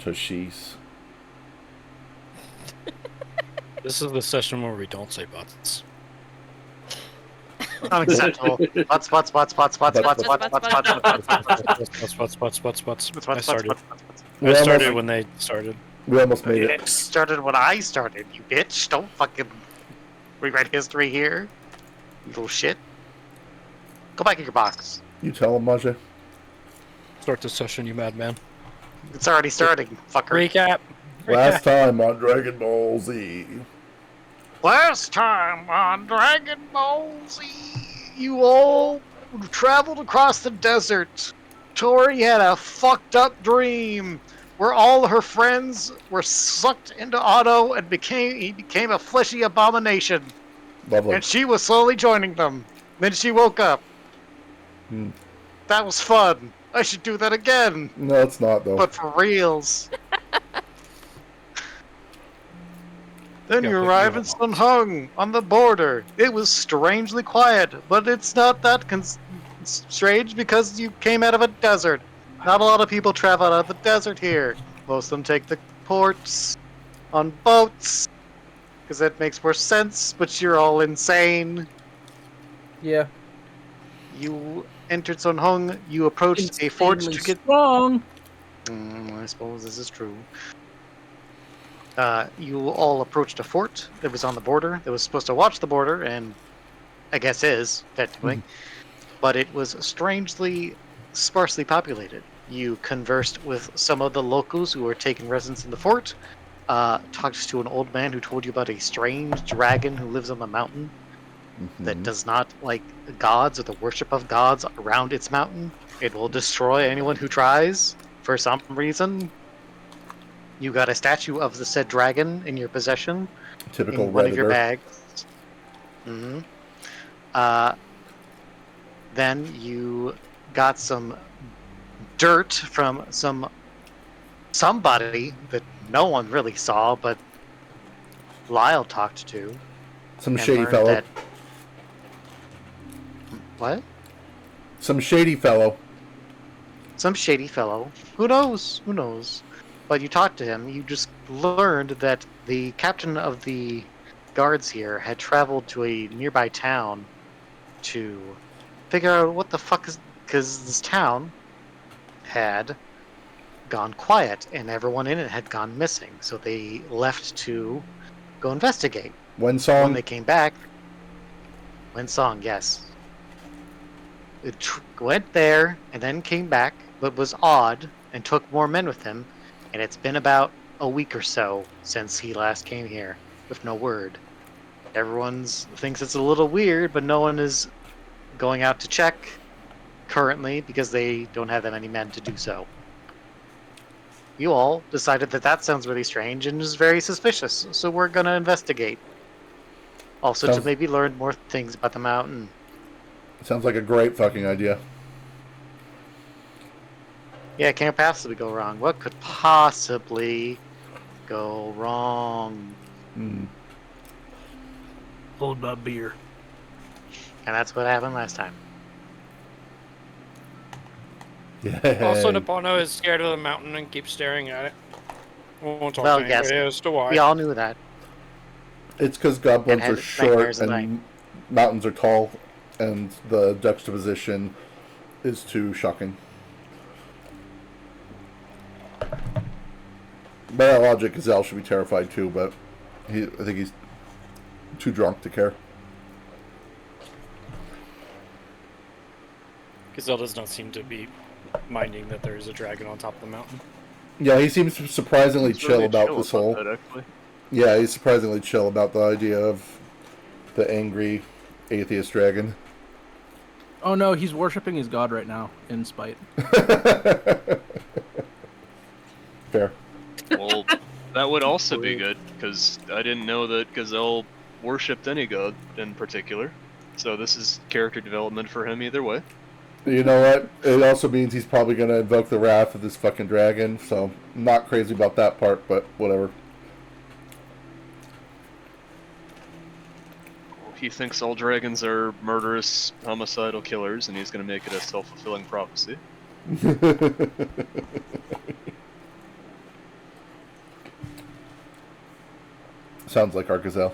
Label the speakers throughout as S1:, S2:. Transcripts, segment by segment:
S1: Tashish.
S2: This is the session where we don't say butts.
S3: Unacceptable. Butts.
S2: I started when they started.
S1: We almost made
S3: It
S1: it.
S3: started when I started, you bitch. Don't fucking rewrite history here. You little shit. Go back in your box.
S1: You tell him, Maja.
S2: Start the session, you madman.
S3: It's already starting, fucker.
S2: Recap.
S1: Last time on Dragon Ball Z.
S3: Last time on Dragon Ball Z, you all traveled across the desert. Tori had a fucked up dream where all her friends were sucked into Otto and he became a fleshy abomination.
S1: Lovely.
S3: And she was slowly joining them. Then she woke up. That was fun. I should do that again.
S1: No, it's not, though.
S3: But for reals. Then you arrive in Sun Hung on the border. It was strangely quiet, but it's not that strange because you came out of a desert. Not a lot of people travel out of the desert here. Most of them take the ports on boats because that makes more sense, but you're all insane.
S4: Yeah.
S3: You entered Sun Hung, you approached a fort to get...
S4: strong.
S3: I suppose this is true. You all approached a fort that was on the border, that was supposed to watch the border, and I guess is, technically. But it was strangely sparsely populated. You conversed with some of the locals who were taking residence in the fort, talked to an old man who told you about a strange dragon who lives on the mountain that does not like gods or the worship of gods around its mountain. It will destroy anyone who tries, for some reason. You got a statue of the said dragon in your possession.
S1: Typical
S3: in one of your
S1: Redditor.
S3: bags. Then you got some dirt from somebody that no one really saw, but Lyle talked to.
S1: Some
S3: and
S1: shady
S3: learned
S1: fellow.
S3: that- What?
S1: Some shady fellow.
S3: Some shady fellow. Who knows? Who knows? But you talked to him. You just learned that the captain of the guards here had traveled to a nearby town to figure out what the fuck is... Because this town had gone quiet and everyone in it had gone missing. So they left to go investigate.
S1: When song.
S3: When they came back... Song, yes. It went there and then came back, but was odd and took more men with him. And it's been about a week or so since he last came here, with no word. Everyone thinks it's a little weird, but no one is going out to check currently because they don't have that many men to do so. You all decided that sounds really strange and is very suspicious, so we're going to investigate. Also to maybe learn more things about the mountain.
S1: Sounds like a great fucking idea.
S3: Yeah, it can't possibly go wrong. What could possibly go wrong?
S4: Hold my beer.
S3: And that's what happened last time.
S1: Yeah.
S2: Also, Napono is scared of the mountain and keeps staring at it. Won't talk
S3: Well,
S2: to
S3: yes,
S2: anybody as to why.
S3: we all knew that.
S1: It's because goblins
S3: And
S1: are
S3: had nightmares
S1: short
S3: at
S1: and mountains are tall, and the juxtaposition is too shocking. By that logic, Gazelle should be terrified too, but I think he's too drunk to care.
S2: Gazelle does not seem to be minding that there is a dragon on top of the mountain.
S1: Yeah, he seems surprisingly
S5: He's
S1: chill
S5: really
S1: about
S5: chill
S1: this
S5: about
S1: whole...
S5: that, actually.
S1: Yeah, he's surprisingly chill about the idea of the angry atheist dragon.
S4: Oh no, he's worshiping his god right now, in spite.
S1: Fair.
S5: Well, that would also be good, because I didn't know that Gazelle worshipped any god in particular. So this is character development for him either way.
S1: You know what? It also means he's probably going to invoke the wrath of this fucking dragon, so I'm not crazy about that part, but whatever.
S5: He thinks all dragons are murderous, homicidal killers, and he's going to make it a self-fulfilling prophecy.
S1: Sounds like our gazelle.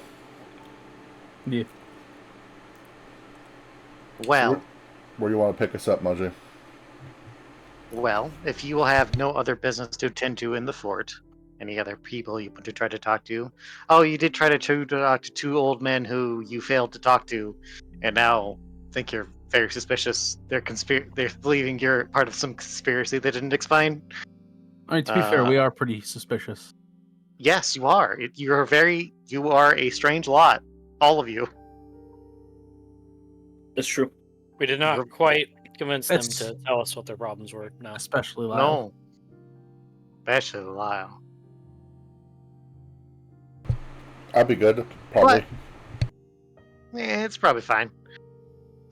S4: Yeah.
S3: Well,
S1: Where do you want to pick us up, Maji?
S3: well, if you will have no other business to attend to in the fort, any other people you want to try to talk to? Oh, you did try to talk to two old men who you failed to talk to, and now think you're very suspicious. They're believing you're part of some conspiracy that didn't explain.
S4: I mean, to be fair, we are pretty suspicious.
S3: Yes, you are. You are a strange lot, all of you.
S6: That's true.
S2: We did not
S3: We're-
S2: quite convince them
S4: It's-
S2: to tell us what their problems were. No.
S4: Especially Lyle.
S3: No, especially Lyle.
S1: I'd be good, probably.
S3: It's probably fine.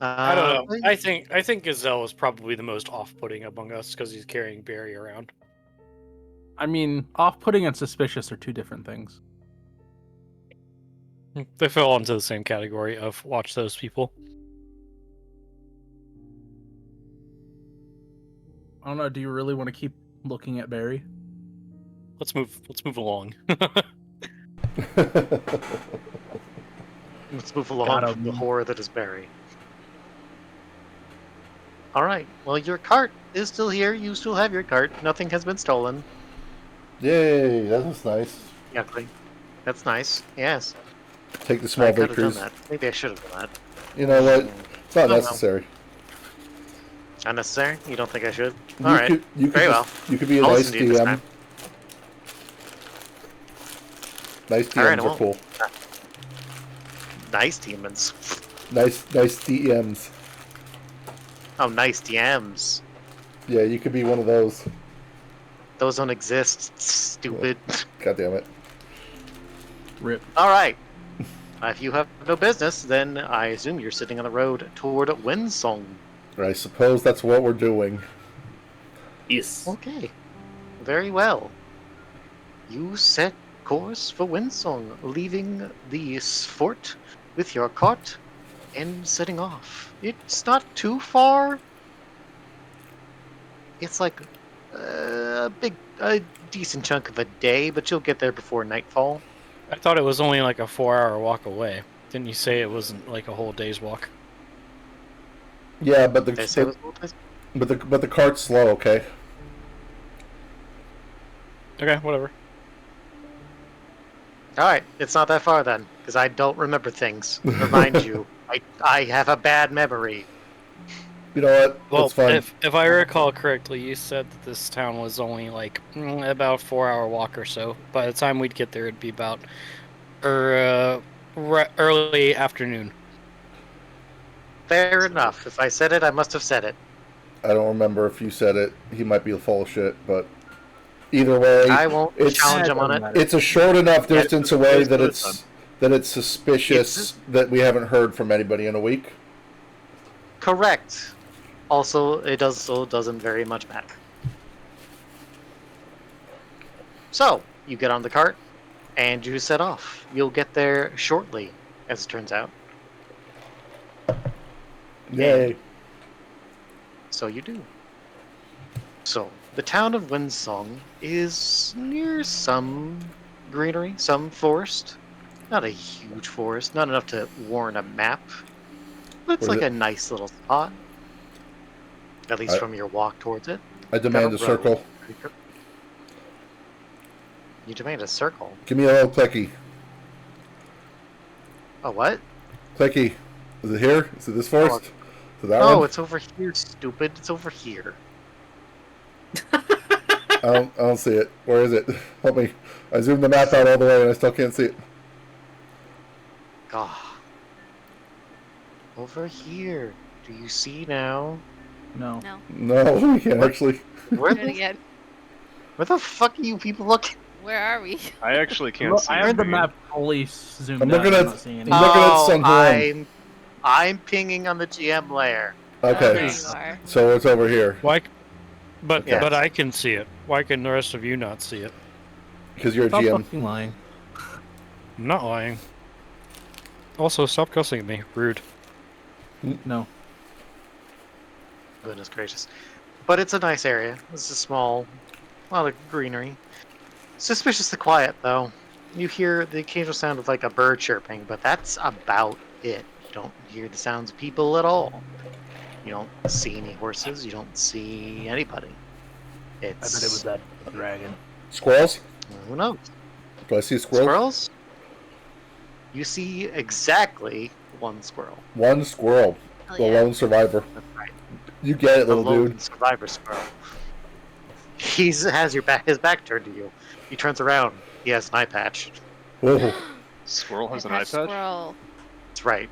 S2: I don't know. I think Gazelle is probably the most off-putting among us because he's carrying Barry around.
S4: I mean, off-putting and suspicious are two different things.
S2: They fell into the same category of watch those people.
S4: I don't know. Do you really want to keep looking at Barry?
S2: Let's move along.
S3: Let's move along
S4: Got
S3: from the
S4: him.
S3: horror that is Barry. Alright, well, your cart is still here. You still have your cart. Nothing has been stolen.
S1: Yay, that was nice.
S3: Exactly. That's nice. Yes.
S1: Take the small
S3: I could have done
S1: victories.
S3: that. Maybe I should have done that.
S1: You know what? It's not
S3: Oh, no.
S1: necessary.
S3: Unnecessary? You don't think I should?
S1: You
S3: Alright.
S1: could
S3: Very
S1: just- You could be a
S3: I'll
S1: nice
S3: listen to you this
S1: DM.
S3: time.
S1: Nice
S3: All right,
S1: DMs
S3: I
S1: are
S3: won't.
S1: cool.
S3: Nice demons.
S1: Nice DMs.
S3: Oh, nice DMs.
S1: Yeah, you could be one of those.
S3: Those don't exist. Stupid.
S1: God damn it.
S4: Rip.
S3: Alright. If you have no business, then I assume you're sitting on the road toward Winsong.
S1: I suppose that's what we're doing.
S6: Yes.
S3: Okay. Very well. You set course for Winsong, leaving the fort with your cart and setting off. It's not too far. It's like a decent chunk of a day, but you'll get there before nightfall.
S2: I thought it was only like a 4-hour walk away. Didn't you say it wasn't like a whole day's walk?
S1: Yeah, but
S3: Did I say it was
S1: but the cart's slow. Okay.
S2: Okay, whatever.
S3: Alright, it's not that far then, because I don't remember things. Remind you, I have a bad memory.
S1: You know what?
S2: Well,
S1: That's fine.
S2: if I recall correctly, you said that this town was only like about a 4-hour walk or so. By the time we'd get there, it'd be about early afternoon.
S3: Fair enough. If I said it, I must have said it.
S1: I don't remember if you said it. He might be full of shit, but either way,
S3: I won't
S1: it's-
S3: challenge him on it.
S1: it's a short enough
S5: Yeah,
S1: distance
S5: it's
S1: away
S5: close
S1: that
S5: to the
S1: it's suspicious
S3: It's-
S1: that we haven't heard from anybody in a week.
S3: Correct. Also, it doesn't very much matter. So, you get on the cart, and you set off. You'll get there shortly, as it turns out.
S1: Yay!
S3: So you do. So, the town of Winsong is near some greenery, some forest. Not a huge forest, not enough to warrant a map. But it's
S1: Where's
S3: like
S1: it?
S3: a nice little spot. At least from your walk towards it.
S1: I demand a
S3: Got road.
S1: circle.
S3: You demand a circle.
S1: Give me a little clicky.
S3: A what?
S1: Clicky. Is it here? Is it this forest? Is it that
S3: Oh,
S1: one?
S3: it's over here, stupid. It's over here.
S1: I don't see it. Where is it? Help me. I zoomed the map out all the way and I still can't see it.
S3: God. Over here. Do you see now?
S4: No.
S7: No.
S1: No, we can't actually.
S3: Where
S7: Do it
S3: the,
S7: again.
S3: where the fuck are you people looking?
S7: Where are we?
S5: I actually can't
S4: Look,
S5: see.
S4: I heard the
S5: anything.
S4: map fully zoomed
S1: I'm
S4: out.
S1: looking
S4: I'm
S1: at-
S4: not seeing anything.
S1: I'm looking at Sun Huron.
S3: I'm pinging on the GM layer.
S7: Oh, there
S1: Okay,
S7: you are.
S1: so it's over here
S2: Why? But
S3: Yes.
S2: but I can see it. Why can the rest of you not see it?
S1: because you're a
S4: Stop
S1: GM.
S4: fucking lying.
S2: I'm not lying. Also, stop cussing at me. Rude.
S4: No.
S3: Goodness gracious. But it's a nice area. It's a small, lot of greenery. Suspiciously quiet, though. You hear the occasional sound of like a bird chirping, but that's about it. You don't hear the sounds of people at all. You don't see any horses. You don't see anybody.
S4: I bet it was that dragon.
S1: Squirrels?
S3: Who knows?
S1: Do I see squirrels?
S3: Squirrels? You see exactly one squirrel.
S1: One squirrel.
S7: Oh,
S1: The
S7: yeah.
S1: lone survivor.
S3: That's right.
S1: You get it,
S3: The
S1: little
S3: lone
S1: dude.
S3: survivor squirrel. He's has his back turned to you. He turns around. He has an eye patch.
S1: Whoa.
S5: Squirrel has an
S7: Eye
S5: eye
S7: patch
S5: patch?
S7: squirrel.
S3: That's right.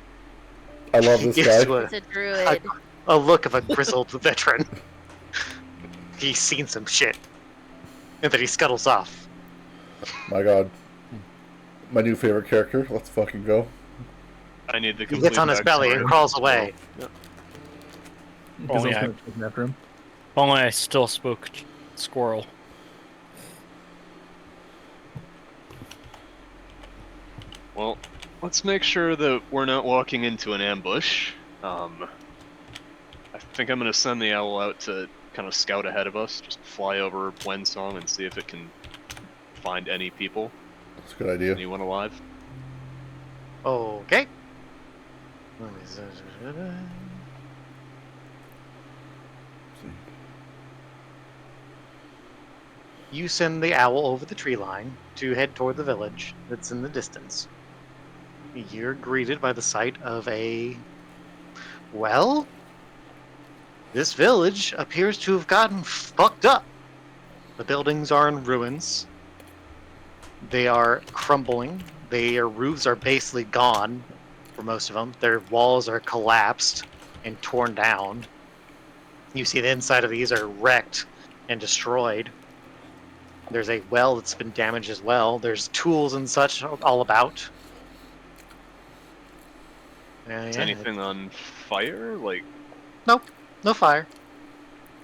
S1: I love
S3: He
S1: this
S3: gives
S1: guy.
S3: you
S7: It's a druid.
S3: a look of a grizzled veteran. He's seen some shit. And then he scuttles off.
S1: My god. My new favorite character. Let's fucking go.
S5: I need the
S3: He
S5: complete
S3: gets on his belly
S5: backstory
S3: and
S5: of
S3: crawls
S5: Squirrel.
S3: away.
S4: Because I was
S2: yeah.
S4: gonna chase after him.
S2: If only I still spoke squirrel.
S5: Well, let's make sure that we're not walking into an ambush. I think I'm gonna send the owl out to kind of scout ahead of us, just fly over Wensong and see if it can find any people,
S1: That's a good idea.
S5: anyone alive.
S3: Okay. You send the owl over the tree line to head toward the village that's in the distance. You're greeted by the sight of a... Well, this village appears to have gotten fucked up. The buildings are in ruins. They are crumbling. Their roofs are basically gone for most of them. Their walls are collapsed and torn down. You see the inside of these are wrecked and destroyed. There's a well that's been damaged as well. There's tools and such all about.
S5: Is
S3: Yeah,
S5: anything on fire? Like,
S3: no fire.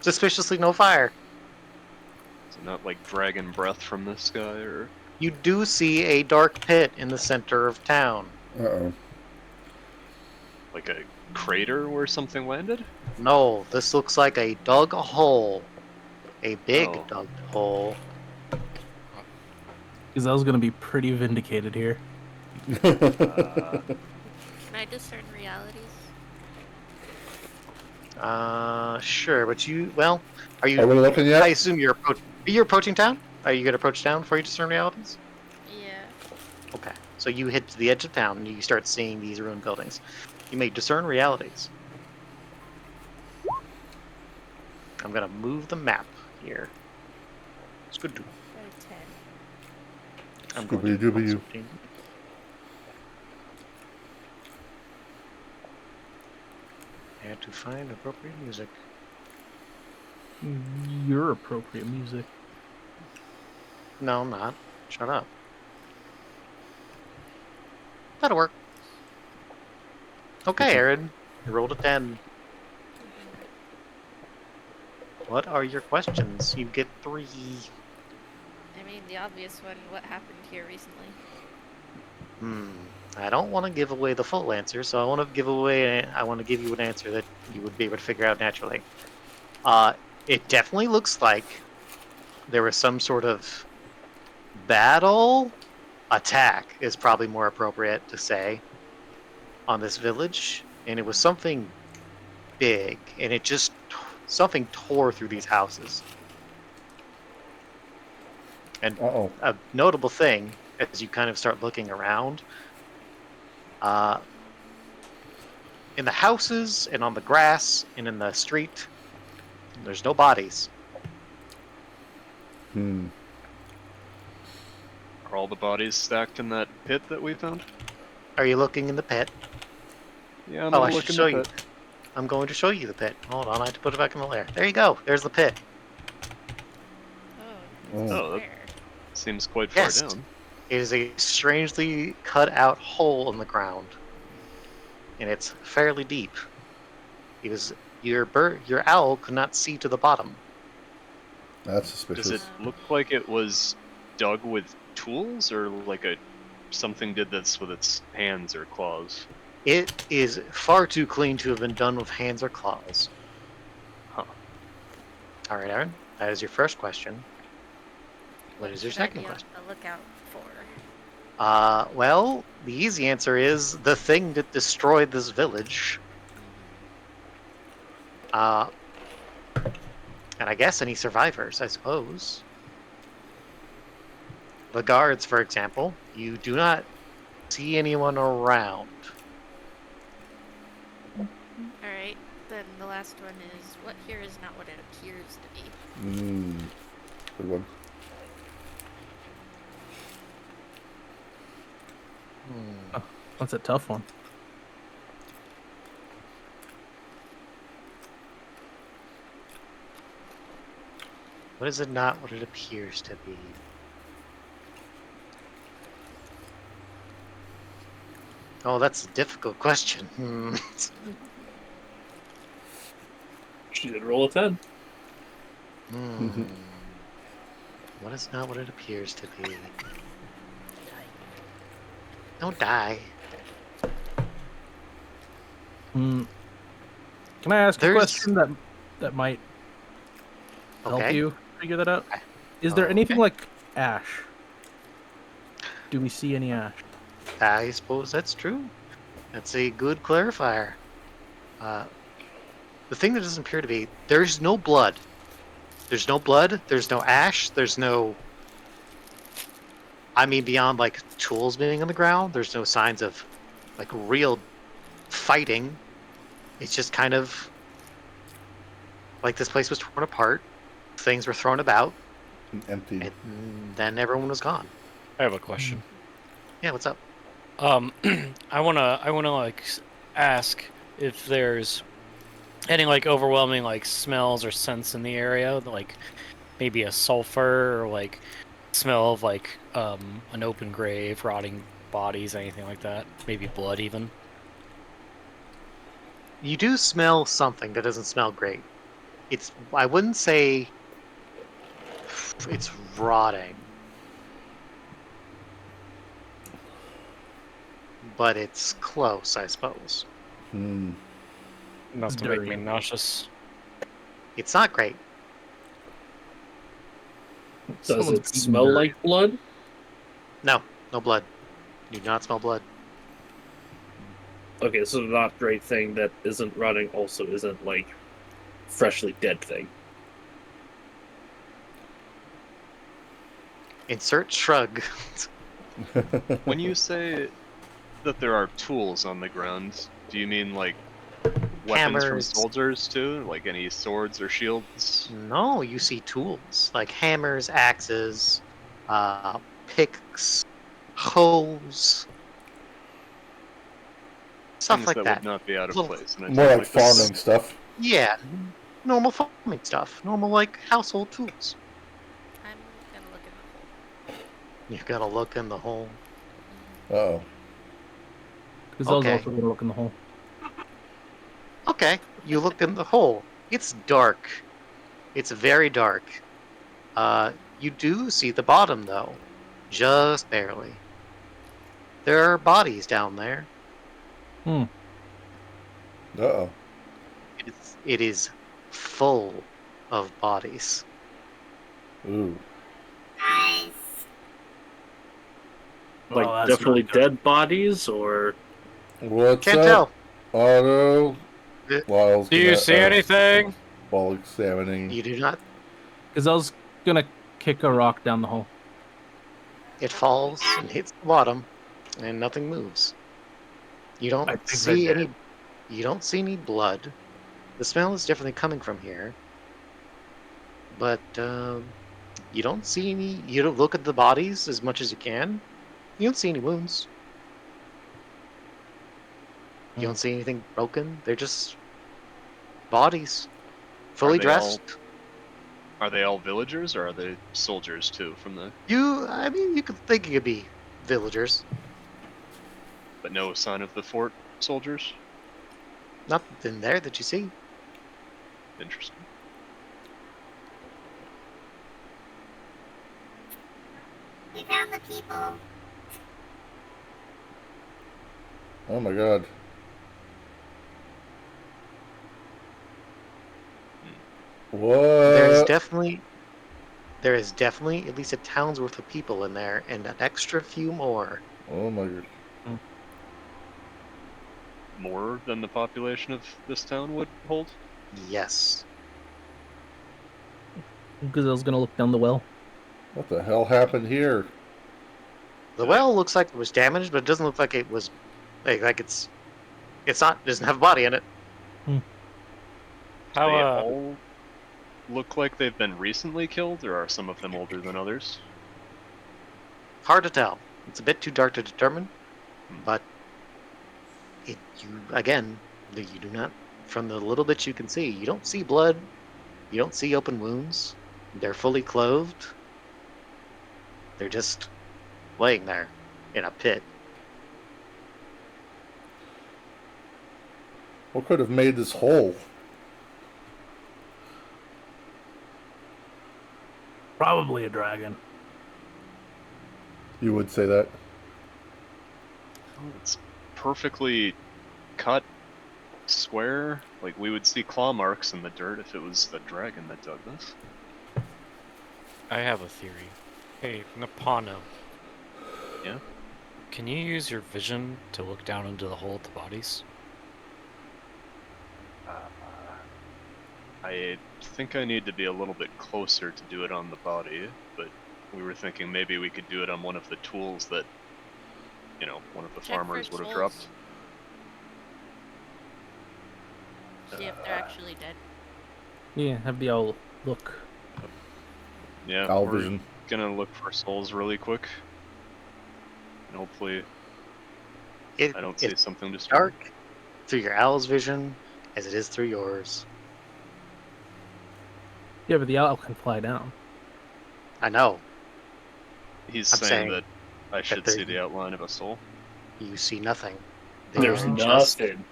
S3: Suspiciously no fire.
S5: is it not like dragon breath from this guy, or
S3: You do see a dark pit in the center of town.
S1: Uh-oh.
S5: like a crater where something landed?
S3: No, this looks like a dug hole. A big
S5: Oh.
S3: dug hole.
S4: Because I was gonna be pretty vindicated here.
S7: Can I discern realities?
S3: Sure, but are
S1: Are we
S3: you,
S1: looking
S3: I
S1: yet?
S3: assume you're approaching town? Are you gonna approach town before you discern realities?
S7: Yeah.
S3: Okay, so you head to the edge of town and you start seeing these ruined buildings. You may discern realities. I'm gonna move the map here. It's good to.
S7: Got a 10.
S3: I'm going to
S1: Scooby-Dooby-Doo.
S3: And to find appropriate music.
S4: Your appropriate music.
S3: No, I'm not. Shut up. That'll work. Okay, Aaron. You rolled a 10. What are your questions? You get 3.
S7: I mean, the obvious one, what happened here recently?
S3: I don't want to give away the full answer, so I want to give you an answer that you would be able to figure out naturally. It definitely looks like there was some sort of battle attack is probably more appropriate to say on this village, and it was something big, and it just something tore through these houses. And
S1: Uh-oh.
S3: a notable thing as you kind of start looking around, in the houses and on the grass and in the street, there's no bodies.
S1: Hmm.
S5: Are all the bodies stacked in that pit that we found?
S3: Are you looking in the pit?
S5: Yeah, I'm
S3: Oh,
S5: gonna
S3: I
S5: look
S3: should
S5: in
S3: show
S5: the
S3: you.
S5: pit.
S3: I'm going to show you the pit. Hold on, I have to put it back in the lair. There you go. There's the pit.
S7: Oh,
S1: Oh.
S5: Oh, that
S7: where?
S5: seems quite far
S3: Yes.
S5: down.
S3: It is a strangely cut out hole in the ground, and it's fairly deep. Because your owl could not see to the bottom.
S1: That's suspicious.
S5: Does it look like it was dug with tools, or like something did this with its hands or claws?
S3: It is far too clean to have been done with hands or claws.
S5: Huh.
S3: All right, Aaron. That is your first question. What is your
S7: should I
S3: second
S7: be on
S3: question?
S7: the lookout for?
S3: Well, the easy answer is the thing that destroyed this village. And I guess any survivors, I suppose. The guards, for example, you do not see anyone around.
S7: Alright, then the last one is what here is not what it appears to be.
S1: Good one.
S4: That's a tough one.
S3: What is it not what it appears to be? Oh, that's a difficult question.
S6: She did roll a 10.
S3: What is not what it appears to be? Don't die.
S4: Can I ask a
S3: There's-
S4: question that might help
S3: Okay.
S4: you figure that out?
S3: Okay.
S4: Is there anything
S3: Okay.
S4: like ash? Do we see any ash?
S3: I suppose that's true. That's a good clarifier. The thing that doesn't appear to be, there's no blood. There's no blood, there's no ash, there's no... I mean, beyond, like, tools being on the ground, there's no signs of, like, real fighting. It's just kind of... like this place was torn apart, things were thrown about,
S1: Empty.
S3: and then everyone was gone.
S2: I have a question.
S3: Yeah, what's up?
S2: I wanna like ask if there's any like overwhelming like smells or scents in the area, like maybe a sulfur or like smell of like an open grave, rotting bodies, anything like that. Maybe blood even.
S3: You do smell something that doesn't smell great. It's... I wouldn't say it's rotting, but it's close, I suppose.
S2: Enough to make me
S4: Dirty.
S2: nauseous.
S3: It's not great.
S6: Does
S4: Someone's
S6: it
S4: eating
S6: smell
S4: dirt.
S6: like blood?
S3: No, no blood. You do not smell blood.
S6: Okay, so the not great thing that isn't rotting also isn't like freshly dead thing.
S3: Insert shrug.
S5: When you say that there are tools on the ground, do you mean like weapons from
S3: Hammers.
S5: soldiers too? Like any swords or shields?
S3: No, you see tools like hammers, axes, picks, hoes, stuff
S5: Things
S3: like
S5: that
S3: that.
S5: would not be out of
S3: Little-
S5: place in a
S1: More
S5: town
S1: like
S5: this.
S1: farming stuff.
S3: Yeah, normal farming stuff. Normal, like, household tools.
S7: I'm gonna look in the hole.
S3: You gotta look in the hole.
S1: Oh.
S4: Because I was
S3: Okay.
S4: also going to look in the hole.
S3: Okay, you look in the hole. It's dark. It's very dark. You do see the bottom, though. Just barely. There are bodies down there.
S1: Uh-oh.
S3: It is full of bodies.
S1: Ooh.
S6: Like
S4: Well, that's
S6: definitely
S4: not good.
S6: dead bodies, or
S1: What's
S3: Can't
S1: up,
S3: tell.
S1: Otto?
S3: Uh,
S1: Lyle's
S2: Do you
S1: gonna,
S2: see anything?
S1: While examining.
S3: You do not.
S4: Because I was going to kick a rock down the hole.
S3: It falls and hits the bottom, and nothing moves. You
S4: I
S3: don't
S4: think
S3: see
S4: they're
S3: any. You don't see any blood. The smell is definitely coming from here, but you don't see any. You don't look at the bodies as much as you can. You don't see any wounds. You don't see anything broken. They're just bodies, fully
S5: they all-
S3: dressed.
S5: Are they all villagers or are they soldiers too from the...
S3: I mean, you could think it could be villagers.
S5: but no sign of the fort soldiers?
S3: Nothing there that you see.
S5: Interesting.
S7: We found the people.
S1: Oh my god. What?
S3: There's definitely There is definitely at least a town's worth of people in there, and an extra few more.
S1: Oh my god.
S5: More than the population of this town would hold?
S3: Yes.
S4: Gazelle's gonna look down the well.
S1: What the hell happened here?
S3: The well looks like it was damaged, but it doesn't look like it was like it's not, it doesn't have a body in it.
S2: How
S5: They all look like they've been recently killed, or are some of them older than others?
S3: Hard to tell. It's a bit too dark to determine, but you do not, from the little bit you can see, you don't see blood, you don't see open wounds. They're fully clothed. They're just laying there in a pit.
S1: What could have made this hole?
S4: Probably a dragon.
S1: You would say that?
S5: It's perfectly cut, square. Like, we would see claw marks in the dirt if it was the dragon that dug this.
S2: I have a theory. Hey, Napano.
S5: Yeah?
S2: Can you use your vision to look down into the hole at the bodies?
S5: I think I need to be a little bit closer to do it on the body, but we were thinking maybe we could do it on one of the tools that, one of the
S7: Check
S5: farmers
S7: for
S5: would have
S7: souls.
S5: dropped.
S7: See if they're actually dead.
S4: Yeah, have the owl look.
S5: Yeah,
S1: Owl
S5: we're
S1: vision.
S5: gonna look for souls really quick. And hopefully I don't see
S3: It's
S5: something disturbing.
S3: dark through your owl's vision as it is through yours.
S4: Yeah, but the owl can fly down.
S3: I know.
S5: He's
S3: I'm
S5: saying
S3: saying
S5: that I should
S3: there-
S5: see the outline of a soul.
S3: You see nothing.
S6: There's
S3: just
S6: nothing.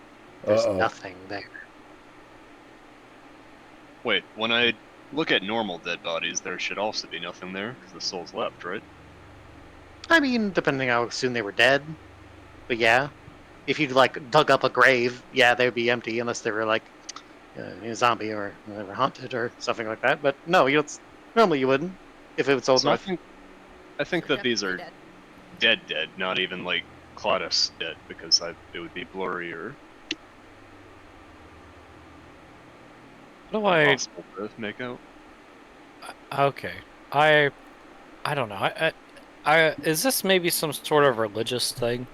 S3: there's
S1: Uh-oh.
S3: nothing there.
S5: Wait, when I look at normal dead bodies, there should also be nothing there, because the soul's left, right?
S3: I mean, depending how soon they were dead. But yeah, if you'd dug up a grave, yeah, they would be empty unless they were a zombie or they were haunted or something like that. But no, normally you wouldn't if it was old
S5: So
S3: enough.
S5: I think that these are
S7: Definitely
S5: dead, not even like Claudius dead, because it would be blurrier.
S2: How do I?
S5: Impossible to make out.
S2: Okay, I don't know. Is this maybe some sort of religious thing?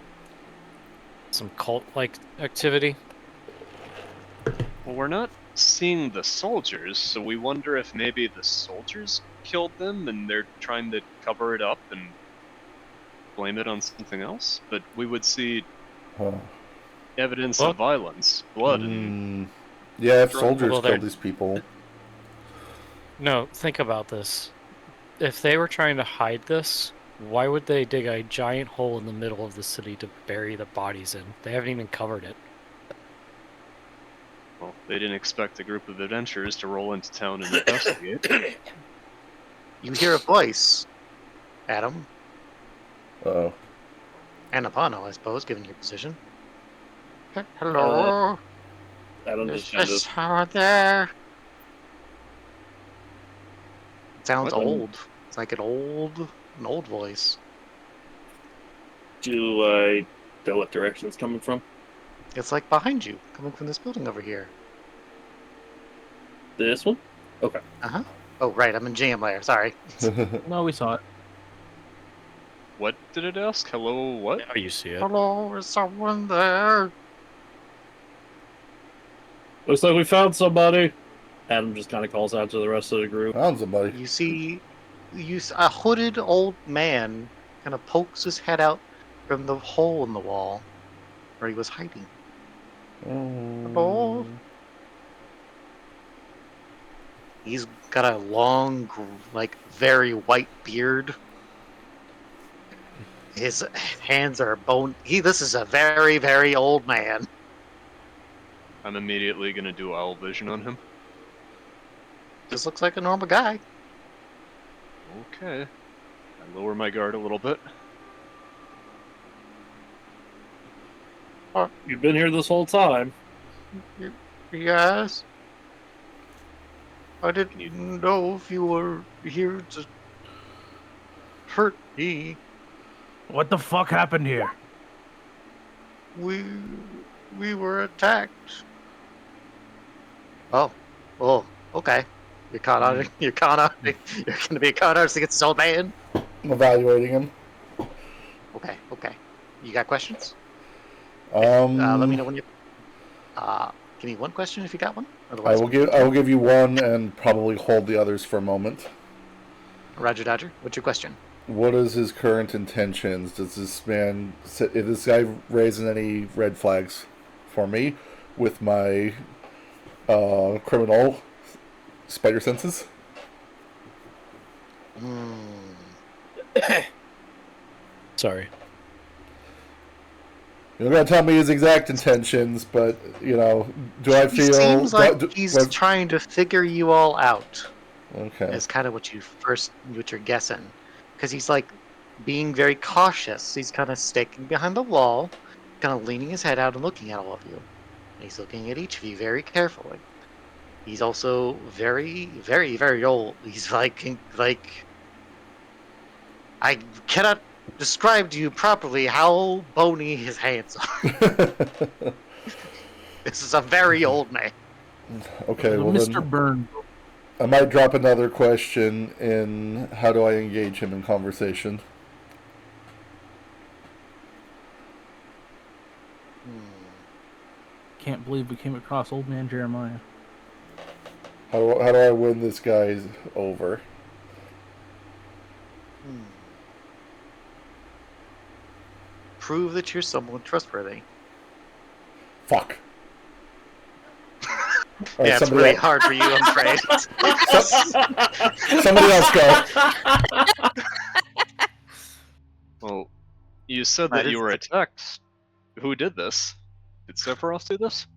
S2: Some cult-like activity?
S5: Well, we're not seeing the soldiers, so we wonder if maybe the soldiers killed them and they're trying to cover it up and blame it on something else. But we would see
S1: Huh.
S5: evidence
S2: Well-
S5: of violence, blood, and
S1: Yeah, if
S5: Drug-
S1: soldiers
S2: well, they're-
S1: killed these people.
S2: No, think about this. If they were trying to hide this, why would they dig a giant hole in the middle of the city to bury the bodies in? They haven't even covered it.
S5: well, they didn't expect a group of adventurers to roll into town and investigate.
S3: You hear a voice, Adam,
S1: Uh-oh.
S3: and Apano, I suppose, given your position. Hello,
S6: Adam
S3: is
S6: just kind of
S3: this out there? It sounds
S5: What?
S3: old. It's like an old voice.
S6: do I know what direction it's coming from?
S3: It's like behind you, coming from this building over here.
S6: This one? Okay.
S3: Oh, right, I'm in jam layer. Sorry.
S4: No, we saw it.
S5: What did it ask? Hello, what?
S2: Oh, you see it.
S3: Hello, is someone there?
S6: Looks like we found somebody. Adam just kind of calls out to the rest of the group.
S1: Found somebody.
S3: You see a hooded old man kind of pokes his head out from the hole in the wall where he was hiding. Hello? He's got a long, very white beard. His hands are bone. This is a very, very old man.
S5: I'm immediately gonna do owl vision on him.
S3: Just looks like a normal guy.
S5: Okay. I lower my guard a little bit.
S6: You've been here this whole time.
S3: Yes. I didn't know if you were here to hurt me.
S4: What the fuck happened here?
S3: We were attacked. Oh, okay. You're con artist. You're con artist. You're gonna be a con artist against this old man.
S1: I'm evaluating him.
S3: Okay. You got questions? Let me know when you. Give me one question if you got one. Otherwise,
S1: I will give you one and probably hold the others for a moment.
S3: Roger Dodger. What's your question?
S1: What is his current intentions? Does this man, is this guy raising any red flags for me with my criminal spider senses?
S2: Sorry.
S1: You're not gonna tell me his exact intentions, but do I feel?
S3: He seems like he's
S1: what-
S3: trying to figure you all out.
S1: Okay.
S3: Is kind of what you're guessing, because he's like being very cautious. He's kind of staking behind the wall, kind of leaning his head out and looking at all of you. And he's looking at each of you very carefully. He's also very, very, very old. He's like I cannot describe to you properly how bony his hands are. This is a very old man.
S1: Okay. Well,
S4: Mr.
S1: then
S4: Burns.
S1: I might drop another question in. How do I engage him in conversation?
S4: Can't believe we came across old man Jeremiah.
S1: How do I win this guy over?
S3: Prove that you're someone trustworthy.
S1: Fuck. All right,
S3: Yeah, it's really hard for you, I'm afraid.
S1: Somebody else go.
S5: Well, you said
S3: That
S5: that you
S3: is-
S5: were attacked. Who did this? Did Sephiroth do this?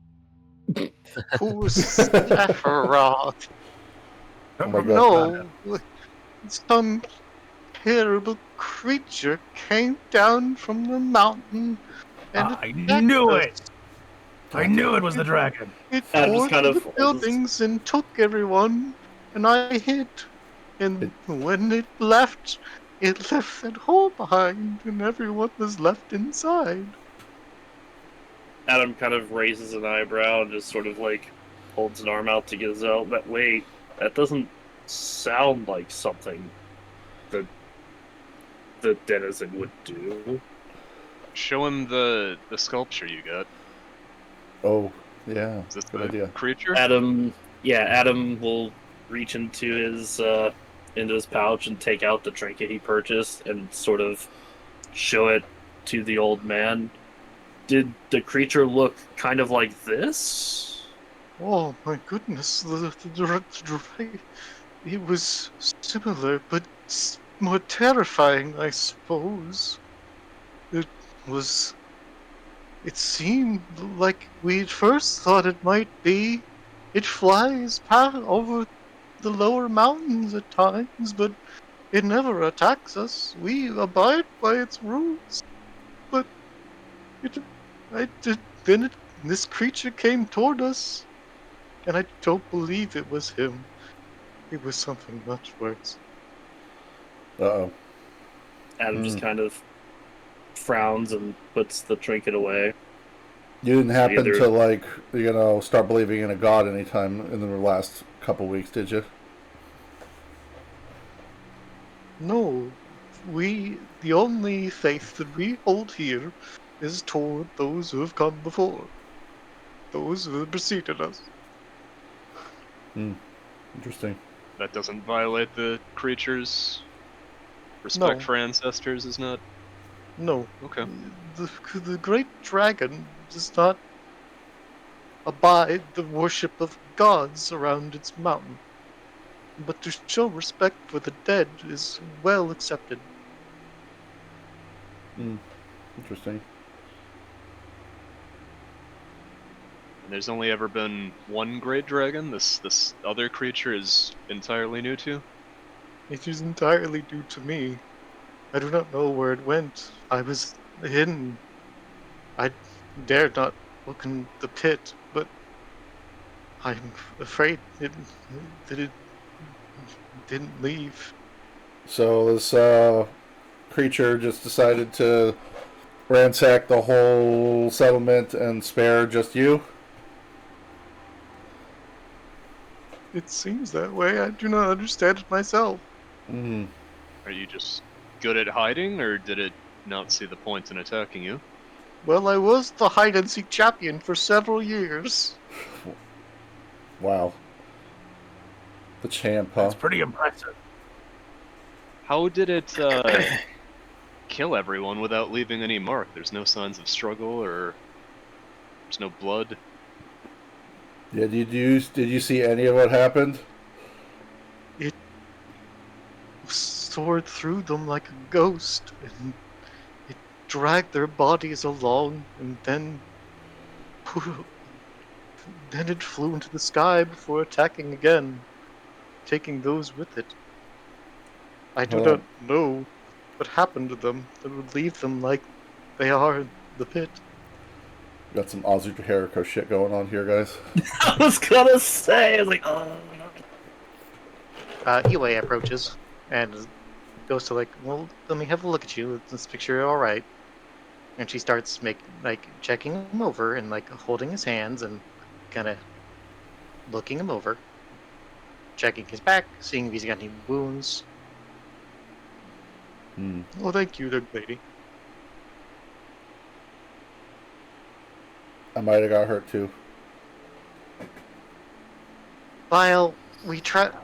S3: Who's Sephiroth?
S1: Oh my god.
S3: No, some terrible creature came down from the mountain and
S4: I
S3: attacked
S4: knew
S3: us.
S4: it! I knew it was the dragon!
S3: It
S6: Adam
S3: tore
S6: just kind
S3: through
S6: of
S3: the buildings and took everyone, and I hid. And when it left that hole behind, and everyone was left inside.
S6: Adam kind of raises an eyebrow and just sort of like holds an arm out to Gazelle. But wait, that doesn't sound like something that the denizen would do.
S5: Show him the sculpture you got.
S1: Oh, yeah.
S5: Is this
S1: Good
S5: the
S1: idea.
S5: creature?
S6: Adam will reach into his pouch and take out the trinket he purchased and sort of show it to the old man. Did the creature look kind of like this?
S3: Oh my goodness, it was similar, but more terrifying, I suppose. It seemed like we at first thought it might be. It flies over the lower mountains at times, but it never attacks us. We abide by its rules. But this creature came toward us, and I don't believe it was him. It was something much worse.
S1: Uh-oh.
S6: Adam just kind of frowns and puts the trinket away.
S1: You didn't happen
S6: Either-
S1: to, start believing in a god anytime in the last couple weeks, did you?
S3: No, the only faith that we hold here is toward those who have come before. Those who have preceded us.
S1: Interesting.
S5: That doesn't violate the creature's respect
S3: No.
S5: for ancestors, is not?
S3: No,
S5: Okay.
S3: the great dragon does not abide the worship of gods around its mountain. But to show respect for the dead is well accepted.
S1: Interesting.
S5: And there's only ever been one great dragon? This other creature is entirely new to?
S3: It is entirely due to me. I do not know where it went. I was hidden. I dared not look in the pit, but I'm afraid that it didn't leave.
S1: So this creature just decided to ransack the whole settlement and spare just you?
S3: It seems that way. I do not understand it myself.
S1: Mm.
S5: Are you just good at hiding, or did it not see the point in attacking you?
S3: Well, I was the hide-and-seek champion for several years.
S1: Wow. The champ, huh?
S4: That's pretty impressive.
S5: How did it kill everyone without leaving any mark? There's no signs of struggle, or there's no blood.
S1: Yeah, did you see any of what happened?
S3: It soared through them like a ghost, and it dragged their bodies along, and then it flew into the sky before attacking again, taking those with it. I do
S1: Hold
S3: not
S1: on.
S3: know what happened to them that would leave them like they are in the pit.
S1: Got some Ozzy Jericho shit going on here, guys.
S6: I was gonna say, I was like, oh.
S3: Eway approaches and goes to well, let me have a look at you. Let's picture you're all right. And she starts checking him over and holding his hands and kind of looking him over, checking his back, seeing if he's got any wounds.
S1: Hmm.
S3: Oh, thank you, young lady.
S1: I might have got hurt too.
S3: Lyle, we traveled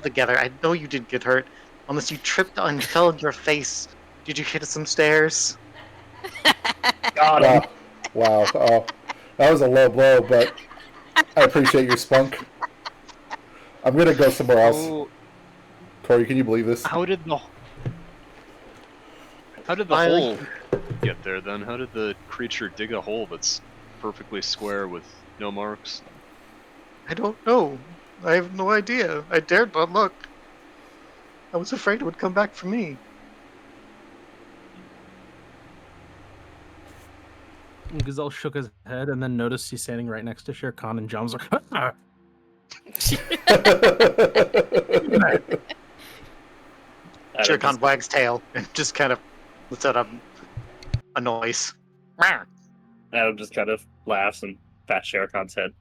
S3: together. I know you didn't get hurt, unless you tripped and fell on your face. Did you hit some stairs?
S6: Got him.
S1: Wow. Oh, that was a low blow, but I appreciate your spunk. I'm gonna go somewhere else.
S5: Oh,
S1: Corey, can you believe this?
S5: how did the
S3: Riley.
S5: hole get there then? How did the creature dig a hole that's perfectly square with no marks?
S3: I don't know. I have no idea. I dared not look. I was afraid it would come back for me.
S4: Gazelle shook his head and then noticed he's standing right next to Shere Khan, and John's like, "Ah."
S3: Shere Khan wags tail and just kind of lets out a noise.
S6: Adam just kind of laughs and pats Shere Khan's head.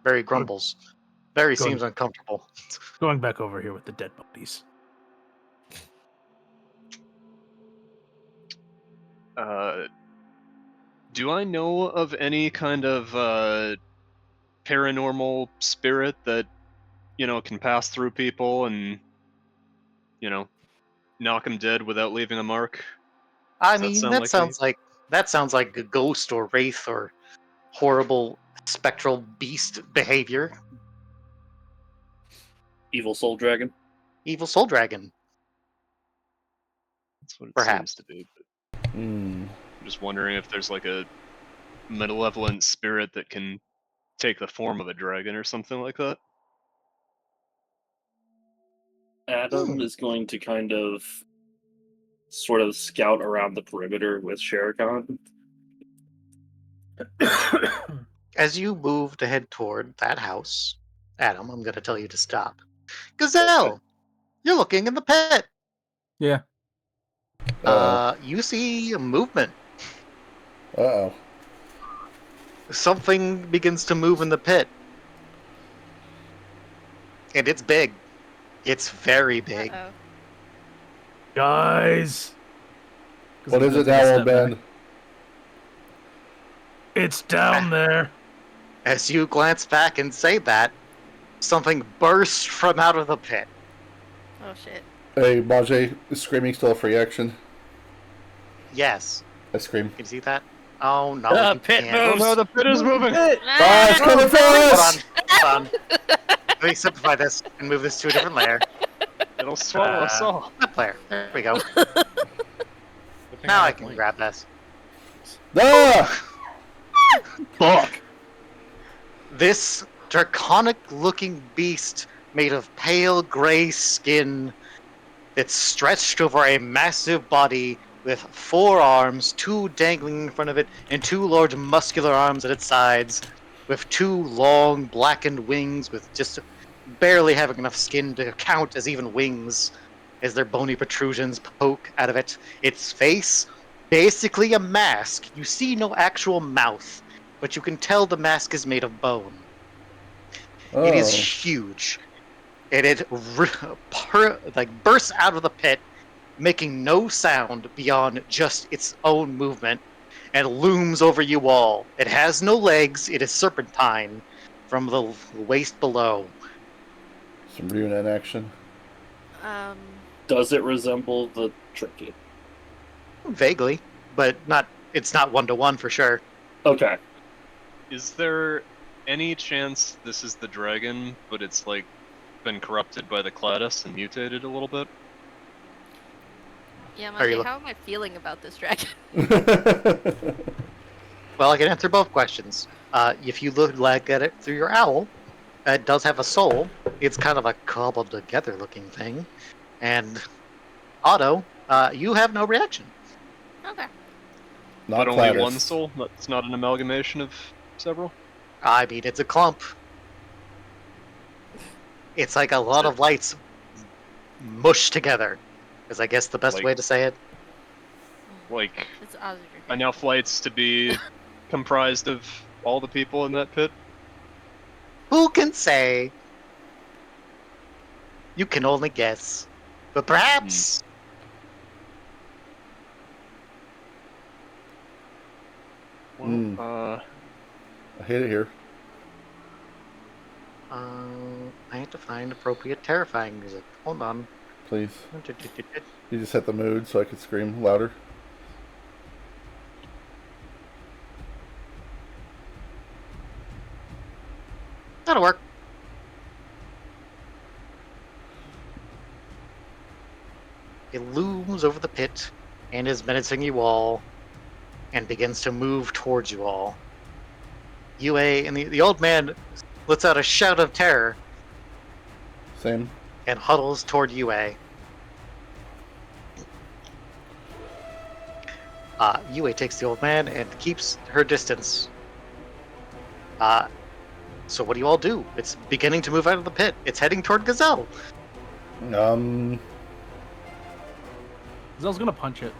S3: Very grumbles. Very
S4: Going-
S3: seems uncomfortable.
S4: Going back over here with the dead bodies.
S5: Do I know of any kind of paranormal spirit that, can pass through people and, knock them dead without leaving a mark?
S3: I
S5: Does that
S3: mean,
S5: sound
S3: that
S5: like
S3: sounds like a ghost or wraith or horrible spectral beast behavior.
S6: Evil soul dragon.
S3: Evil soul dragon.
S5: That's what it
S3: Perhaps.
S5: seems to be. But
S1: Hmm.
S5: I'm just wondering if there's like a malevolent spirit that can take the form of a dragon or something like that.
S6: Adam is going to kind of sort of scout around the perimeter with Shere Khan.
S3: As you move to head toward that house, Adam, I'm going to tell you to stop. Gazelle, you're looking in the pit.
S4: Yeah.
S3: You see movement.
S1: Uh-oh.
S3: Something begins to move in the pit. And it's big. It's very big.
S7: Uh-oh.
S4: Guys.
S1: What is it now, old man?
S4: It's down there.
S3: As you glance back and say that, something bursts from out of the pit.
S7: Oh shit.
S1: Hey, Majay, is screaming still a free action?
S3: Yes.
S1: I scream.
S3: Can you see that? Oh no. You
S2: Pit
S3: can't.
S2: moves.
S5: Oh no, the pit is moving!
S1: Ah, it's coming for us!
S3: Hold on. Let me simplify this and move this to a different layer.
S5: It'll swallow us all.
S3: That layer. There we go. Now I can grab this.
S1: Ah!
S6: Fuck!
S3: This draconic-looking beast made of pale gray skin that's stretched over a massive body with 4 arms, 2 dangling in front of it, and 2 large muscular arms at its sides, with 2 long blackened wings with just barely having enough skin to count as even wings, as their bony protrusions poke out of it. Its face, basically a mask. You see no actual mouth, but you can tell the mask is made of bone. It is
S1: Oh,
S3: huge, and it bursts out of the pit, making no sound beyond just its own movement, and looms over you all. It has no legs. It is serpentine from the waist below.
S1: some Runan action.
S7: Um,
S6: Does it resemble the trinket?
S3: Vaguely, but not. It's not 1-to-1 for sure.
S6: Okay.
S5: Is there any chance this is the dragon, but it's like been corrupted by the Cladus and mutated a little bit?
S7: yeah,
S3: Are you
S7: Monday,
S3: look-
S7: how am I feeling about this dragon?
S3: Well, I can answer both questions. If you look like at it through your owl, it does have a soul. It's kind of a cobbled together looking thing. And Otto, you have no reaction.
S7: Okay.
S1: Not
S5: But only
S1: Cladus.
S5: one soul? It's not an amalgamation of several?
S3: I mean, it's a clump. It's like a lot of lights mushed together, is I guess the best
S5: Like-
S3: way to say it.
S5: Like,
S7: It's Ozzy.
S5: enough lights to be comprised of all the people in that pit?
S3: Who can say? You can only guess. But perhaps.
S5: Well,
S1: Hmm. I hate it here.
S3: I have to find appropriate terrifying music. Hold on.
S1: Please. You just hit the mood so I could scream louder.
S3: That'll work. It looms over the pit and is menacing you all and begins to move towards you all. UA and the old man lets out a shout of terror
S1: Same.
S3: and huddles toward UA. UA takes the old man and keeps her distance. So what do you all do? It's beginning to move out of the pit. It's heading toward Gazelle.
S4: Gazelle's gonna punch it.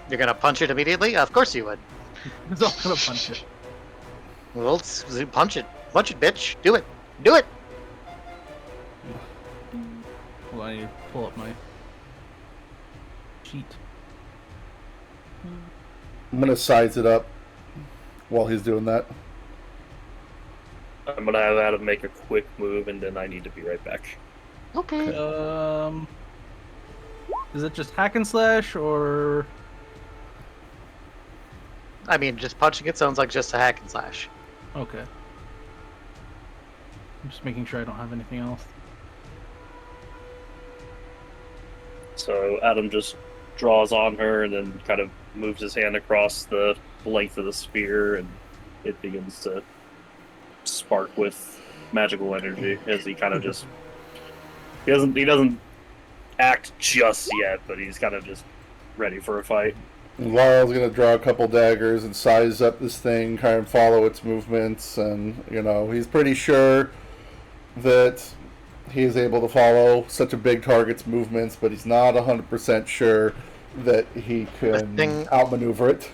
S3: You're gonna punch it immediately? Of course you would.
S4: Gazelle's gonna punch it.
S3: Well, punch it. Punch it, bitch. Do it. Do it.
S4: Hold on, I need to pull up my sheet.
S1: I'm gonna size it up while he's doing that.
S6: I'm gonna have Adam make a quick move, and then I need to be right back.
S3: Okay.
S4: Is it just hack and slash or?
S3: I mean, just punching it sounds like just a hack and slash.
S4: Okay. I'm just making sure I don't have anything else.
S6: So Adam just draws on her and then kind of moves his hand across the length of the sphere, and it begins to spark with magical energy as he kind of just he doesn't act just yet, but he's kind of just ready for a fight.
S1: And Laurel's gonna draw a couple daggers and size up this thing, kind of follow its movements, and he's pretty sure that he is able to follow such a big target's movements, but he's not 100% sure that he can outmaneuver it.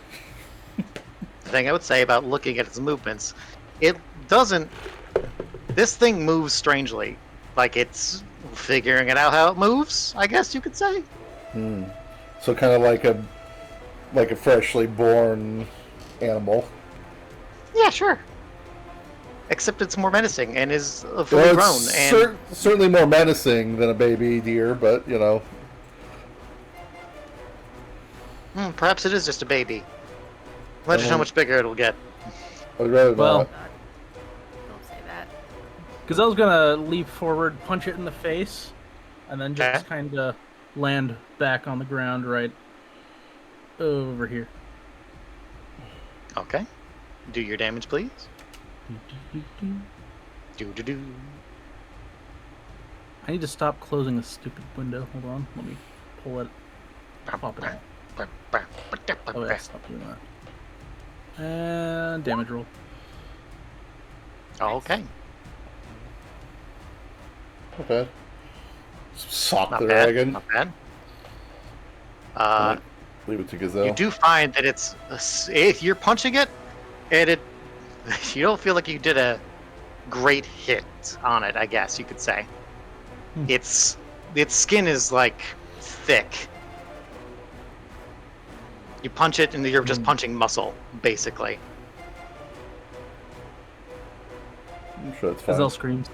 S3: The thing I would say about looking at its movements, it doesn't. This thing moves strangely. Like it's figuring it out how it moves, I guess you could say.
S1: So kind of like a freshly born animal.
S3: Yeah, sure. Except it's more menacing and is fully grown. And
S1: Certainly more menacing than a baby deer, but
S3: perhaps it is just a baby. Imagine how much bigger it'll get.
S1: I'd rather
S4: Well,
S1: not.
S7: Don't say that.
S4: Gazelle's gonna leap forward, punch it in the face, and then just
S3: Okay.
S4: kind of land back on the ground right over here.
S3: Okay. Do your damage, please. Do.
S4: I need to stop closing this stupid window. Hold on, let me pull it. Pop it out. Oh yeah, stop doing that. And damage roll.
S3: Okay.
S1: Not bad. Sock
S3: Not
S1: the
S3: bad.
S1: dragon.
S3: Not bad.
S1: Leave it to Gazelle.
S3: You do find that if you're punching it, and it you don't feel like you did a great hit on it. I guess you could say. Its skin is like thick. You punch it, and you're just punching muscle, basically.
S1: I'm sure it's fine.
S4: Gazelle screams.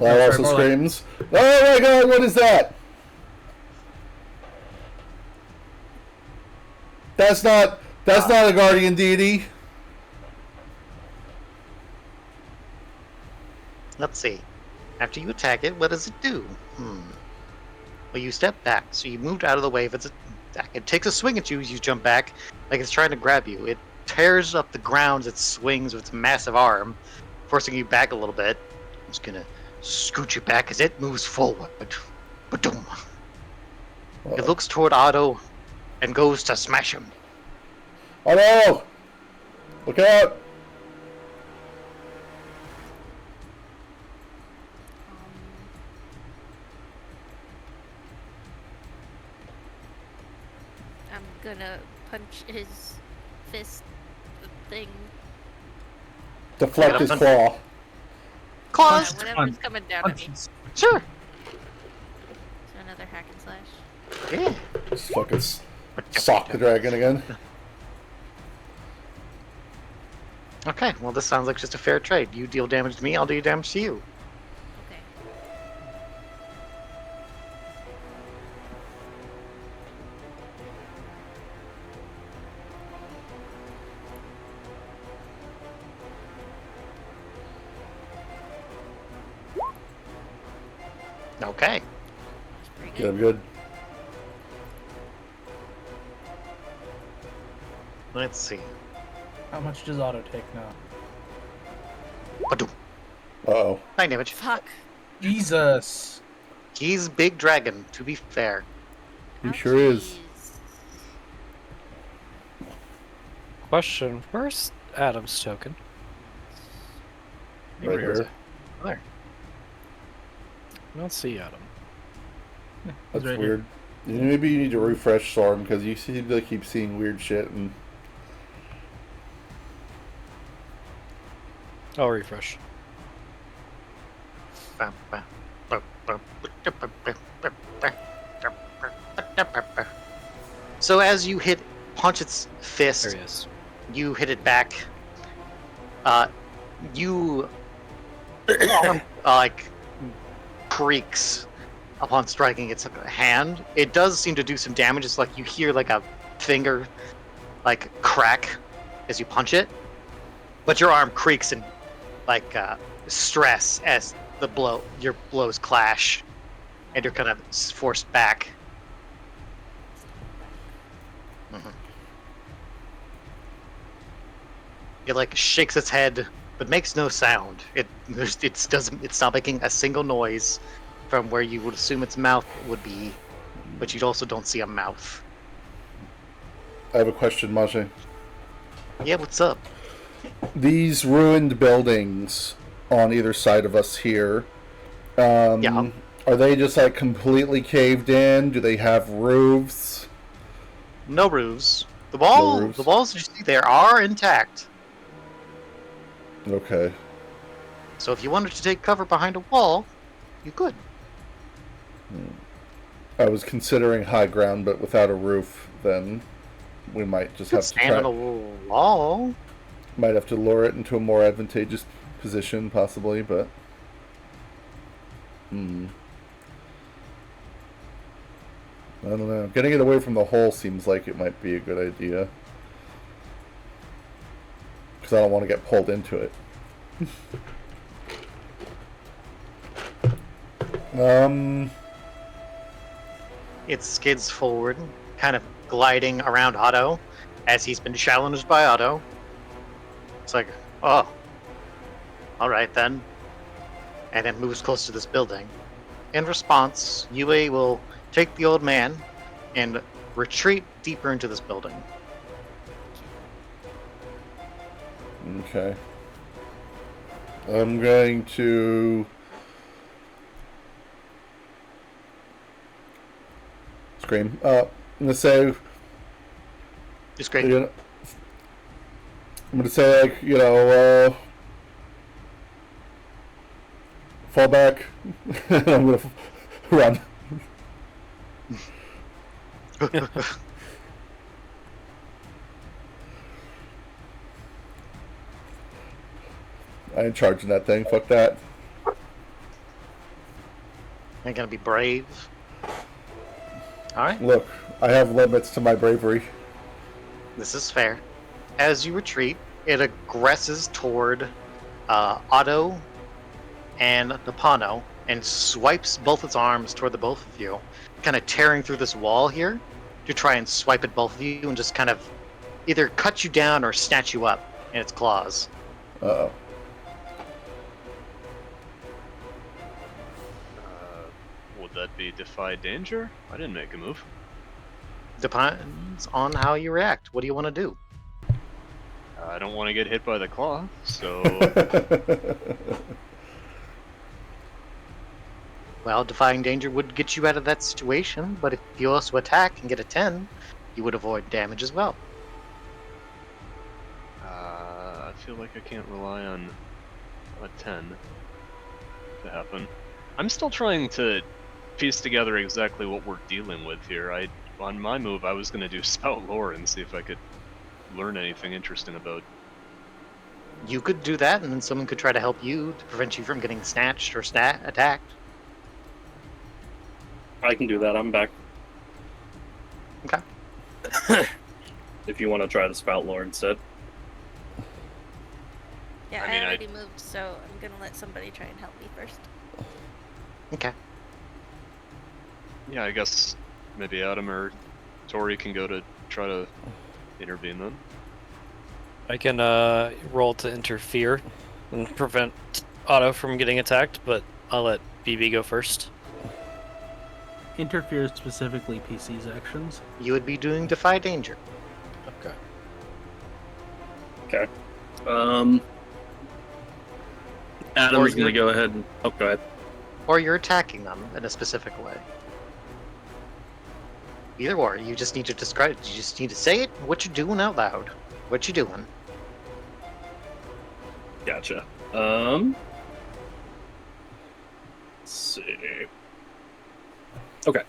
S1: Lyle also
S4: more like-
S1: screams, "Oh my god, what is that? That's not a guardian deity."
S3: Let's see. After you attack it, what does it do? Well, you step back, so you moved out of the way of its attack. It takes a swing at you as you jump back, like it's trying to grab you. It tears up the ground as it swings with its massive arm, forcing you back a little bit. I'm just gonna scoot you back as it moves forward. Ba-doom. It looks toward Otto and goes to smash him.
S1: Oh no! Look out!
S7: I'm gonna punch his fist thing.
S1: Deflect his claw.
S3: Claws!
S7: Whatever's coming down at me.
S4: Punches.
S3: Sure.
S7: So another hack and slash.
S3: Yeah.
S1: Just fucking sock the dragon again.
S3: Okay, well, this sounds like just a fair trade. You deal damage to me, I'll do damage to you.
S7: Okay.
S3: Okay.
S7: That's pretty
S1: Get him
S7: good.
S1: good.
S3: Let's see.
S4: How much does Otto take now?
S3: Ba-doom.
S1: Uh-oh.
S3: 9 damage.
S7: Fuck.
S4: Jesus.
S3: He's big dragon, to be fair.
S1: He sure is.
S7: Ouchies.
S2: Question: where's Adam's token?
S1: Right here.
S3: There.
S2: I don't see Adam.
S1: That's
S4: right
S1: weird. Maybe you need to refresh Storm, because you seem to keep seeing weird shit and...
S2: I'll refresh.
S3: So as you punch its fist,
S2: There he is.
S3: you hit it back. You like creaks upon striking its hand. It does seem to do some damage. It's like you hear like a finger like crack as you punch it, but your arm creaks in like stress as your blows clash, and you're kind of forced back. It like shakes its head, but makes no sound. It's not making a single noise from where you would assume its mouth would be, but you also don't see a mouth.
S1: I have a question, Maje.
S3: Yeah, what's up?
S1: These ruined buildings on either side of us here,
S3: Yeah.
S1: are they just like completely caved in? Do they have roofs?
S3: No roofs. The
S1: No roofs.
S3: walls you see there are intact.
S1: Okay.
S3: So if you wanted to take cover behind a wall, you could.
S1: I was considering high ground, but without a roof, then we might just
S3: You
S1: have
S3: could
S1: to
S3: stand on a wall.
S1: might have to lure it into a more advantageous position, possibly, but... I don't know. Getting it away from the hole seems like it might be a good idea. Because I don't want to get pulled into it.
S3: It skids forward, kind of gliding around Otto, as he's been challenged by Otto. It's like, oh, all right then. And it moves close to this building. in response, Yue will take the old man and retreat deeper into this building.
S1: Okay. I'm going to scream. I'm gonna say.
S3: It's great.
S1: You know, I'm gonna say like fall back. I'm gonna run. I ain't charging that thing. Fuck that.
S3: Ain't gonna be brave. Alright,
S1: Look, I have limits to my bravery.
S3: this is fair. As you retreat, it aggresses toward Otto and Napano and swipes both its arms toward the both of you, kind of tearing through this wall here to try and swipe at both of you and just kind of either cut you down or snatch you up in its claws.
S1: Uh-oh.
S5: Would that be defy danger? I didn't make a move.
S3: Depends on how you react. What do you want to do?
S5: I don't want to get hit by the claw, so
S3: Well, defying danger would get you out of that situation, but if you also attack and get a 10, you would avoid damage as well.
S5: I feel like I can't rely on a 10 to happen. I'm still trying to piece together exactly what we're dealing with here. On my move, I was going to do spout lore and see if I could learn anything interesting about.
S3: You could do that, and then someone could try to help you to prevent you from getting snatched or attacked.
S6: I can do that. I'm back.
S3: Okay.
S6: If you want to try the spout lore instead.
S7: Yeah,
S5: I mean,
S7: I already moved, so I'm gonna let somebody try and help me first.
S3: Okay.
S5: Yeah, I guess maybe Adam or Tori can go to try to intervene then.
S2: I can roll to interfere and prevent Otto from getting attacked, but I'll let BB go first.
S4: Interfere specifically PC's actions.
S3: You would be doing defy danger.
S2: Okay.
S6: Okay.
S3: Or
S6: Adam's
S3: you're-
S6: gonna go ahead and. Oh, go ahead.
S3: Or you're attacking them in a specific way. Either or, you just need to describe it. You just need to say it, what you're doing out loud. What you doing.
S6: Gotcha. Let's see. Okay.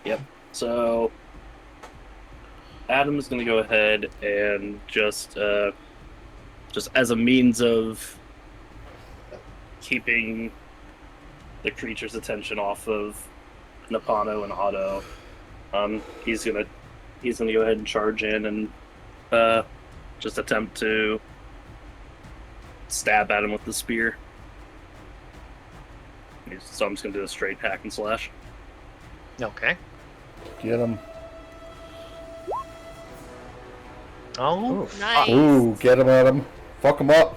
S6: Yep. So Adam's gonna go ahead and just as a means of keeping the creature's attention off of Napano and Otto, he's gonna go ahead and charge in and just attempt to stab at him with the spear. So I'm just gonna do a straight hack and slash.
S3: Okay.
S1: Get him.
S3: Oh,
S7: Nice.
S1: Ooh, get him at him. Fuck him up.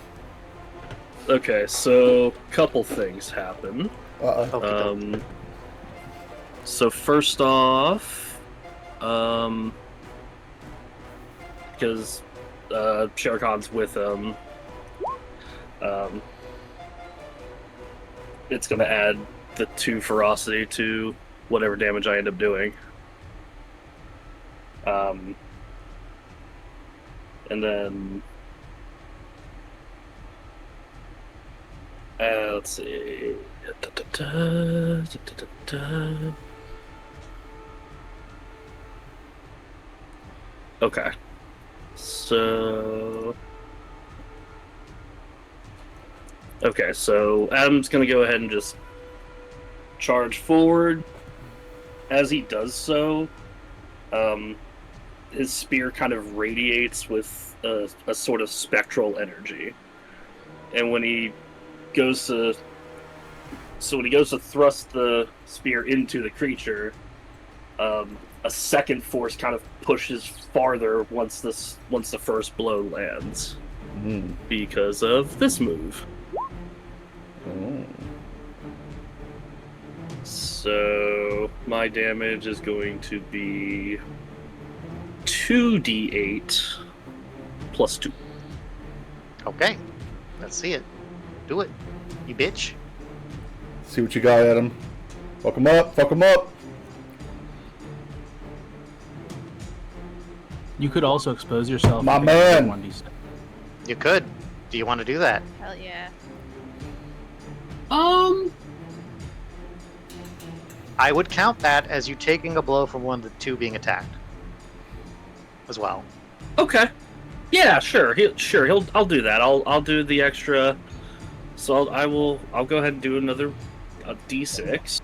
S6: Okay, so couple things happen.
S1: Uh-oh.
S6: So first off, because Shere Khan's with him, it's gonna add the 2 ferocity to whatever damage I end up doing. And then let's see. Okay. So Adam's gonna go ahead and just charge forward. As he does so, his spear kind of radiates with a sort of spectral energy. And when he goes to thrust the spear into the creature, a second force kind of pushes farther once the first blow lands. Because of this move. So my damage is going to be 2d8 plus 2.
S3: Okay. Let's see it. Do it, you bitch.
S1: See what you got, Adam. Fuck him up. Fuck him up.
S4: You could also expose yourself.
S1: My
S4: if you
S1: man.
S4: did 1d6.
S3: You could. Do you want to do that?
S7: Hell yeah.
S3: I would count that as you taking a blow from one of the two being attacked. As well.
S6: Okay. Yeah, sure. I'll do that. I'll do the extra. So I'll go ahead and do another d6.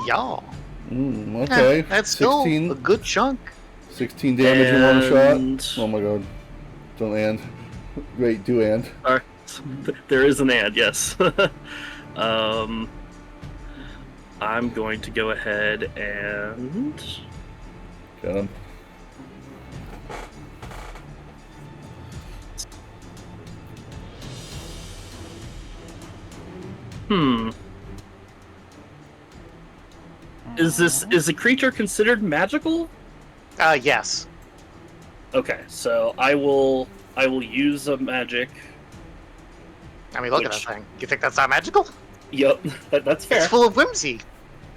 S3: Y'all.
S1: Okay.
S3: That's still
S1: 16.
S3: a good chunk.
S1: 16 damage in one
S6: And-
S1: shot. Oh my god. Don't and. Wait, do and.
S6: Alright. There is an and, yes. I'm going to go ahead and
S1: Got him.
S6: Is the creature considered magical?
S3: Yes.
S6: Okay, so I will use a magic.
S3: I mean, look at
S6: Which-
S3: that thing. You think that's not magical?
S6: Yep, that's fair.
S3: It's full of whimsy.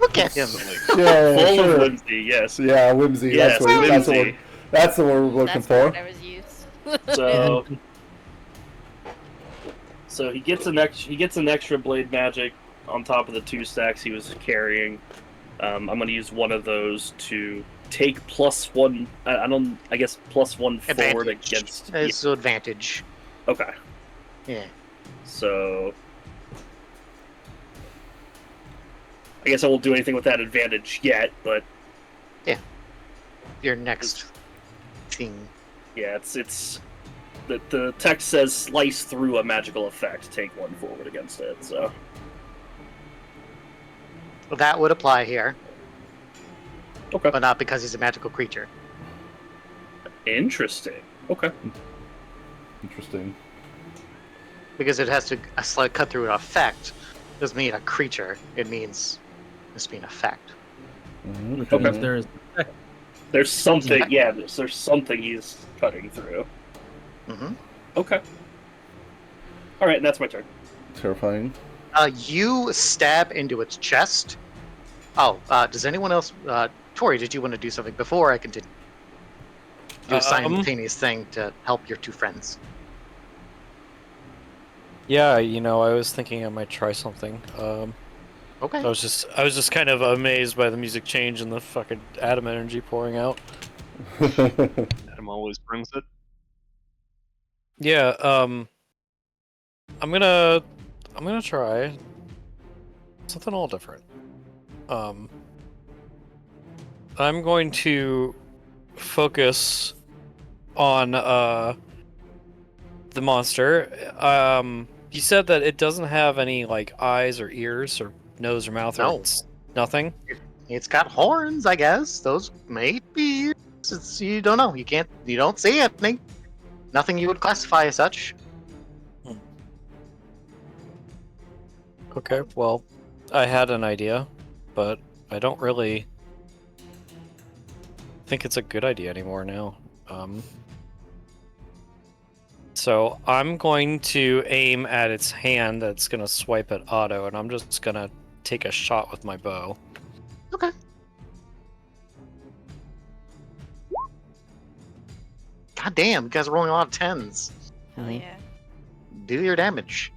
S3: Look at him.
S1: Yeah,
S6: Full
S1: sure.
S6: of whimsy, yes.
S1: Yeah, whimsy.
S6: Yes, whimsy.
S1: That's the word we're looking
S7: That's the word
S1: for.
S7: I was used.
S6: So he gets an extra blade magic on top of the 2 stacks he was carrying. I'm going to use one of those to take +1. I guess +1 forward
S3: Advantage.
S6: against.
S3: It's an advantage.
S6: Okay,
S3: Yeah.
S6: so I guess I won't do anything with that advantage yet, but
S3: Your next thing.
S6: yeah, it's the text says slice through a magical effect, take 1 forward against it. So
S3: That would apply here,
S6: okay,
S3: but not because he's a magical creature.
S6: interesting. Okay.
S1: Interesting.
S3: Because it has to cut through an effect. Doesn't mean a creature. It means it's being effect.
S4: Which
S1: Okay.
S4: means there is.
S6: There's something, yeah. There's something he's cutting through.
S3: Mm-hmm.
S6: Okay. All right, that's my turn.
S1: Terrifying.
S3: You stab into its chest. Oh, does anyone else? Tori, did you want to do something before I continue? Do a simultaneous thing to help your 2 friends.
S2: Yeah, I was thinking I might try something.
S3: Okay.
S2: I was just kind of amazed by the music change and the fucking Adam energy pouring out.
S5: Adam always brings it.
S2: Yeah, I'm gonna try something all different. I'm going to focus on the monster. You said that it doesn't have any like eyes or ears or nose or mouth
S3: No.
S2: or it's nothing.
S3: It's got horns, I guess. Those may be. You don't know. You don't see anything. Nothing you would classify as such.
S2: Okay, well, I had an idea, but I don't really think it's a good idea anymore now. So I'm going to aim at its hand that's going to swipe at Otto, and I'm just going to take a shot with my bow.
S3: Okay. God damn, you guys are rolling a lot of 10s.
S7: Hell yeah.
S3: Do your damage.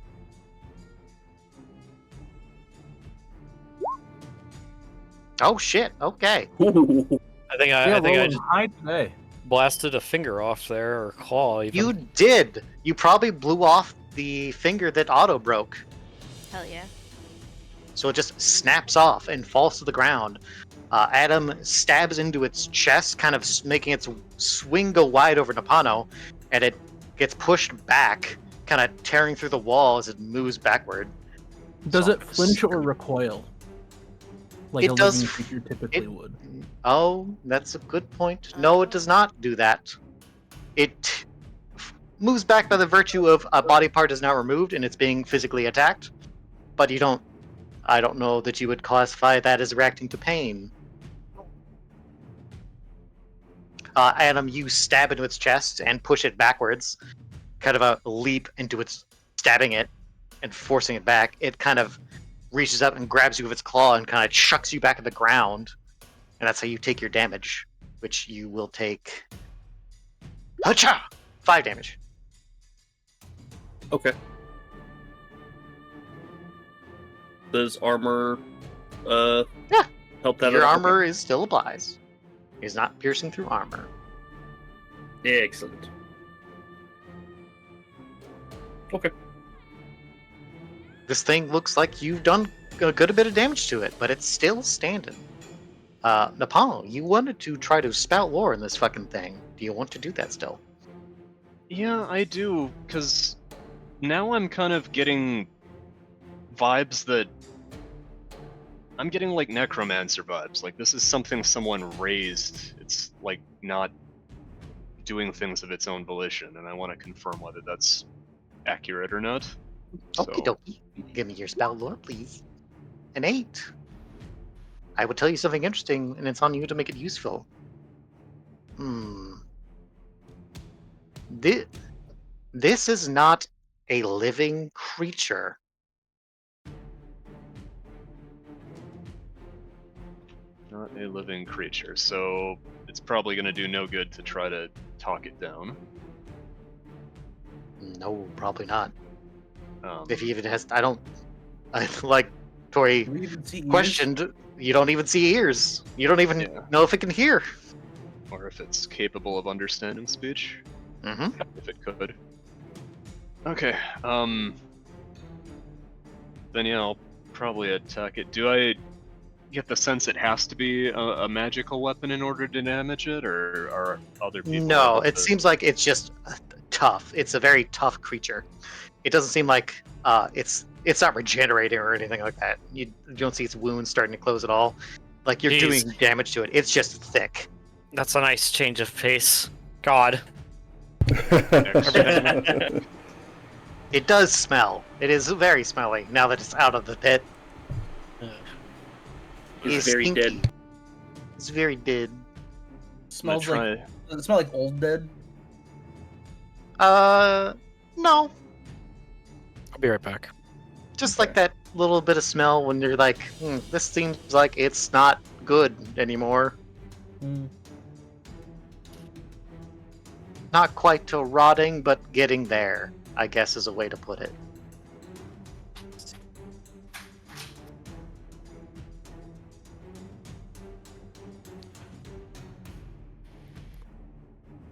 S3: Oh shit, okay.
S2: I think I
S4: rolling
S2: just
S4: high today.
S2: blasted a finger off there, or claw even.
S3: You did. You probably blew off the finger that Otto broke.
S7: Hell yeah.
S3: So it just snaps off and falls to the ground. Adam stabs into its chest, kind of making its swing go wide over Napano, and it gets pushed back, kind of tearing through the wall as it moves backward.
S4: Does
S3: So-
S4: it flinch or recoil? Like
S3: It
S4: a
S3: does
S4: living creature typically
S3: it-
S4: would.
S3: Oh, that's a good point. No, it does not do that. It moves back by the virtue of a body part is now removed and it's being physically attacked, but you don't I don't know that you would classify that as reacting to pain. Adam, you stab into its chest and push it backwards. Kind of a leap into its stabbing it and forcing it back. It kind of reaches up and grabs you with its claw and kind of chucks you back at the ground. And that's how you take your damage, which you will take... Hacha! 5 damage.
S6: Okay. Does armor
S3: Yeah.
S6: help that
S3: Your
S6: out?
S3: armor is still applies. It's not piercing through armor.
S6: Okay. Excellent. Okay.
S3: This thing looks like you've done a good bit of damage to it, but it's still standing. Nepal, you wanted to try to spout lore in this fucking thing. Do you want to do that still?
S5: Yeah, I do, because now I'm kind of getting vibes that... I'm getting, like, necromancer vibes. Like, this is something someone raised. It's, like, not doing things of its own volition, and I want to confirm whether that's accurate or not.
S3: Okie dokie. Give me your spout lore, please. An 8. I would tell you something interesting, and it's on you to make it useful. This is not a living creature.
S5: Not a living creature, so it's probably going to do no good to try to talk it down.
S3: No, probably not.
S5: Um,
S3: If he even has, I like Tori
S8: Do we even see ears?
S3: questioned. You don't even see ears. You don't even
S5: Yeah.
S3: know if it can hear.
S5: or if it's capable of understanding speech,
S3: Mm-hmm.
S5: if it could. Okay, then yeah, I'll probably attack it. Do I get the sense it has to be a magical weapon in order to damage it, or are other people
S3: No,
S5: able
S3: it
S5: to...
S3: seems like it's just tough. It's a very tough creature. It doesn't seem like it's not regenerating or anything like that. You don't see its wounds starting to close at all. Like you're
S2: Jeez.
S3: doing damage to it. It's just thick.
S2: That's a nice change of pace. God.
S3: It does smell. It is very smelly now that it's out of the pit.
S6: He's very
S3: stinky.
S6: dead.
S3: It's very dead.
S8: Smells
S5: try-
S8: like. Does it smell like old dead?
S3: No.
S2: I'll be right back.
S3: Just like that little bit of smell when you're like, this seems like it's not good anymore.
S8: Mm.
S3: Not quite to rotting, but getting there, I guess is a way to put it.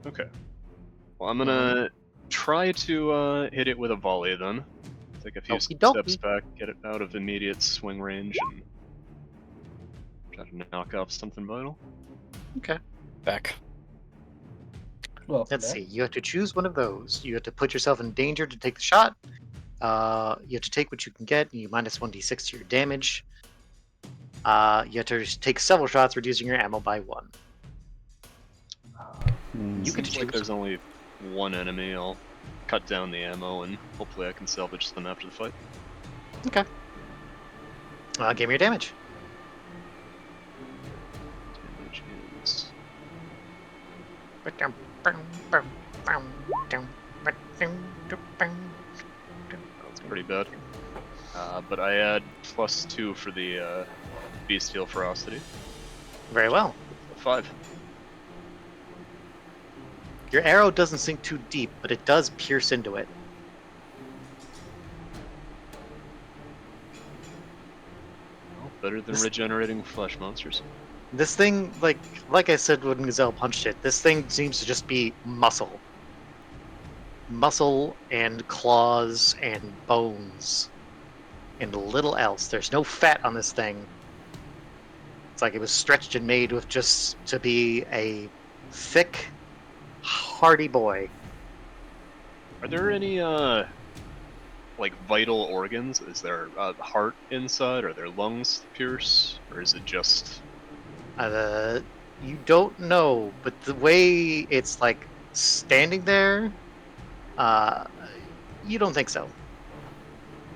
S5: Okay. Well, I'm gonna try to hit it with a volley then. Take a few
S3: Okie dokie.
S5: steps back, get it out of immediate swing range, and try to knock off something vital.
S2: Back.
S8: Well,
S3: Let's see. You have to choose one of those. You have to put yourself in danger to take the shot. You have to take what you can get. You minus 1d6 to your damage. You have to take several shots, reducing your ammo by 1. You get to
S5: Seems like
S3: choose.
S5: there's only one enemy. I'll cut down the ammo, and hopefully I can salvage them after the fight.
S3: Give me your damage.
S5: Damage is... That's pretty bad. But I add +2 for the bestial ferocity.
S3: Very well.
S5: 5.
S3: Your arrow doesn't sink too deep, but it does pierce into it.
S5: Well, better than
S3: This-
S5: regenerating flesh monsters.
S3: This thing, like I said when Gazelle punched it, this thing seems to just be muscle. Muscle and claws and bones. And little else. There's no fat on this thing. It's like it was stretched and made with just to be a thick, hardy boy.
S5: Are there any like vital organs? Is there a heart inside? Are there lungs to pierce, or is it just...
S3: You don't know, but the way it's like standing there, you don't think so.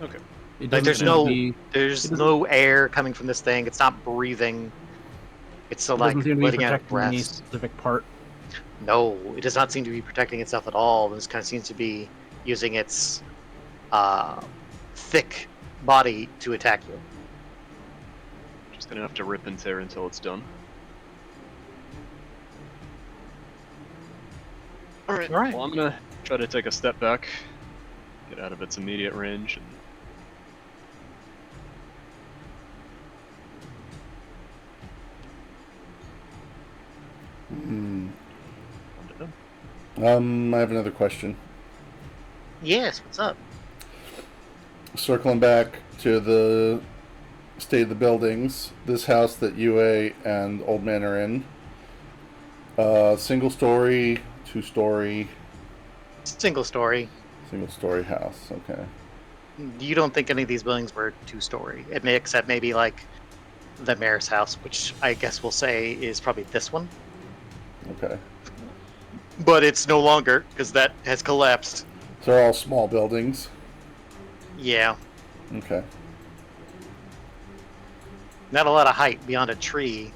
S5: Okay.
S4: It
S3: Like
S4: doesn't
S3: there's
S4: seem
S3: no
S4: to be,
S3: there's
S4: it doesn't-
S3: no air coming from this thing. It's not breathing. It's still
S4: it
S3: like
S4: doesn't seem to be
S3: letting out
S4: protecting any
S3: breaths.
S4: specific part.
S3: No, it does not seem to be protecting itself at all. This kind of seems to be using its thick body to attack you.
S5: Just gonna have to rip and tear until it's done. Alright,
S3: Alright.
S5: well I'm gonna try to take a step back, get out of its immediate range, and
S1: I have another question.
S3: Yes, what's up?
S1: Circling back to the state of the buildings, this house that UA and Old Man are in, single story, 2-story,
S3: Single story.
S1: single story house. Okay.
S3: You don't think any of these buildings were 2-story, except maybe like the mayor's house, which I guess we'll say is probably this one.
S1: Okay.
S3: But it's no longer because that has collapsed.
S1: So they're all small buildings.
S3: Yeah,
S1: Okay.
S3: not a lot of height beyond a tree.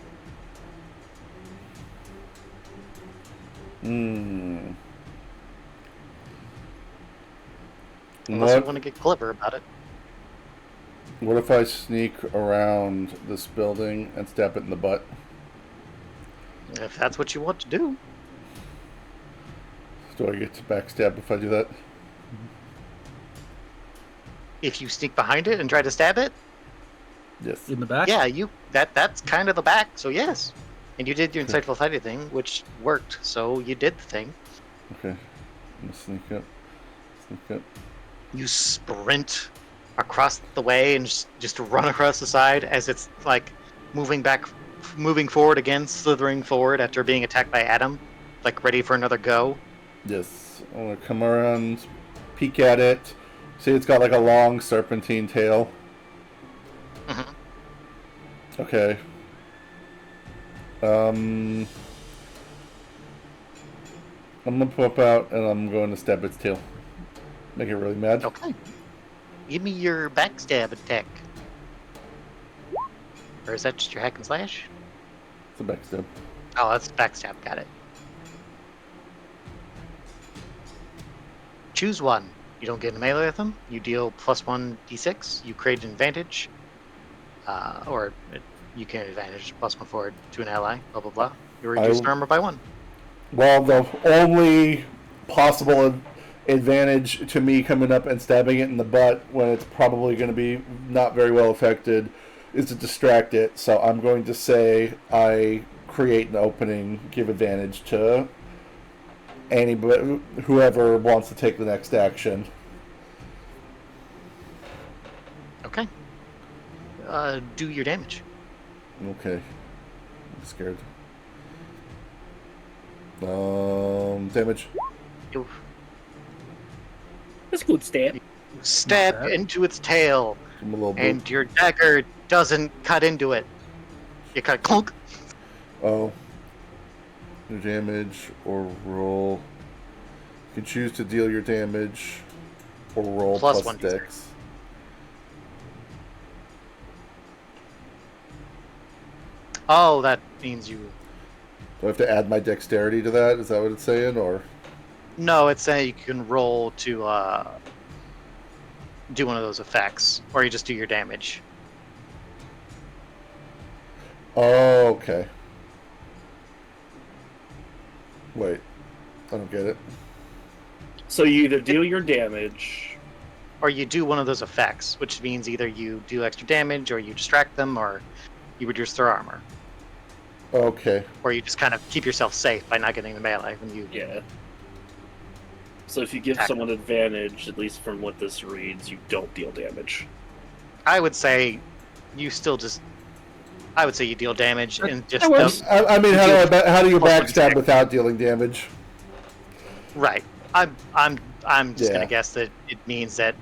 S1: Hmm.
S3: Unless you
S1: What,
S3: want to get clever about it.
S1: what if I sneak around this building and stab it in the butt?
S3: If that's what you want to do.
S1: Do I get to backstab if I do that?
S3: If you sneak behind it and try to stab it,
S1: Yes.
S4: In the back?
S3: yeah, that's kind of the back, so yes. And you did your insightful fighting thing, which worked, so you did the thing.
S1: Okay. I'm gonna sneak up. Sneak up.
S3: You sprint across the way and just run across the side as it's like moving forward again, slithering forward after being attacked by Adam, like ready for another go.
S1: Yes. I'm gonna come around, peek at it. See, it's got like a long serpentine tail.
S3: Mhm.
S1: Okay. I'm gonna pop out and I'm going to stab its tail. Make it really mad.
S3: Okay. Give me your backstab attack. Or is that just your hack and slash?
S1: It's a backstab.
S3: Oh, that's backstab. Got it. Choose one. You don't get in melee with them. You deal +1 d6. You create an advantage. You can advantage +1 forward to an ally. Blah blah blah. You reduce their armor by 1.
S1: Well, the only possible advantage to me coming up and stabbing it in the butt when it's probably going to be not very well affected is to distract it. So I'm going to say I create an opening, give advantage to anybody, whoever wants to take the next action.
S3: Okay. Do your damage.
S1: Okay. I'm scared. Damage.
S3: You
S6: That's a good stab.
S3: stab
S4: bad.
S3: into its tail,
S1: Give him a little
S3: and
S1: boot.
S3: your dagger doesn't cut into it. You cut clunk.
S1: Oh. Your damage or roll. You can choose to deal your damage or roll
S3: Plus
S1: plus
S3: 1d6.
S1: dex.
S3: Oh, that means you.
S1: Do I have to add my dexterity to that? Is that what it's saying? Or
S3: No, it's saying you can roll to do one of those effects, or you just do your damage.
S1: oh, okay. Wait, I don't get it.
S6: So you either deal your damage.
S3: Or you do one of those effects, which means either you do extra damage, or you distract them, or you reduce their armor.
S1: Okay,
S3: Or you just kind of keep yourself safe by not getting the melee when you.
S6: Yeah. So if you give
S3: Attack
S6: someone advantage, at least from what this reads, you don't deal damage.
S3: I would say you still just. I would say you deal damage and just.
S6: that works.
S1: I mean, how do you
S3: Plus
S1: backstab
S3: 1d6.
S1: without dealing damage?
S3: Right. I'm just
S1: Yeah.
S3: gonna guess that it means that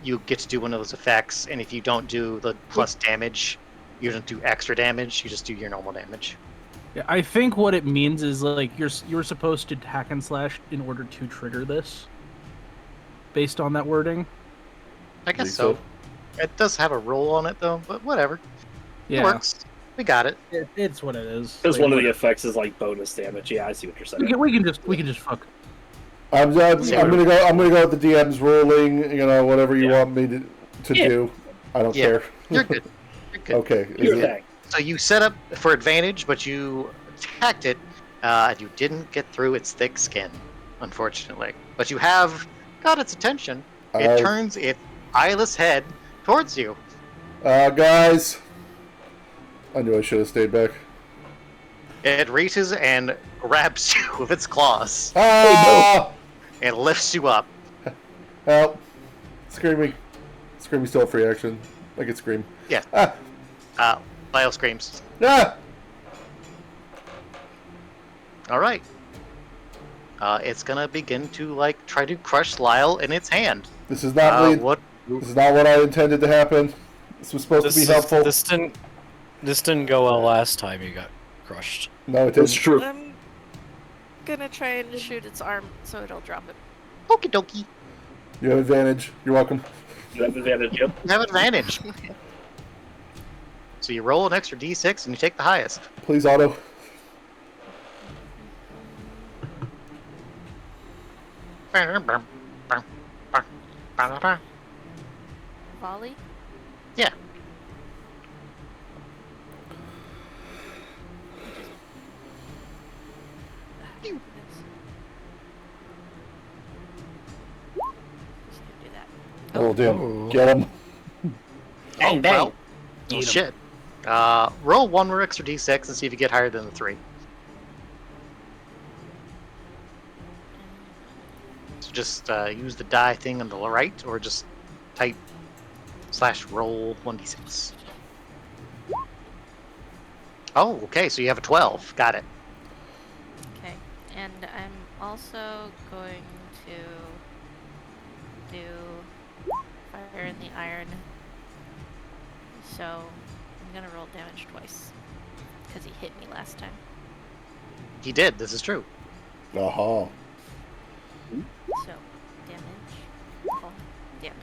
S3: you get to do one of those effects, and if you don't do the plus damage, you don't do extra damage. You just do your normal damage.
S4: Yeah, I think what it means is like you're supposed to hack and slash in order to trigger this. Based on that wording.
S3: I guess
S1: Think
S3: so. It does have a roll on it though, but whatever. It
S4: Yeah,
S3: works. We got it.
S4: it's what it is.
S6: Because
S4: Like,
S6: one of the
S4: whatever.
S6: effects is like bonus damage. Yeah, I see what you're saying.
S4: we can just fuck.
S1: I'm gonna go with the DM's ruling. You know, whatever you
S6: Yeah.
S1: want me to
S6: Yeah.
S1: do. I don't
S3: Yeah.
S1: care.
S3: You're good. You're good.
S1: Okay.
S6: Pure
S1: Is it,
S6: thing.
S3: So you set up for advantage, but you attacked it, and you didn't get through its thick skin, unfortunately. But you have got its attention. It turns its eyeless head towards you.
S1: guys, I knew I should have stayed back.
S3: It reaches and grabs you with its claws
S1: Ah!
S3: and lifts you up.
S1: Help! Screaming. Screaming still a free action. I can scream.
S3: Yeah.
S1: Ah!
S3: Lyle screams.
S1: Ah!
S3: All right. It's gonna begin to like try to crush Lyle in its hand.
S1: This is not
S3: What?
S1: This is not what I intended to happen. This was supposed to be helpful.
S2: This didn't go well last time you got crushed.
S1: No, it
S6: That's
S1: didn't.
S6: true.
S7: I'm gonna try and shoot its arm so it'll drop it.
S3: Okie dokie.
S1: You have advantage. You're welcome.
S6: You have advantage. Yep.
S3: You have advantage. So you roll an extra d6 and you take the highest.
S1: Please, Otto.
S7: Volley?
S3: Yeah.
S7: Just gonna do that.
S1: Oh, damn.
S2: Oh.
S1: Get him.
S6: Bang, bang.
S3: Well,
S6: Eat 'em.
S3: shit. Roll one more extra d6 and see if you get higher than the 3. So just use the die thing on the right, or just type /roll 1d6. Oh, okay, so you have a 12. Got it.
S7: Okay, and I'm also going to do fire in the iron. So I'm gonna roll damage twice because he hit me last time.
S3: He did. This is true.
S1: Aha.
S7: So damage, oh, damage.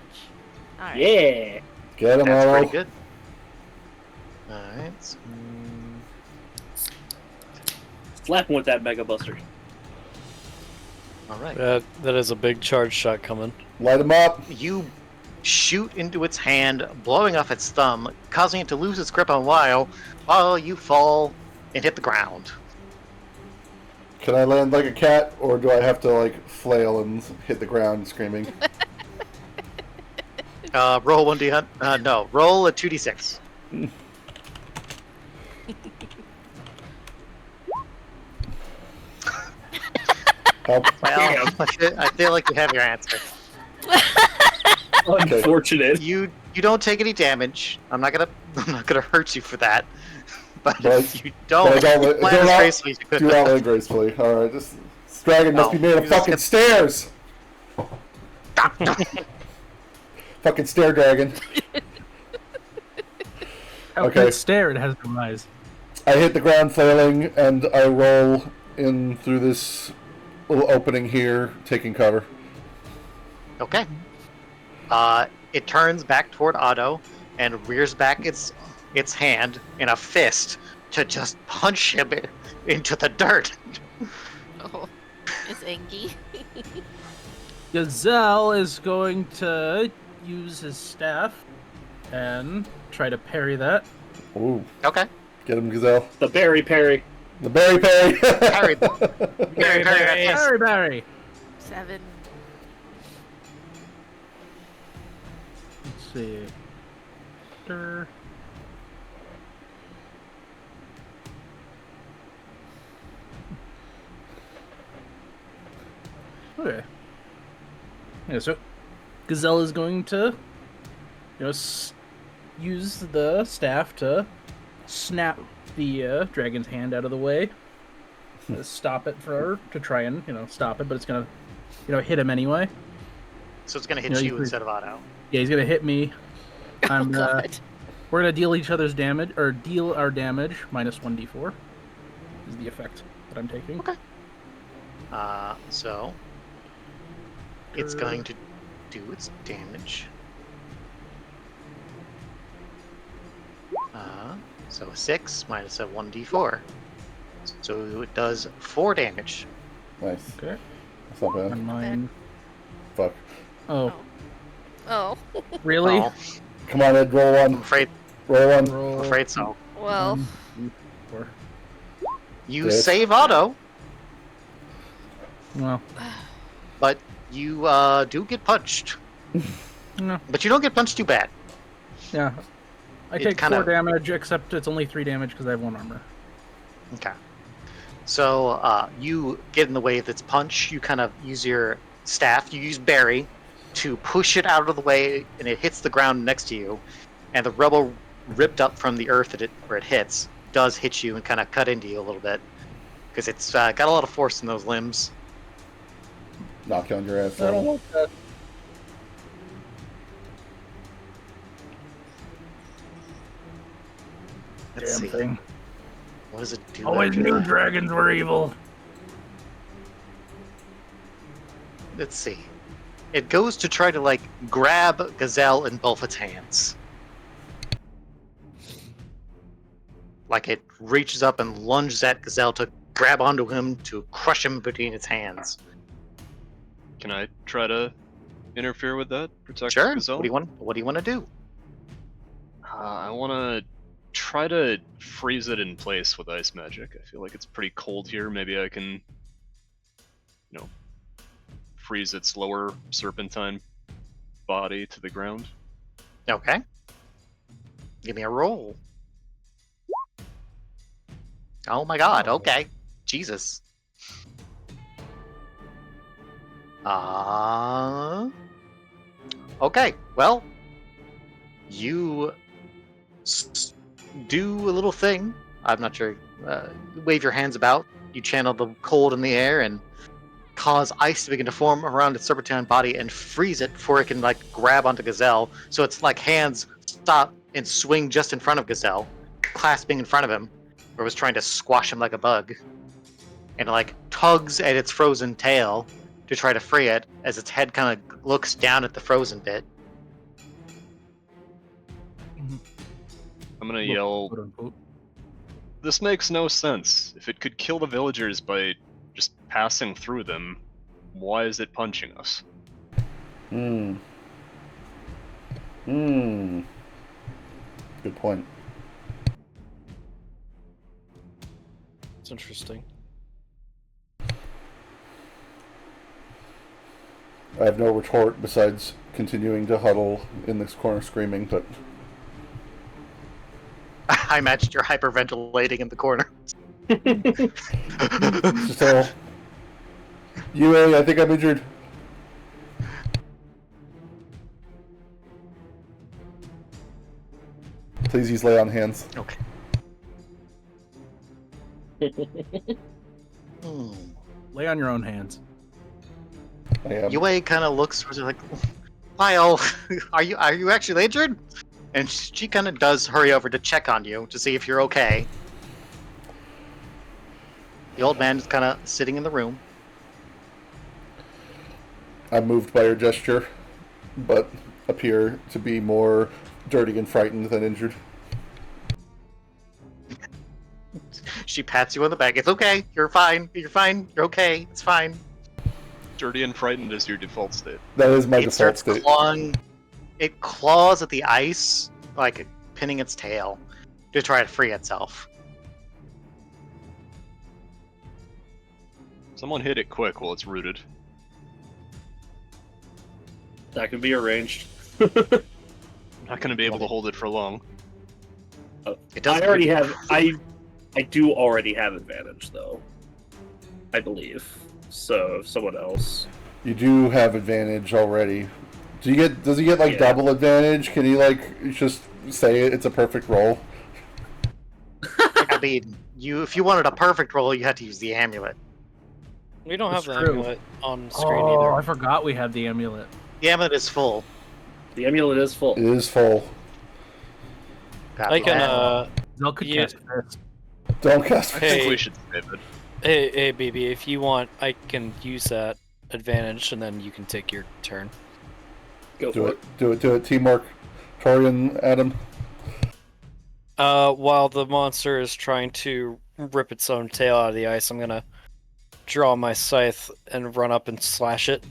S7: All right.
S6: Yeah.
S1: Get him,
S3: That's
S1: Otto.
S3: pretty good. Alright.
S6: Slap him with that Mega Buster.
S3: Alright.
S2: That is a big charge shot coming.
S1: Light him up.
S3: You shoot into its hand, blowing off its thumb, causing it to lose its grip on Lyle, while you fall and hit the ground.
S1: Can I land like a cat, or do I have to like flail and hit the ground screaming?
S3: Roll 1d. No, roll a 2d6.
S1: Help.
S3: Well, I feel like you have your answer.
S6: Unfortunate.
S3: You don't take any damage. I'm not gonna hurt you for that. But
S1: But-
S3: if you don't
S1: but I don't-
S3: plan
S1: do
S3: as
S1: not-
S3: gracefully as you could.
S1: Do not land gracefully. Alright, this dragon must
S3: No,
S1: be made of
S3: you just
S1: fucking
S3: get-
S1: stairs! Fucking stair dragon.
S4: How
S1: Okay.
S4: can it stare? It has no eyes.
S1: I hit the ground flailing, and I roll in through this little opening here, taking cover.
S3: Okay. It turns back toward Otto and rears back its hand in a fist to just punch him into the dirt.
S7: Oh, it's Engie.
S4: Gazelle is going to use his staff and try to parry that.
S1: Ooh,
S3: Okay.
S1: get him, Gazelle.
S6: The berry parry.
S1: The berry parry.
S3: Parry. Parry that fist.
S4: Parry, parry.
S7: 7.
S4: Let's see. Durr. Okay. Yeah, so Gazelle is going to, use the staff to snap the dragon's hand out of the way, stop it to try and stop it, but it's gonna hit him anyway.
S3: So it's gonna hit
S4: No,
S3: you
S4: you could-
S3: instead of Otto.
S4: Yeah, he's gonna hit me.
S7: Oh
S4: I'm
S7: god.
S4: we're gonna deal each other's damage, or deal our damage minus 1d4 is the effect that I'm taking.
S3: Okay. So it's going to do its damage. So 6 minus a 1d4. So it does 4 damage.
S1: Nice.
S4: Okay.
S1: That's not bad.
S4: And mine.
S1: Fuck.
S4: Oh,
S7: Oh,
S4: really?
S3: Oh,
S1: Come on, Ed. Roll
S3: I'm
S1: one.
S3: afraid.
S1: Roll one.
S3: I'm
S4: Roll.
S3: afraid so.
S7: well.
S4: 1, 4.
S3: You
S1: Yes.
S3: save auto,
S4: Well,
S3: but you do get punched.
S4: no.
S3: But you don't get punched too bad.
S4: Yeah. I
S3: It
S4: take
S3: kinda-
S4: 4 damage, except it's only 3 damage because I have 1 armor.
S3: Okay. So you get in the way of its punch. You kind of use your staff. You use Barry to push it out of the way, and it hits the ground next to you. And the rubble ripped up from the earth where it hits does hit you and kind of cut into you a little bit because it's got a lot of force in those limbs.
S1: Knock on your ass.
S4: I don't
S1: Adam.
S4: like that.
S3: Let's
S4: Damn
S3: see.
S4: thing.
S3: What does it do?
S4: Always
S3: after
S4: knew
S3: that?
S4: dragons were evil.
S3: Let's see. It goes to try to like grab Gazelle in both its hands. Like it reaches up and lunges at Gazelle to grab onto him to crush him between its hands.
S5: Can I try to interfere with that? Protect
S3: Sure.
S5: Gazelle?
S3: What do you want to do?
S5: I want to try to freeze it in place with ice magic. I feel like it's pretty cold here. Maybe I can, freeze its lower serpentine body to the ground.
S3: Okay. Give me a roll. Oh my god, okay. Jesus. Okay, well, you do a little thing. I'm not sure. Wave your hands about. You channel the cold in the air and cause ice to begin to form around its serpentine body and freeze it before it can like grab onto Gazelle. So it's like hands stop and swing just in front of Gazelle, clasping in front of him, where it was trying to squash him like a bug. And like tugs at its frozen tail to try to free it as its head kind of looks down at the frozen bit.
S5: I'm gonna yell,
S4: Quote, unquote.
S5: this makes no sense. If it could kill the villagers by just passing through them, why is it punching us?
S1: Good point.
S2: It's interesting.
S1: I have no retort besides continuing to huddle in this corner screaming, but
S3: I imagine you're hyperventilating in the corner.
S1: just all. UA, I think I'm injured. Please use lay on hands.
S3: Okay.
S4: Lay on your own hands.
S1: I am.
S3: Yue kind of looks like, Lyle, are you actually injured? And she kind of does hurry over to check on you to see if you're okay. The old man is kind of sitting in the room.
S1: I'm moved by her gesture, but appear to be more dirty and frightened than injured.
S3: She pats you on the back. It's okay. You're fine. You're fine. You're okay. It's fine.
S5: Dirty and frightened is your default state.
S1: That is my
S3: It
S1: default
S3: starts
S1: state.
S3: clawing. It claws at the ice, like pinning its tail to try to free itself.
S5: Someone hit it quick while it's rooted.
S6: That can be arranged.
S5: I'm not gonna be able to hold it for long.
S3: It doesn't.
S6: I already have. I do already have advantage though. I believe. So if someone else.
S1: You do have advantage already. Does he get like
S6: Yeah.
S1: double advantage? Can he like just say it's a perfect roll?
S3: I mean, if you wanted a perfect roll, you had to use the amulet.
S2: We don't have
S4: That's
S2: the
S4: true.
S2: amulet on screen
S4: Oh,
S2: either.
S4: I forgot we had the amulet.
S3: The amulet is full.
S6: The amulet is full.
S1: It is full.
S3: Got
S2: I
S3: the
S2: can,
S3: amulet.
S4: Zell could
S2: Yeah.
S4: cast this.
S1: Don't cast.
S5: I think
S2: Hey.
S5: we should save it.
S2: Hey, BB, if you want, I can use that advantage, and then you can take your turn.
S6: Go
S1: Do
S6: for
S1: it. Do it. Do it. Teamwork. Tori and Adam.
S2: While the monster is trying to rip its own tail out of the ice, I'm gonna draw my scythe and run up and slash it.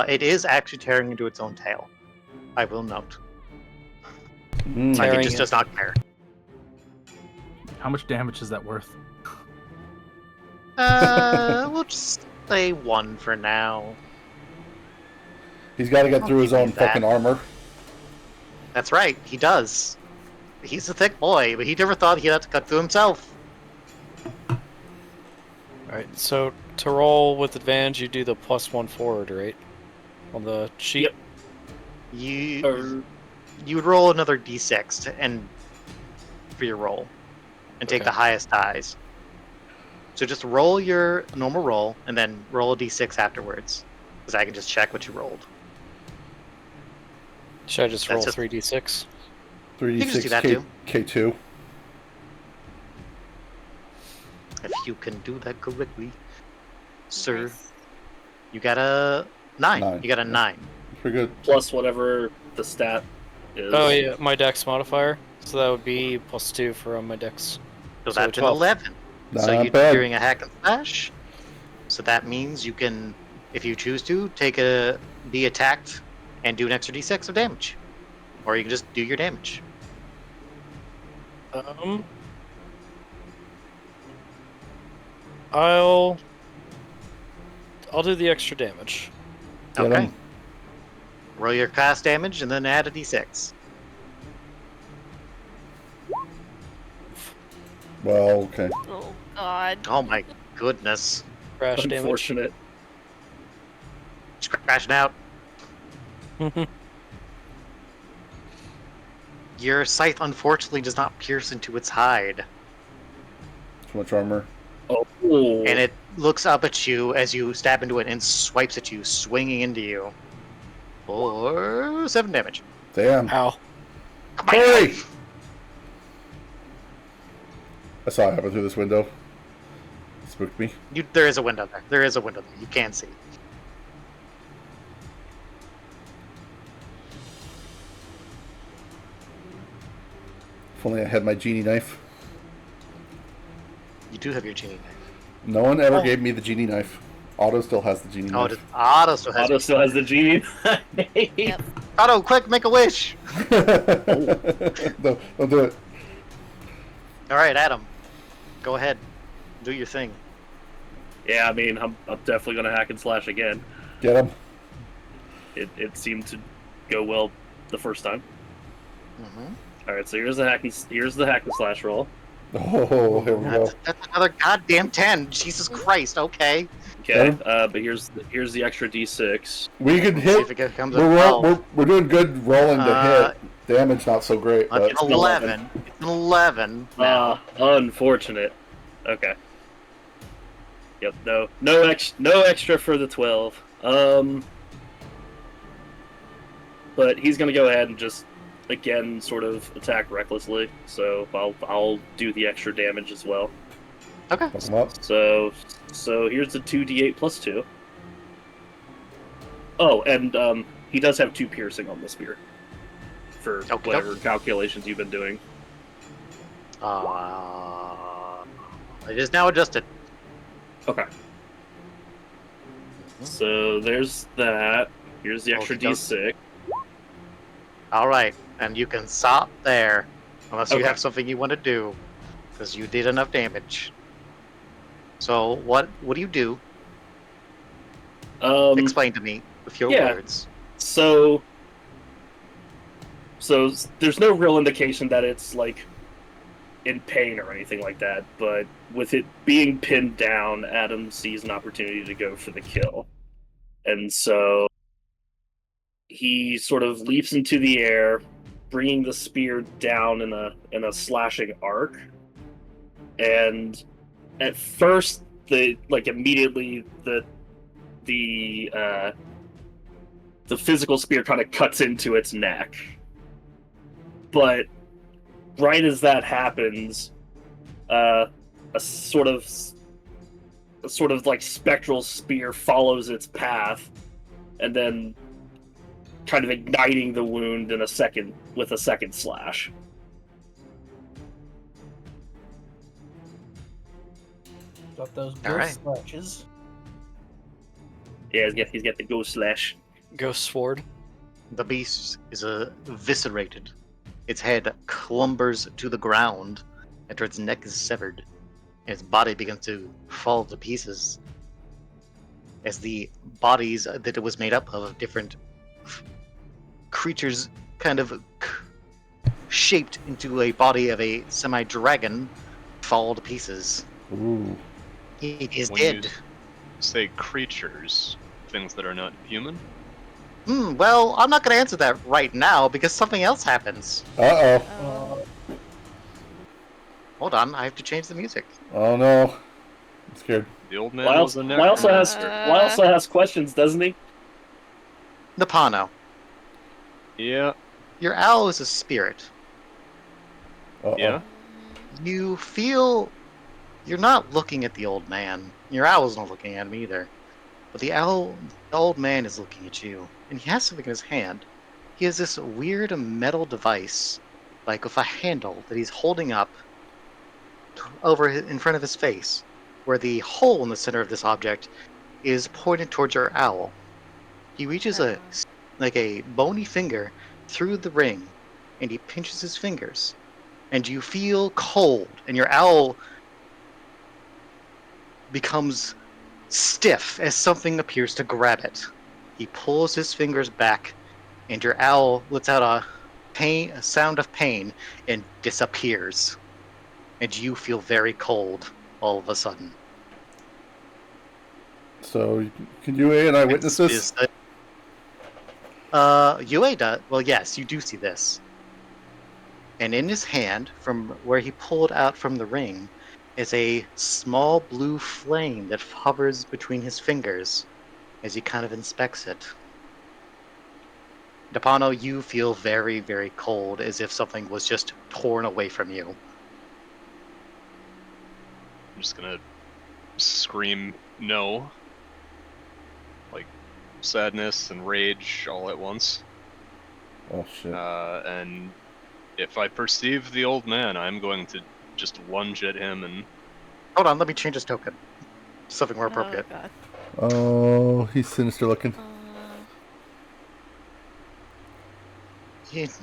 S3: It is actually tearing into its own tail. I will note.
S1: Mm.
S3: Like, it
S2: Tearing
S3: just
S2: it.
S3: does not care.
S4: How much damage is that worth?
S3: We'll just say 1 for now.
S1: He's got to get
S3: I'll
S1: through his
S3: give you
S1: own
S3: that.
S1: fucking armor.
S3: That's right, he does. He's a thick boy, but he never thought he'd have to cut through himself.
S2: Alright, so to roll with advantage, you do the +1 forward, right? On the sheet?
S6: Yep.
S3: You would roll another d6 to end for your roll, and take
S2: Okay.
S3: the highest dice. So just roll your normal roll, and then roll a d6 afterwards, because I can just check what you rolled.
S2: Should I just
S3: That's
S2: roll
S3: just-
S2: 3d6?
S1: 3d6
S3: You can just do that
S1: K,
S3: too.
S1: K2.
S3: If you can do that correctly, sir.
S7: Nice.
S3: You got a 9.
S1: 9.
S3: You got a 9.
S1: Pretty good.
S6: Plus whatever the stat is.
S2: Oh yeah, my dex modifier. So that would be +2 for my dex.
S3: So
S2: So
S3: that's an
S2: 12.
S3: 11.
S1: Not
S3: So you're
S1: bad.
S3: doing a hack and slash. So that means you can, if you choose to, be attacked and do an extra d6 of damage. Or you can just do your damage.
S2: I'll do the extra damage.
S1: Get
S3: Okay.
S1: him.
S3: Roll your cast damage and then add a d6.
S1: Well, okay.
S7: Oh god.
S3: Oh my goodness.
S2: Crash damage.
S6: Unfortunate.
S3: Just crashing out. Your scythe unfortunately does not pierce into its hide.
S1: Too much armor.
S6: Oh.
S3: And it looks up at you as you stab into it and swipes at you, swinging into you. For 7 damage.
S1: Damn.
S2: Ow.
S1: Hurry! I saw it happen through this window. Spooked me.
S3: There is a window there. There is a window there. You can see.
S1: If only I had my genie knife.
S3: You do have your genie knife.
S1: No one ever
S3: Oh.
S1: gave me the genie knife. Otto still has the genie
S3: Oh,
S1: knife.
S3: Otto still has.
S6: Otto still has the genie.
S7: Yep.
S3: Otto, quick, make a wish.
S1: Don't do it.
S3: All right, Adam, go ahead, do your thing.
S6: Yeah, I mean, I'm definitely gonna hack and slash again.
S1: Get him.
S6: It seemed to go well the first time.
S3: Mm-hmm.
S6: All right, so here's the hack and slash roll.
S1: Oh, here we go.
S3: That's another goddamn 10. Jesus Christ. Okay.
S6: Okay, but here's the extra d6.
S1: We can
S3: See if
S1: hit.
S3: it comes
S1: We're,
S3: up.
S1: we're doing good rolling to
S3: Uh,
S1: hit. Damage not so great, but
S3: It's an 11. It's an 11 now.
S6: Unfortunate. Okay. Yep. No extra for the 12. But he's gonna go ahead and just again sort of attack recklessly. So I'll do the extra damage as well.
S3: Okay.
S1: fuck him up.
S6: So here's the 2d8 plus 2. Oh, and he does have 2 piercing on the spear. For
S3: Okie
S6: whatever
S3: doke.
S6: calculations you've been doing.
S3: It is now adjusted.
S6: Okay. So there's that. Here's the extra
S3: Okie doke.
S6: d6.
S3: All right, and you can stop there, unless you
S6: Okay.
S3: have something you want to do, because you did enough damage. So what do you do? Explain to me with your
S6: yeah.
S3: words.
S6: So there's no real indication that it's like in pain or anything like that, but with it being pinned down, Adam sees an opportunity to go for the kill. And so he sort of leaps into the air, bringing the spear down in a slashing arc. And at first, immediately the physical spear kind of cuts into its neck. But right as that happens, a sort of like spectral spear follows its path, and then kind of igniting the wound in a second with a second slash.
S8: Got those
S3: All
S8: ghost
S3: right.
S8: slashes.
S6: Yeah, he's got the ghost slash.
S2: Ghost sword.
S3: The beast is eviscerated. Its head clumbers to the ground after its neck is severed. And its body begins to fall to pieces as the bodies that it was made up of different creatures kind of shaped into a body of a semi-dragon fall to pieces.
S1: Ooh.
S3: He is
S5: When you
S3: dead.
S5: say creatures, things that are not human.
S3: Well, I'm not going to answer that right now because something else happens.
S1: Uh-oh.
S7: Oh.
S3: Hold on, I have to change the music.
S1: Oh, no. I'm scared.
S5: The old man
S6: Why
S5: was a
S6: also
S5: necromancer.
S6: has questions, doesn't he?
S3: Napano,
S5: Yeah,
S3: your owl is a spirit.
S1: Uh-oh.
S5: yeah.
S3: You feel you're not looking at the old man. Your owl's not looking at him either. But the old man is looking at you, and he has something in his hand. He has this weird metal device, like with a handle that he's holding up in front of his face, where the hole in the center of this object is pointed towards your owl. He reaches a bony finger through the ring, and he pinches his fingers, and you feel cold, and your owl becomes stiff as something appears to grab it. He pulls his fingers back, and your owl lets out a sound of pain, and disappears. And you feel very cold all of a sudden.
S1: So, can you and I witness this?
S3: Yue does. Well, yes, you do see this. And in his hand, from where he pulled out from the ring, is a small blue flame that hovers between his fingers as he kind of inspects it. Depano, you feel very, very cold, as if something was just torn away from you.
S5: I'm just gonna scream no. Like sadness and rage all at once.
S1: Oh, shit.
S5: And if I perceive the old man, I'm going to just lunge at him and
S3: Hold on, let me change his token. Something more appropriate.
S7: Oh, God.
S1: Oh, he's sinister looking.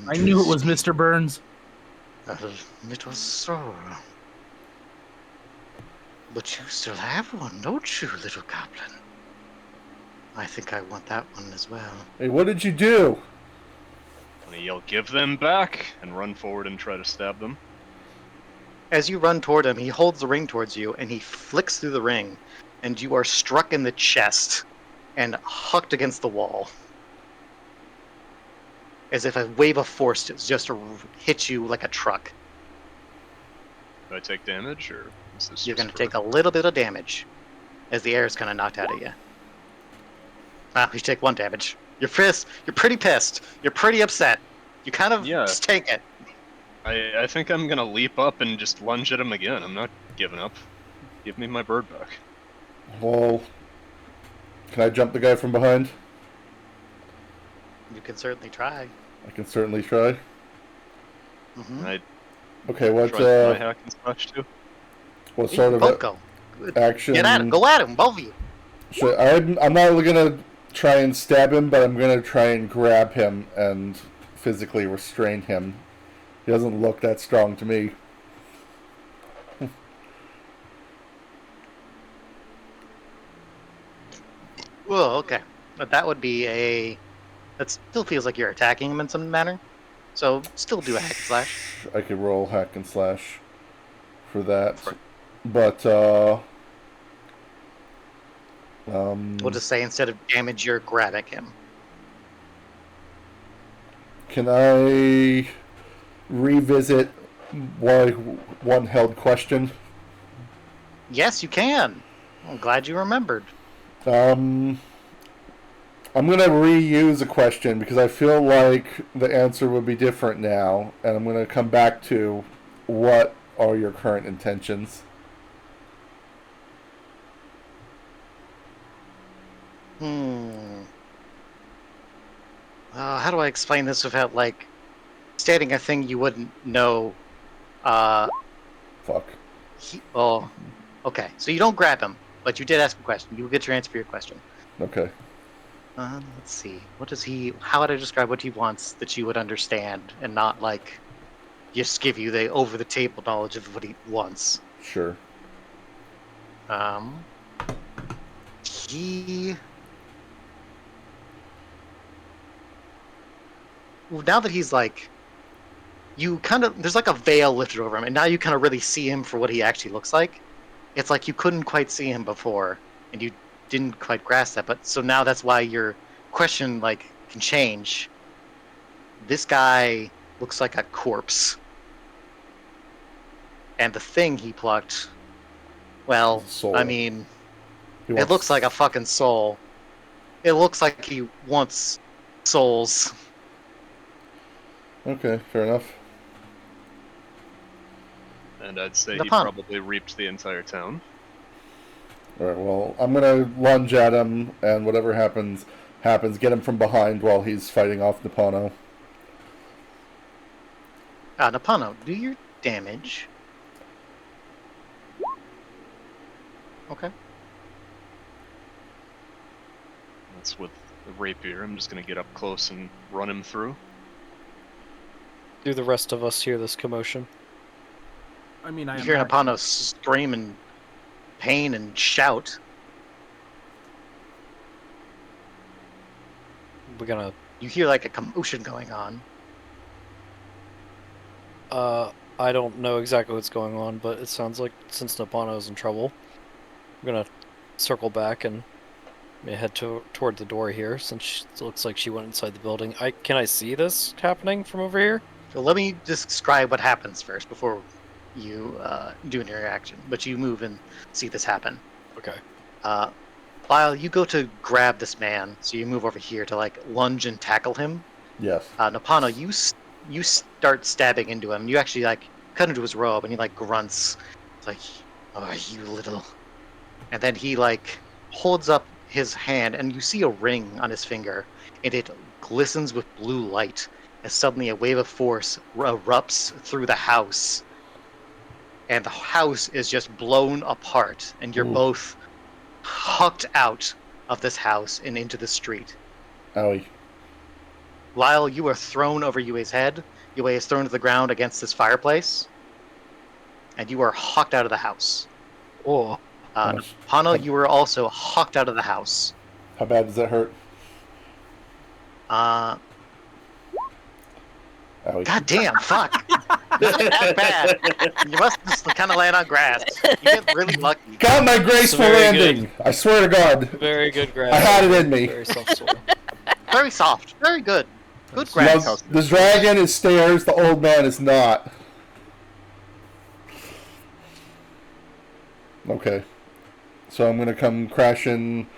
S4: I knew it was Mr. Burns.
S3: It was so. But you still have one, don't you, little goblin? I think I want that one as well.
S1: Hey, what did you do?
S5: I'm gonna yell, "Give them back!" and run forward and try to stab them.
S3: As you run toward him, he holds the ring towards you, and he flicks through the ring, and you are struck in the chest and hucked against the wall. As if a wave of force just hit you like a truck.
S5: Do I take damage, or is this
S3: You're
S5: just
S3: going to
S5: for-
S3: take a little bit of damage as the air is kind of knocked out of you. Wow, you take 1 damage. You're pissed. You're pretty pissed. You're pretty upset. You kind of just take it.
S5: I think I'm gonna leap up and just lunge at him again. I'm not giving up. Give me my bird back.
S1: Well, can I jump the guy from behind?
S3: You can certainly try.
S1: I can certainly try.
S3: Mm-hmm.
S5: I
S1: Okay, what
S5: try my hack and slash too.
S1: what sort of
S3: Both go.
S1: action?
S3: Get at him. Go at him, both of you.
S1: I'm not really gonna try and stab him, but I'm gonna try and grab him and physically restrain him. He doesn't look that strong to me.
S3: Well, okay. But that would be a... That still feels like you're attacking him in some manner. So, still do a hack and slash.
S1: I could roll hack and slash for that. But,
S3: We'll just say instead of damage, you're grabbing him.
S1: can I revisit one held question?
S3: Yes, you can. I'm glad you remembered.
S1: I'm gonna reuse a question because I feel like the answer would be different now, and I'm gonna come back to what are your current intentions?
S3: How do I explain this without like stating a thing you wouldn't know?
S1: Fuck.
S3: Oh, okay. So you don't grab him, but you did ask a question. You will get your answer for your question.
S1: Okay.
S3: Let's see. What does he? How would I describe what he wants that you would understand, and not like just give you the over the table knowledge of what he wants?
S1: Sure.
S3: He. Now that he's like, you kind of there's like a veil lifted over him, and now you kind of really see him for what he actually looks like. It's like you couldn't quite see him before, and you didn't quite grasp that. But so now that's why your question like can change. This guy looks like a corpse, and the thing he plucked, well,
S1: Soul.
S3: I mean,
S1: He
S3: it
S1: wants-
S3: looks like a fucking soul. It looks like he wants souls.
S1: Okay, fair enough.
S5: And I'd say
S3: The
S5: he
S3: pun.
S5: probably reaped the entire town.
S1: Alright, well, I'm gonna lunge at him, and whatever happens, happens. Get him from behind while he's fighting off Nippano.
S3: Napano, do your damage. Okay.
S5: That's with the rapier. I'm just gonna get up close and run him through.
S2: Do the rest of us hear this commotion?
S4: I mean, I
S3: You hear
S4: imagine-
S3: Napano scream in pain and shout.
S2: We're gonna.
S3: You hear like a commotion going on.
S2: I don't know exactly what's going on, but it sounds like since Napano's in trouble, we're gonna circle back and head toward the door here, since it looks like she went inside the building. Can I see this happening from over here?
S3: So let me describe what happens first before you do an interaction. But you move and see this happen.
S2: Okay.
S3: Lyle, you go to grab this man, so you move over here to like lunge and tackle him.
S1: Yes.
S3: Napano, you start stabbing into him. You actually like cut into his robe, and he like grunts. It's like, "Oh, you little," and then he like holds up his hand, and you see a ring on his finger, and it glistens with blue light. As suddenly a wave of force erupts through the house, and the house is just blown apart, and you're
S1: Ooh.
S3: both hucked out of this house and into the street.
S1: Owie.
S3: Lyle, you are thrown over Yue's head. Yue is thrown to the ground against this fireplace, and you are hucked out of the house.
S2: Oh.
S1: Nice.
S3: Hano, you were also hucked out of the house.
S1: How bad does that hurt?
S3: God
S1: Owie.
S3: damn, fuck. This ain't that bad. You must just kind of land on grass. You get really lucky.
S1: Got my graceful
S2: Very
S1: landing! I swear to God.
S2: Very good grab.
S1: I had it in me.
S2: Very soft soil.
S3: Very soft. Very good. Good
S1: Now,
S3: grass.
S1: the dragon is stairs, the old man is not. Okay. So I'm gonna come crashing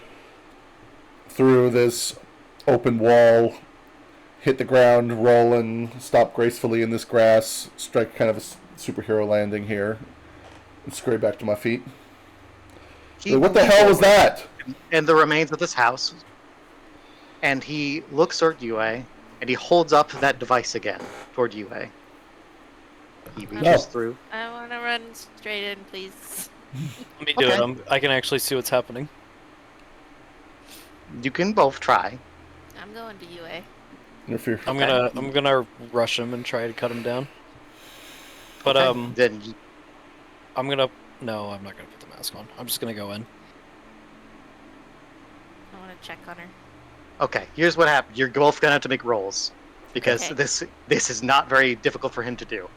S1: through this open wall, hit the ground, rolling, stop gracefully in this grass, strike kind of a superhero landing here, and scurry back to my feet. Wait, what the hell was that?
S3: And the remains of this house. And he looks toward Yue, and he holds up that device again toward Yue. He reaches
S1: Oh.
S3: through.
S7: I want to run straight in, please.
S2: Let me do it.
S3: Okay.
S2: I can actually see what's happening.
S3: You can both try.
S7: I'm going to UA.
S1: Interfere.
S2: I'm gonna rush him and try to cut him down. But
S3: Okay, then you,
S2: I'm gonna. No, I'm not gonna put the mask on. I'm just gonna go in.
S7: I want to check on her.
S3: okay, here's what happened. You're both gonna have to make rolls because
S7: Okay.
S3: this is not very difficult for him to do.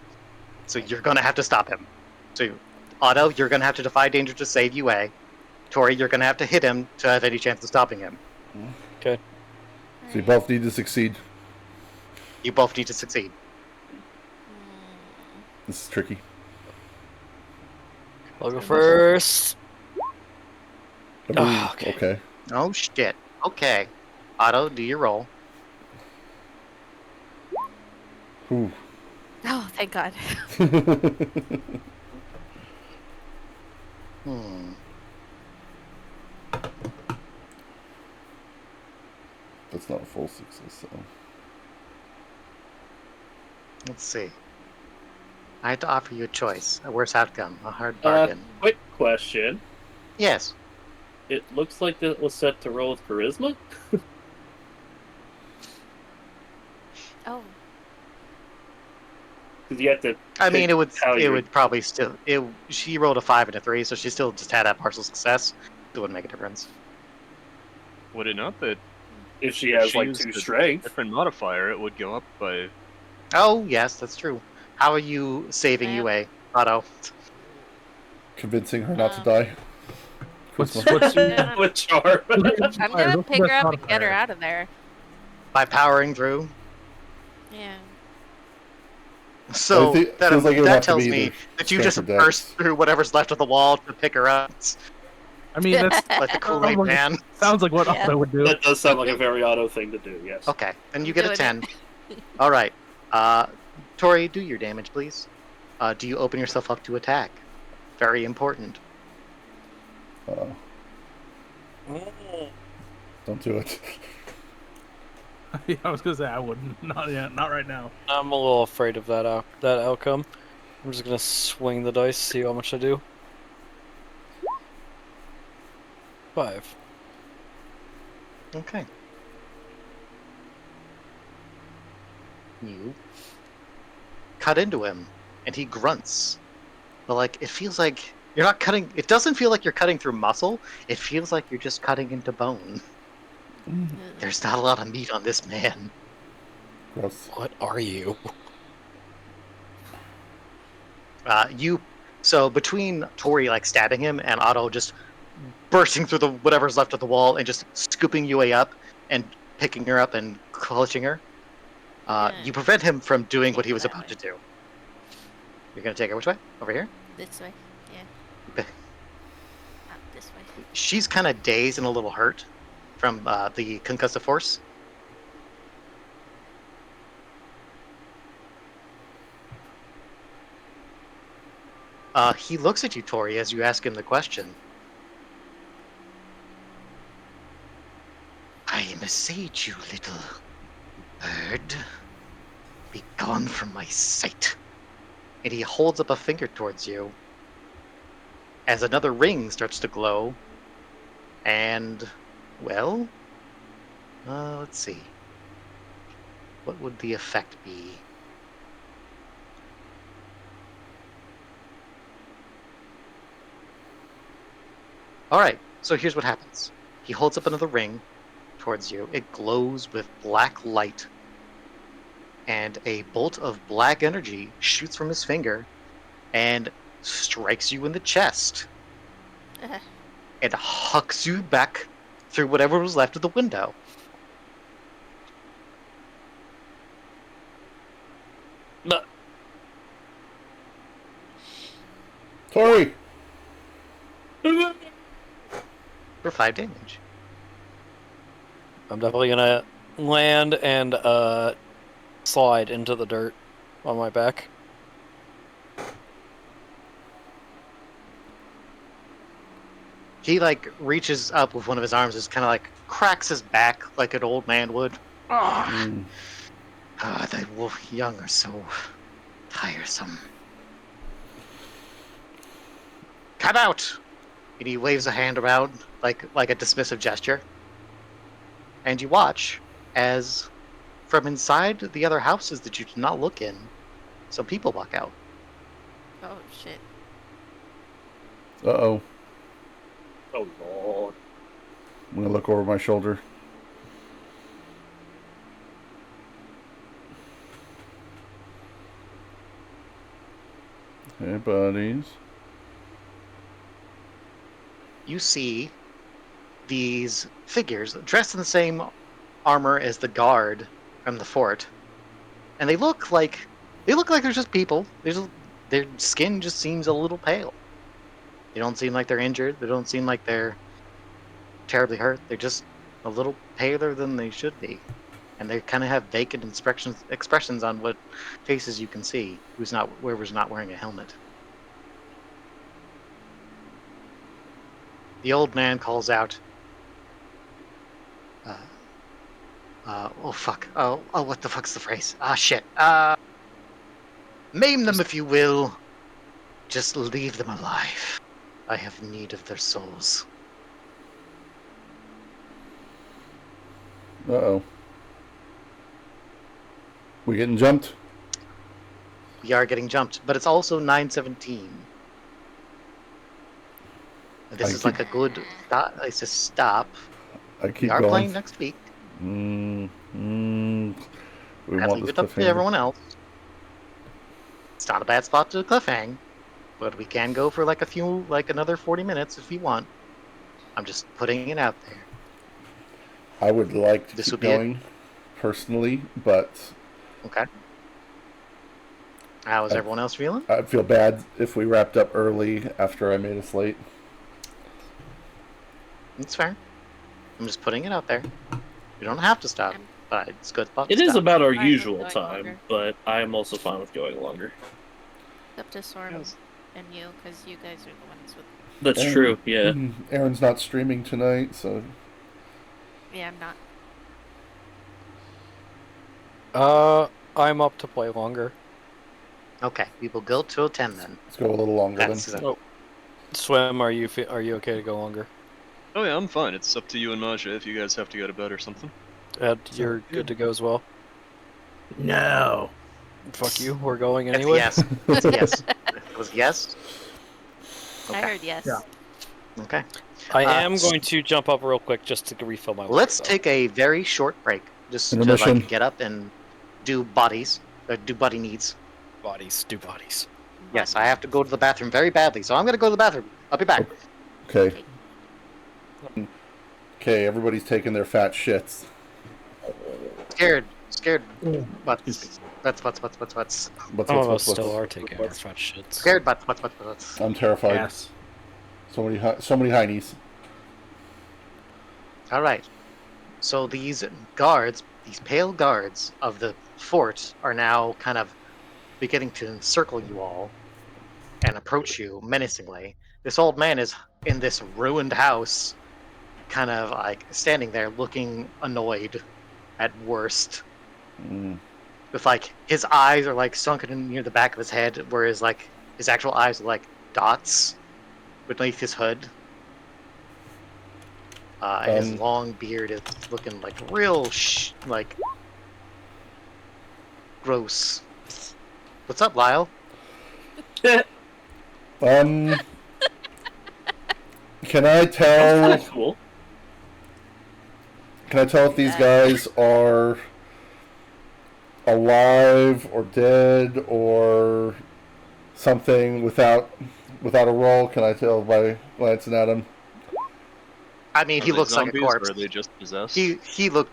S3: So you're gonna have to stop him. So Otto, you're gonna have to defy danger to save UA. Tori, you're gonna have to hit him to have any chance of stopping him.
S2: Okay.
S1: So you both need to succeed.
S3: You both need to succeed.
S1: This is tricky.
S2: I'll go first.
S1: Oh,
S2: okay.
S1: Okay.
S3: Oh shit. Okay. Otto, do your roll.
S1: Whew.
S7: Oh, thank God.
S1: That's not a full success, so.
S3: Let's see. I had to offer you a choice. A worse outcome. A hard bargain.
S6: Quick question.
S3: Yes.
S6: It looks like that was set to roll with charisma.
S7: Oh,
S6: Because you have to.
S3: I mean, it would
S6: how
S3: it
S6: you-
S3: would probably still. She rolled a 5 and a 3, so she still just had that partial success. It wouldn't make a difference.
S5: Would it not? That
S6: If she
S5: if
S6: has
S5: she
S6: like
S5: used
S6: 2
S5: a
S6: strength.
S5: different modifier, it would go up by.
S3: Oh yes, that's true. How are you saving
S7: I have-
S3: UA, Otto?
S1: Convincing her not to
S7: Um,
S1: die.
S4: What's
S1: Charisma.
S4: what's your
S7: gonna-
S6: With charm.
S7: I'm gonna pick her up and get her out of there.
S3: By powering through.
S7: Yeah.
S3: So
S1: I think- feels like it would have to
S3: tells
S1: be
S3: me
S1: either
S3: that you
S1: strength
S3: just
S1: or dex.
S3: burst through whatever's left of the wall to pick her up,
S4: I mean, that's
S3: like the Kool-Aid
S4: Sounds like-
S3: man.
S4: sounds like what
S7: Yeah.
S4: Otto would do.
S6: That does sound like a very Otto thing to do. Yes.
S3: Okay, then you
S7: I'm
S3: get a
S7: doing
S3: 10.
S7: it.
S3: All right. Tori, do your damage, please. Do you open yourself up to attack? Very important.
S1: Uh-oh. Don't do it.
S4: Yeah, I was gonna say I wouldn't. Not yet. Not right now.
S2: I'm a little afraid of that outcome. I'm just gonna swing the dice, see how much I do. 5.
S3: Okay. You cut into him, and he grunts. But, like, it feels like you're not cutting... It doesn't feel like you're cutting through muscle. It feels like you're just cutting into bone. There's not a lot of meat on this man.
S1: Gross.
S2: What are you?
S3: So between Tori, like, stabbing him and Otto just bursting through the whatever's left of the wall and just scooping Yue up and picking her up and clutching her, you prevent him from doing what he was
S7: That
S3: about
S7: way.
S3: to do. You're going to take her which way? Over here?
S7: This way. Yeah. Not this way.
S3: She's kind of dazed and a little hurt from the concussive force. He looks at you, Tori, as you ask him the question. I am a sage, you little bird. Be gone from my sight. And he holds up a finger towards you as another ring starts to glow. And, well, let's see. What would the effect be? Alright, so here's what happens. He holds up another ring towards you. It glows with black light. And a bolt of black energy shoots from his finger and strikes you in the chest. And hucks you back through whatever was left of the window.
S2: No.
S1: Tori!
S3: For 5 damage.
S2: I'm definitely gonna land and slide into the dirt on my back.
S3: He, like, reaches up with one of his arms, just kind of, like, cracks his back like an old man would.
S1: Mm.
S3: Thy wolf young are so tiresome. Come out! And he waves a hand around like a dismissive gesture. And you watch as, from inside the other houses that you did not look in, some people walk out.
S7: Oh shit.
S1: Uh-oh.
S6: Oh lord.
S1: I'm going to look over my shoulder. Hey, buddies.
S3: You see these figures dressed in the same armor as the guard from the fort, and they look like they're just people. Their skin just seems a little pale. They don't seem like they're injured. They don't seem like they're terribly hurt. They're just a little paler than they should be, and they kind of have vacant expressions on what faces you can see. Whoever's not wearing a helmet. The old man calls out, oh fuck, oh, what the fuck's the phrase? Ah, shit, Maim them if you will. Just leave them alive. I have need of their souls.
S1: Uh-oh. We getting jumped?
S3: We are getting jumped, but it's also 9:17. This
S1: I
S3: is like a good place to stop.
S1: I
S3: We
S1: keep
S3: are
S1: going.
S3: playing next week.
S1: We
S3: I'd
S1: want
S3: leave
S1: this
S3: it up to
S1: cliffhanger.
S3: everyone else. It's not a bad spot to cliffhang, but we can go for like another 40 minutes if you want. I'm just putting it out there.
S1: I would like to
S3: This
S1: keep
S3: would be it.
S1: going, personally, but
S3: Okay. How is everyone else feeling?
S1: I'd feel bad if we wrapped up early after I made us late.
S3: It's fair. I'm just putting it out there. You don't have to stop, but it's good spot to
S6: It is
S3: stop.
S6: about our
S7: Fine with
S6: usual
S7: going
S6: time,
S7: longer.
S6: but I am also fine with going longer.
S7: It's up to Storm
S5: Yes.
S7: and you, because you guys are the ones with.
S6: That's
S1: Aaron-
S6: true, yeah.
S1: Aaron's not streaming tonight, so
S7: Yeah, I'm not.
S2: I'm up to play longer.
S3: Okay, we will go till 10 then.
S1: let's go a little longer
S3: That's
S1: then.
S2: Oh. Swim, are you okay to go longer?
S5: Oh yeah, I'm fine. It's up to you and Maja if you guys have to go to bed or something.
S2: Ed, you're good to go as well.
S4: No.
S2: Fuck you. We're going
S3: That's a
S2: anyway.
S3: yes. That's a yes. It was a yes?
S7: I
S3: Okay.
S7: heard yes.
S4: Yeah.
S3: Okay.
S2: I am going to jump up real quick just to refill my water.
S3: Let's
S2: though.
S3: take a very short break. Just to
S1: Intermission.
S3: like get up and do bodies. Do buddy needs.
S2: bodies. Do bodies.
S3: Yes, I have to go to the bathroom very badly, so I'm gonna go to the bathroom. I'll be back.
S1: Okay. Okay, everybody's taking their fat shits.
S3: Scared. Butts. Butts.
S1: What's
S2: Some of us still are taking our fat shits.
S3: Scared butts.
S1: I'm terrified.
S4: Yes.
S1: So many heinies.
S3: All right. So these guards, these pale guards of the fort, are now kind of beginning to encircle you all and approach you menacingly. This old man is in this ruined house, kind of like standing there looking annoyed at worst.
S1: Mm.
S3: With like his eyes are like sunken in near the back of his head, whereas like his actual eyes are like dots beneath his hood. And his long beard is looking like real like gross. What's up, Lyle?
S1: Can I
S6: That's
S1: tell?
S6: kind of cool.
S1: Can I tell if these guys are alive or dead or something without a roll? Can I tell by glancing at them?
S3: I mean,
S5: Are
S3: he
S5: they
S3: looks like a
S5: zombies,
S3: corpse.
S5: Or are they just possessed?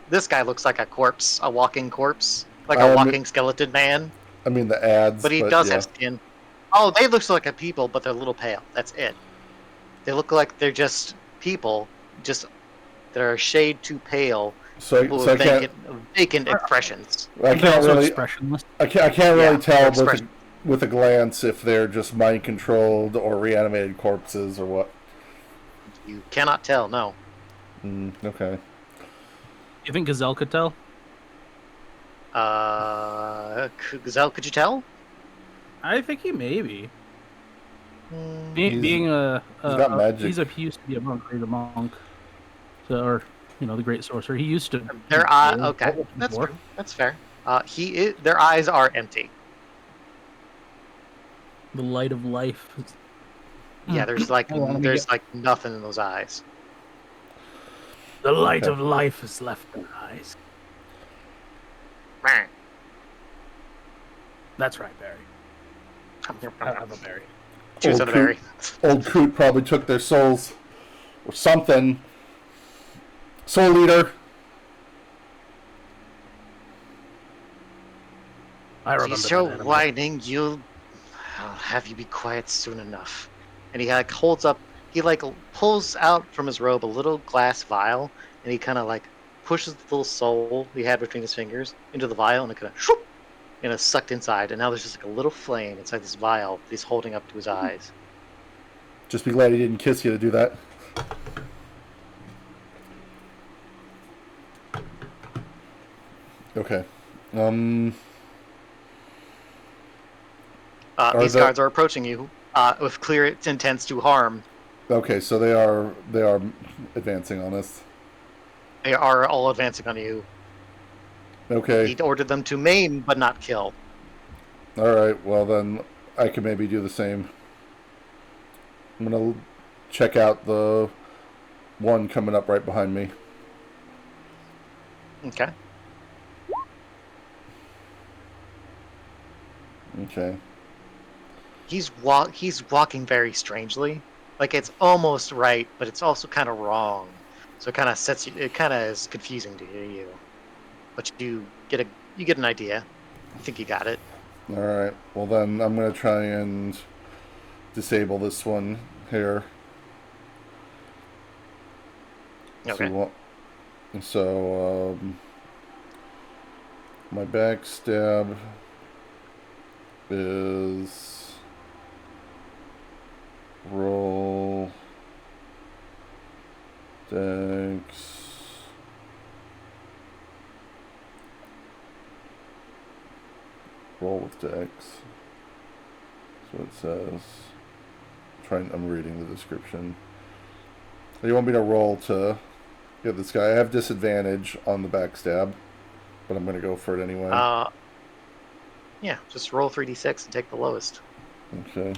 S3: This guy looks like a corpse, a walking corpse, like
S1: I
S3: a
S1: mean-
S3: walking skeleton man.
S1: I mean the ads,
S3: But he does
S1: yeah.
S3: have skin. Oh, they look like a people, but they're a little pale. That's it. They look like they're just people, just they're a shade too pale.
S1: So
S3: People
S1: I
S3: with
S1: can't
S3: vacant expressions.
S1: I
S4: They're
S1: can't
S4: also
S1: really
S4: expressionless.
S1: I can't
S3: Yeah,
S1: really tell
S3: they're
S1: with
S3: expression-
S1: with a glance if they're just mind controlled or reanimated corpses or what.
S3: You cannot tell. No.
S1: Okay.
S4: You think Gazelle could tell?
S3: Gazelle, could you tell?
S4: I think he maybe.
S1: He's-
S4: Being a
S1: got magic.
S4: he used to be a monk, or the monk, so, or the great sorcerer. He used to.
S3: Their eye. Okay, that's
S4: before.
S3: true. That's fair. Their eyes are empty.
S4: The light of life.
S3: Yeah, there's like
S4: Hold on, let me
S3: nothing in those eyes.
S4: The light
S1: Okay.
S4: of life is left in the eyes. That's right, Barry. I have a Barry.
S3: Choose
S1: Old
S3: a berry.
S1: Old Coot probably took their souls or something. Soul Eater.
S4: I remember
S3: Cease
S4: that
S3: your
S4: animal.
S3: whining. I'll have you be quiet soon enough. And he like holds up. He like pulls out from his robe a little glass vial, and he kind of like pushes the little soul he had between his fingers into the vial, and it kind of shoop, and it's sucked inside. And now there's just like a little flame inside this vial that he's holding up to his eyes.
S1: Just be glad he didn't kiss you to do that. Okay.
S3: These guards are approaching you with clear intents to harm.
S1: Okay, so they are advancing on us.
S3: They are all advancing on you.
S1: Okay.
S3: He ordered them to maim but not kill.
S1: All right. Well, then I can maybe do the same. I'm gonna check out the one coming up right behind me.
S3: Okay.
S1: Okay.
S3: He's walking very strangely. Like it's almost right, but it's also kind of wrong. So it kind of sets you. It kind of is confusing to you. But you get an idea. I think you got it.
S1: All right. Well, then I'm gonna try and disable this one here.
S3: Okay.
S1: So my backstab is roll dex. Roll with dex. So it says. I'm reading the description. You want me to roll to get this guy? I have disadvantage on the backstab, but I'm gonna go for it anyway.
S3: Yeah, just roll 3d6 and take the lowest.
S1: Okay.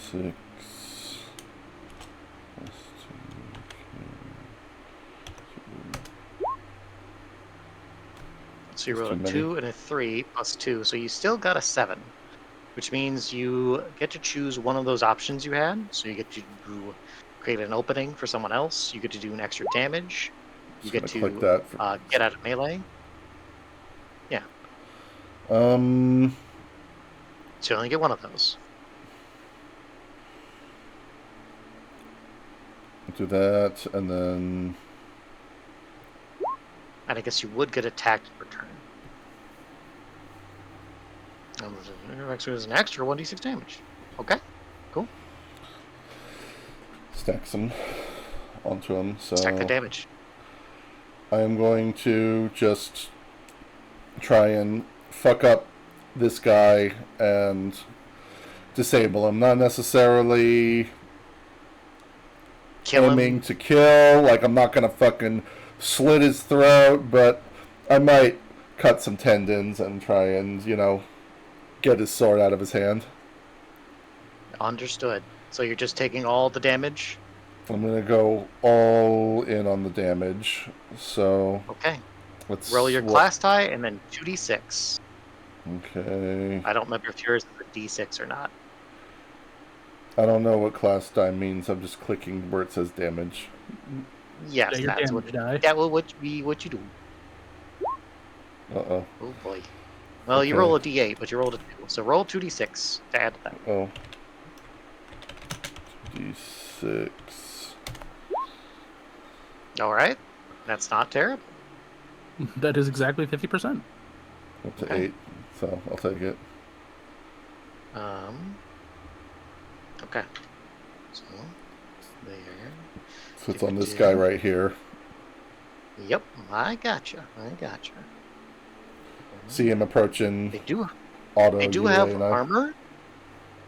S1: 6 plus 2.
S3: So you roll a 2 and a 3 plus 2, so you still got a 7, which means you get to choose one of those options you had. So you get to create an opening for someone else. You get to do an extra damage. You get to get out of melee. Yeah. So you only get one of those.
S1: Do that, and then.
S3: And I guess you would get attacked in return. Actually, there's an extra 1d6 damage. Okay, cool.
S1: Stack some onto him. So
S3: stack the damage.
S1: I am going to just try and fuck up this guy and disable him. Not necessarily aiming to kill. Like, I'm not going to fucking slit his throat, but I might cut some tendons and try and, get his sword out of his hand.
S3: Understood. So you're just taking all the damage?
S1: I'm going to go all in on the damage. So
S3: okay. Let's roll your class die and then 2d6.
S1: Okay.
S3: I don't remember if yours is a d6 or not.
S1: I don't know what class die means. I'm just clicking where it says damage.
S3: Yes,
S4: yeah,
S3: that's what die. That will be what you do.
S1: Uh-oh.
S3: Oh boy. Well, okay. You roll a d8, but you rolled a 2. So roll 2d6 to add to that.
S1: Oh. D6.
S3: Alright. That's not terrible.
S4: That is exactly 50%.
S1: Up to 8, so I'll take it.
S3: Okay. So, there.
S1: So it's on this guy right here.
S3: Yep, I gotcha.
S1: See him approaching.
S3: They do
S1: UA
S3: have armor.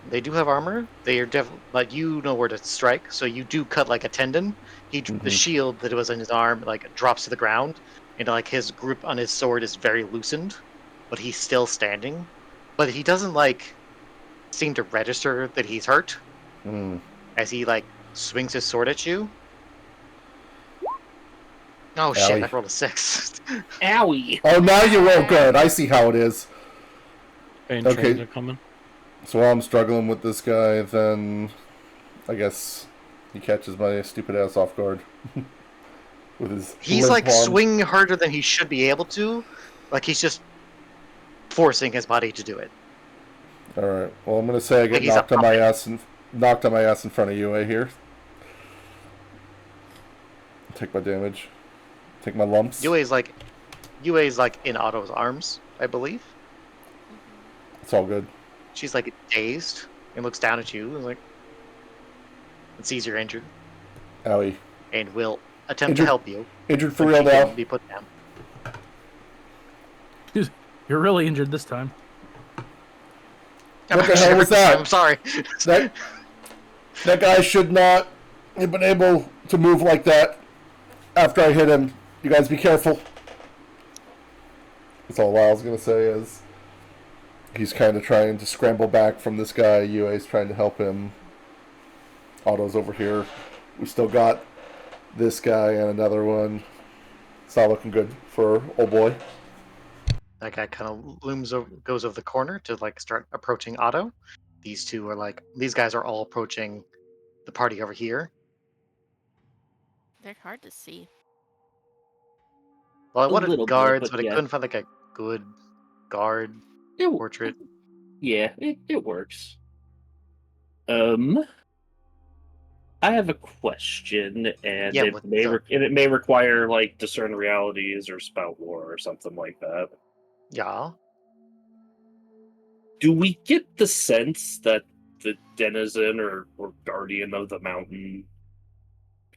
S3: They do have armor. They are definitely, but you know where to strike, so you do cut like a tendon. The shield that was in his arm like drops to the ground, and like his grip on his sword is very loosened, but he's still standing. But he doesn't like seem to register that he's hurt as he like swings his sword at you. Oh shit! I rolled a 6.
S6: Owie!
S1: Oh, now you roll good. I see how it is.
S2: Okay. Coming.
S1: So while I'm struggling with this guy, then I guess he catches my stupid ass off guard with his.
S3: He's like swinging harder than he should be able to, like he's just forcing his body to do it.
S1: All right. Well, I'm gonna say I get knocked on my ass in front of UA here. Take my damage. Take my lumps.
S3: UA's like in Otto's arms, I believe.
S1: It's all good.
S3: She's like dazed and looks down at you and like and sees you're injured.
S1: Owie.
S3: And will attempt to help you.
S1: Injured for real now.
S3: Be put down.
S4: You're really injured this time.
S1: What the hell was that?
S3: I'm sorry.
S1: That guy should not have been able to move like that after I hit him. You guys be careful. That's all Lyle's gonna say is he's kind of trying to scramble back from this guy. UA's trying to help him. Otto's over here. We still got this guy and another one. It's not looking good for old boy.
S3: That guy kind of goes over the corner to like start approaching Otto. These guys are all approaching the party over here.
S7: They're hard to see.
S3: Well, I
S6: A
S3: wanted
S6: little bit,
S3: guards,
S6: but
S3: but I
S6: yeah.
S3: couldn't find like a good guard
S6: It,
S3: portrait.
S6: yeah, it works. I have a question, and
S3: Yeah,
S6: it may require like discern realities or spout lore or something like that.
S3: Yeah.
S6: Do we get the sense that the denizen or guardian of the mountain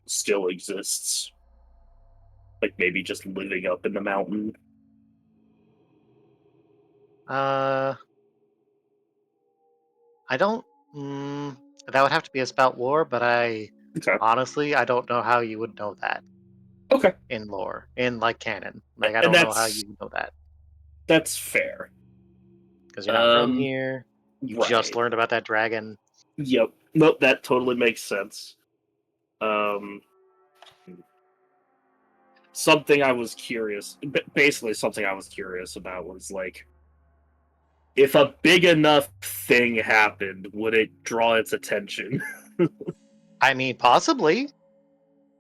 S6: still exists? Like maybe just living up in the mountain?
S3: I don't. That would have to be a spout lore, but
S6: Okay.
S3: honestly, I don't know how you would know that
S6: Okay.
S3: in lore, in like canon. Like, I
S6: And
S3: don't know how you would know that
S6: that's fair.
S3: because you're not from here. You just
S6: Right.
S3: learned about that dragon.
S6: Yep. Nope, that totally makes sense. Something I was curious, basically something I was curious about was like, if a big enough thing happened, would it draw its attention?
S3: I mean, possibly.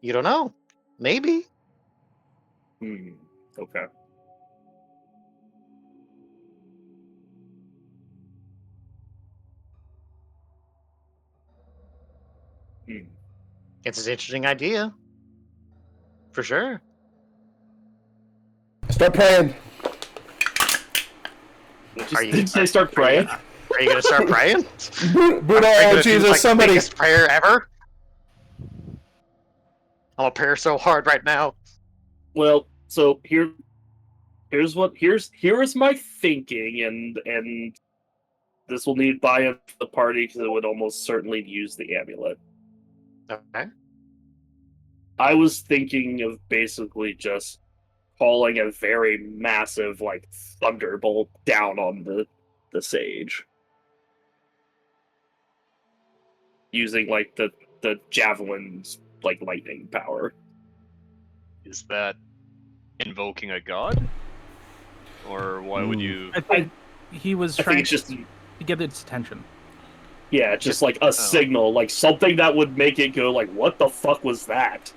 S3: You don't know. Maybe.
S6: Okay.
S3: It's an interesting idea. For sure.
S1: Start praying.
S6: Did you say start praying?
S3: Are you gonna start praying?
S1: Buddha,
S3: Are you
S1: oh
S3: gonna do,
S1: Jesus,
S3: like,
S1: somebody.
S3: the biggest prayer ever? I'm gonna prayer so hard right now.
S6: Well, so here's my thinking, and this will need buy-in from the party because it would almost certainly use the amulet.
S3: Okay.
S6: I was thinking of basically just calling a very massive like thunderbolt down on the sage, using like the javelin's like lightning power.
S5: Is that invoking a god? Or why would you...
S4: I think he was
S6: I think
S4: trying
S6: it's just
S4: to get its attention.
S6: yeah, just like a signal, like something that would make it go like, "What the fuck was that?"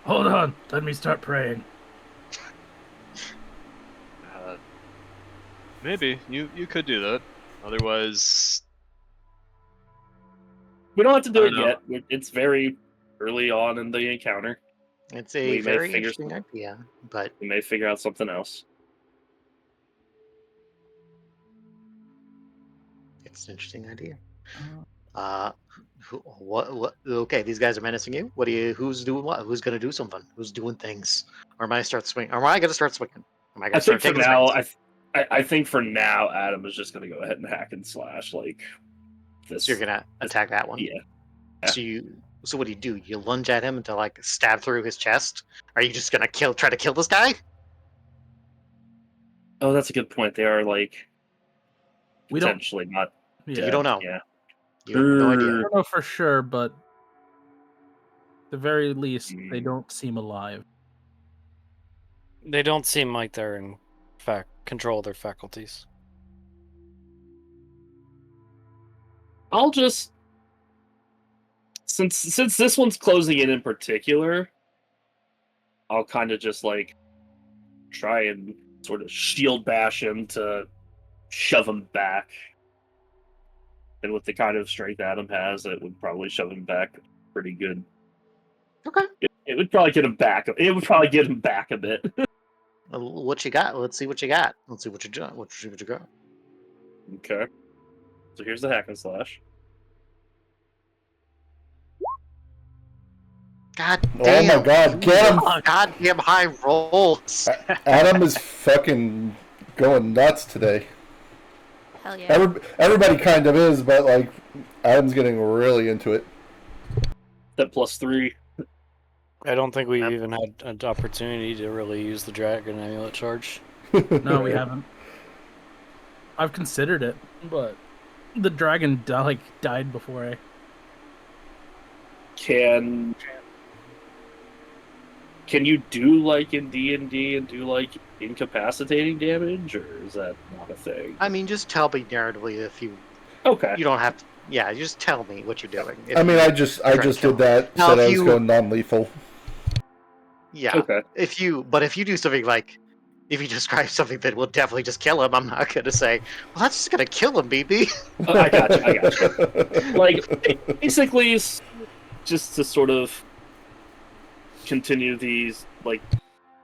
S4: Hold on, let me start praying.
S5: Maybe. You could do that. Otherwise...
S6: We don't have to do
S5: I
S6: it
S5: don't
S6: yet. It's very early on in the encounter.
S3: It's a
S6: We may
S3: very
S6: figure
S3: interesting idea, but
S6: We may figure out something else.
S3: it's an interesting idea. What? Okay, these guys are menacing you. Who's doing what? Who's gonna do something? Who's doing things? Or am I start swinging? Or am I gonna start swinging? Am I
S6: I
S3: gonna
S6: think
S3: start
S6: for
S3: taking
S6: now,
S3: swings?
S6: I think for now, Adam is just going to go ahead and hack and slash like this.
S3: So you're gonna attack that one.
S6: Yeah.
S3: So what do? You lunge at him to like stab through his chest? Are you just gonna try to kill this guy?
S6: Oh, that's a good point. They are like
S4: We don't.
S6: potentially not.
S4: Yeah.
S3: You don't know.
S6: Yeah.
S3: You have no
S4: I
S3: idea.
S4: don't know for sure, but at the very least, they don't seem alive.
S2: They don't seem like they're in fact control of their faculties.
S6: I'll just since this one's closing in particular, I'll kind of just like try and sort of shield bash him to shove him back. And with the kind of strength Adam has, it would probably shove him back pretty good.
S3: Okay.
S6: It would probably get him back. It would probably get him back a bit.
S3: What you got? Let's see what you got. Let's see what you got. What you got?
S6: Okay. So here's the hack and slash.
S3: God
S1: Oh
S3: damn.
S1: my god, get him!
S3: Goddamn high rolls.
S1: Adam is fucking going nuts today.
S7: Hell yeah.
S1: Everybody kind of is, but like Adam's getting really into it.
S6: That +3.
S2: I don't think we've
S3: Yep.
S2: even had an opportunity to really use the Dragon Amulet charge.
S4: No, we haven't. I've considered it, but the dragon died before I.
S6: Can you do like in D&D and do like incapacitating damage, or is that not a thing?
S3: I mean, just tell me narratively if you
S6: Okay.
S3: you don't have to. Yeah, you just tell me what you're doing. if
S1: I mean,
S3: you
S1: I just
S3: try to kill
S1: did that.
S3: Now,
S1: Said
S3: if
S1: I was
S3: you-
S1: going non-lethal.
S3: Yeah.
S6: Okay.
S3: If you do something like, if you describe something that will definitely just kill him, I'm not gonna say, well, that's just gonna kill him, BB.
S6: I got you. Like, basically, just to sort of continue these, like,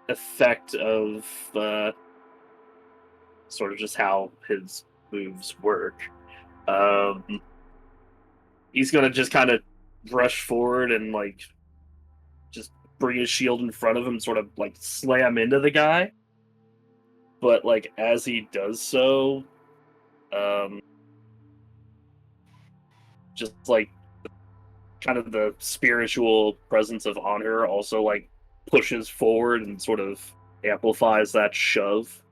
S6: effect of sort of just how his moves work. He's gonna just kind of rush forward and, like, just bring his shield in front of him, sort of, like, slam into the guy. But, like, as he does so, just, like, kind of the spiritual presence of honor also, like, pushes forward and sort of amplifies that shove.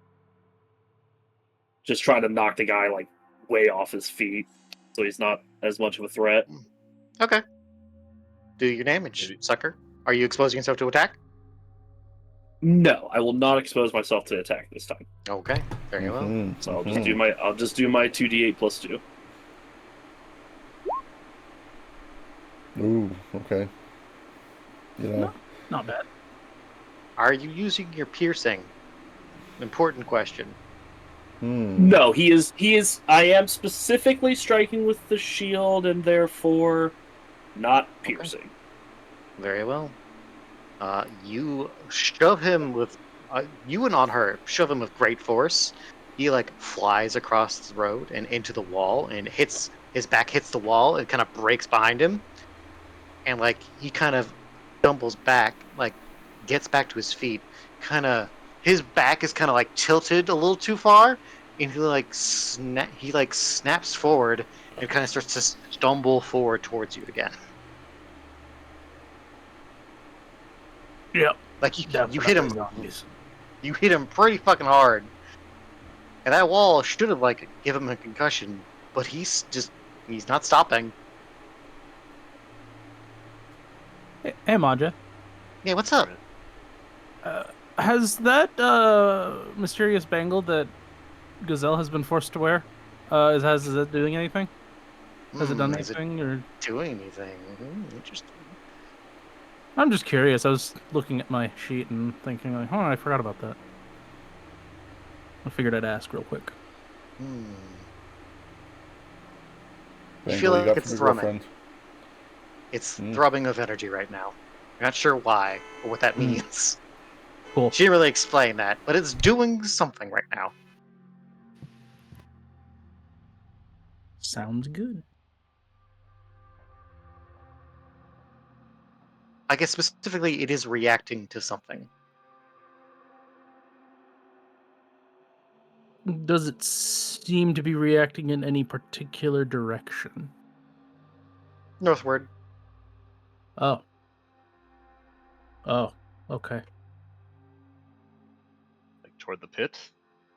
S6: Just trying to knock the guy, like, way off his feet, so he's not as much of a threat.
S3: Okay. Do your damage, sucker. Are you exposing yourself to attack?
S6: No, I will not expose myself to attack this time.
S3: Okay. Very well.
S1: Mhm,
S6: So I'll
S1: mhm.
S6: just do my 2d8 plus 2.
S1: Ooh, okay. You know,
S4: No. Not bad.
S3: Are you using your piercing? Important question.
S6: No, he is I am specifically striking with the shield and therefore not piercing.
S3: Very well. You shove him with, you and on her shove him with great force. He like flies across the road and into the wall and hits his back hits the wall and kind of breaks behind him. And like he kind of stumbles back, like gets back to his feet. His back is kind of like tilted a little too far, and he like snaps forward and kind of starts to stumble forward towards you again.
S4: Yep.
S3: Like you hit him.
S4: Zombies.
S3: You hit him pretty fucking hard. And that wall should have like given him a concussion, but he's not stopping.
S4: Hey, Maja.
S3: Yeah, what's up?
S4: Has that mysterious bangle that Gazelle has been forced to wear, is it doing anything? Has it done
S3: Is it
S4: anything, or?
S3: doing anything? Interesting.
S4: I'm just curious. I was looking at my sheet and thinking, like, oh, I forgot about that. I figured I'd ask real quick.
S3: You
S1: Bangle
S3: feel
S1: you
S3: like
S1: got
S3: it's
S1: from your
S3: thrumming.
S1: girlfriend.
S3: It's throbbing of energy right now. You're not sure why or what that means.
S4: Cool.
S3: She didn't really explain that, but it's doing something right now.
S4: Sounds good.
S3: I guess specifically it is reacting to something.
S4: Does it seem to be reacting in any particular direction?
S3: Northward.
S4: Oh. Oh. Okay.
S5: Like toward the pit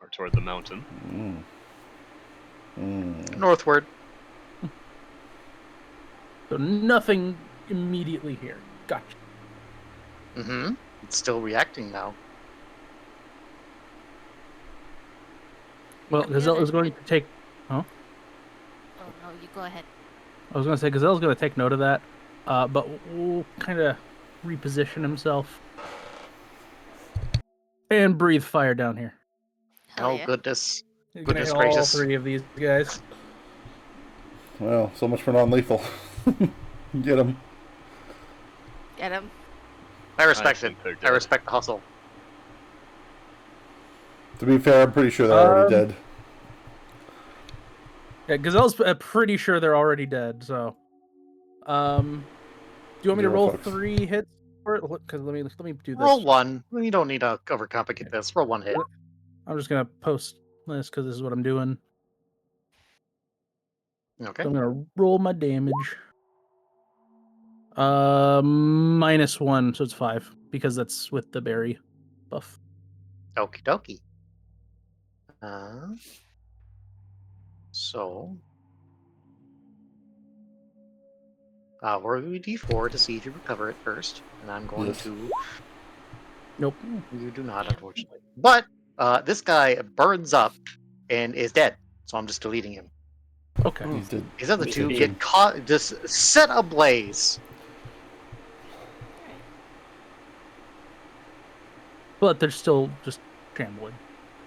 S5: or toward the mountain.
S3: Northward.
S4: So nothing immediately here. Gotcha.
S3: Mm-hmm. It's still reacting now.
S4: Well,
S7: I'm
S4: Gazelle
S7: gonna
S4: is going to take. Huh?
S7: Oh no, you go ahead.
S4: I was going to say Gazelle's going to take note of that, but we'll kind of reposition himself and breathe fire down here.
S7: Hell
S3: Oh
S7: yeah.
S3: goodness.
S4: He's
S3: Goodness
S4: gonna hit all
S3: gracious.
S4: 3 of these guys.
S1: Well, so much for non-lethal. Get him.
S7: Get him.
S3: I respect
S5: I
S3: it.
S5: think they're
S3: I
S5: dead.
S3: respect the hustle.
S1: To be fair, I'm pretty sure they're already dead.
S4: Yeah, Gazelle's pretty sure they're already dead. So, do you want me to
S1: Zero
S4: roll
S1: fucks.
S4: 3 hits Because let me do this.
S3: Roll 1. You don't need to overcomplicate this. Roll 1 hit.
S4: I'm just gonna post this because this is what I'm doing.
S3: Okay.
S4: So I'm gonna roll my damage. -1, so it's 5 because that's with the berry buff.
S3: Okie dokie. So, roll a d4 to see if you recover it first, and I'm going
S1: Yes.
S3: to.
S4: Nope.
S3: You do not, unfortunately. But this guy burns up and is dead, so I'm just deleting him.
S4: Okay.
S1: He's dead.
S3: These other
S6: He's
S3: two
S6: dead.
S3: get caught, just set ablaze.
S4: But they're still just shambling.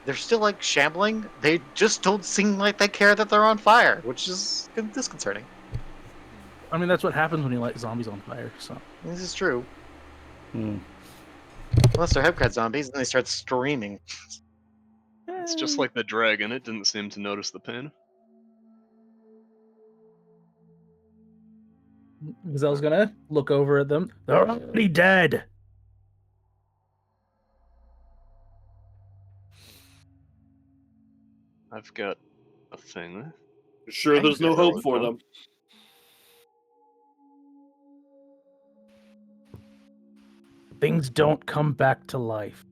S3: They're still like shambling. They just don't seem like they care that they're on fire, which is disconcerting.
S4: I mean, that's what happens when you light zombies on fire. So
S3: This is true.
S1: Hmm.
S3: Unless they're hepcat zombies, and they start screaming.
S5: It's just like the dragon. It didn't seem to notice the pain.
S4: Gazelle's gonna look over at them. They're already dead.
S5: I've got a thing.
S6: Sure, there's no hope for
S5: Huh?
S6: them.
S4: Things don't come back to life.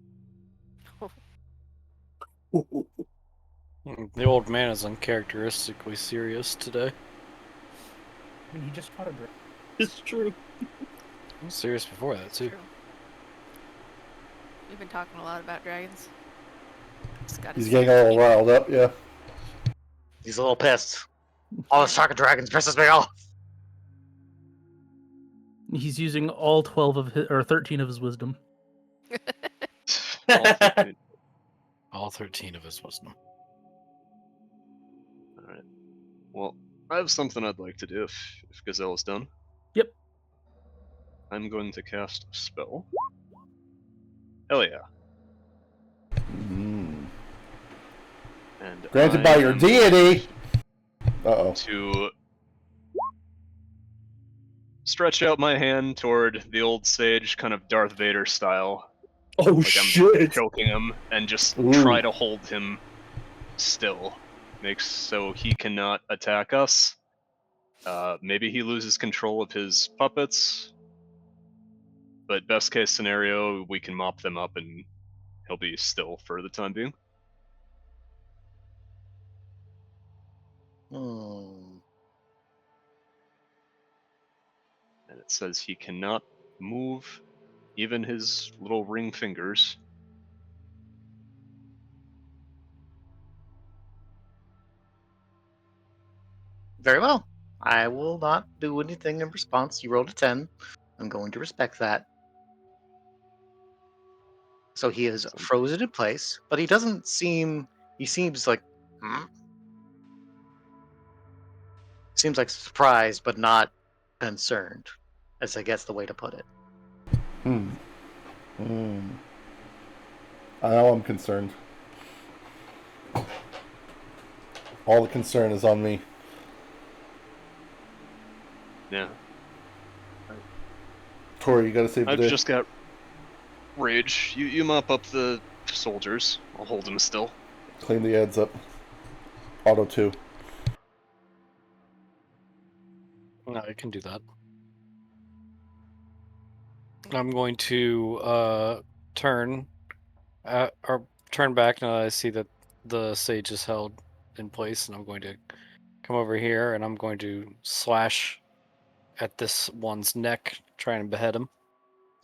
S2: The old man is uncharacteristically serious today.
S4: I mean, he just fought a dragon.
S6: It's true.
S2: I was serious before that too.
S7: True. We've been talking a lot about dragons.
S1: He's getting all riled up, yeah.
S3: He's a little pissed. All this talk of dragons pisses me off.
S4: He's using all 12 of his, or 13 of his wisdom.
S5: All 13.
S2: All 13 of his wisdom.
S5: Alright. Well, I have something I'd like to do if Gazelle is done.
S4: Yep.
S5: I'm going to cast a spell. Hell yeah.
S1: Mm.
S5: And
S1: Granted
S5: I
S1: by your
S5: am
S1: deity. Uh-oh.
S5: to stretch out my hand toward the old sage, kind of Darth Vader style.
S6: Oh
S5: Like I'm
S6: shit!
S5: choking him and just
S1: Ooh.
S5: try to hold him still. Makes so he cannot attack us. Maybe he loses control of his puppets. But best case scenario, we can mop them up and he'll be still for the time being.
S3: Hmm.
S5: And it says he cannot move even his little ring fingers.
S3: Very well. I will not do anything in response. You rolled a 10. I'm going to respect that. So he is frozen in place, but he doesn't seem. He seems like. Seems like surprised, but not concerned. That's, I guess, the way to put it.
S1: Hmm. I know I'm concerned. All the concern is on me.
S5: Yeah.
S1: Tori, you gotta save the
S5: I've
S1: day.
S5: just got rage. You mop up the soldiers. I'll hold them still.
S1: Clean the ads up. Auto 2.
S2: No, I can do that. I'm going to turn back now that I see that the sage is held in place, and I'm going to come over here and I'm going to slash at this one's neck, trying to behead him.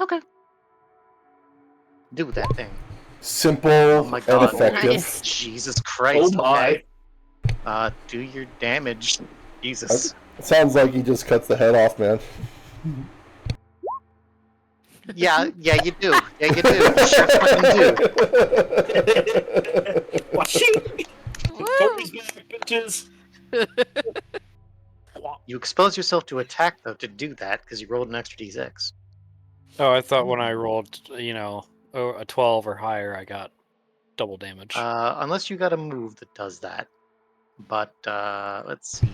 S3: Okay. Do that thing.
S1: Simple
S3: Oh my
S1: and
S3: god.
S1: effective.
S7: Nice.
S3: Jesus Christ.
S6: Oh my!
S3: Okay. Do your damage. Jesus.
S1: It sounds like he just cuts the head off, man.
S3: Yeah, you do. Yeah, you do. You sure fucking do.
S6: Washing!
S7: Woo!
S6: Tori's back, bitches!
S3: You expose yourself to attack, though, to do that, because you rolled an extra d6.
S2: Oh, I thought when I rolled, a 12 or higher, I got double damage.
S3: Unless you got a move that does that. But, let's see.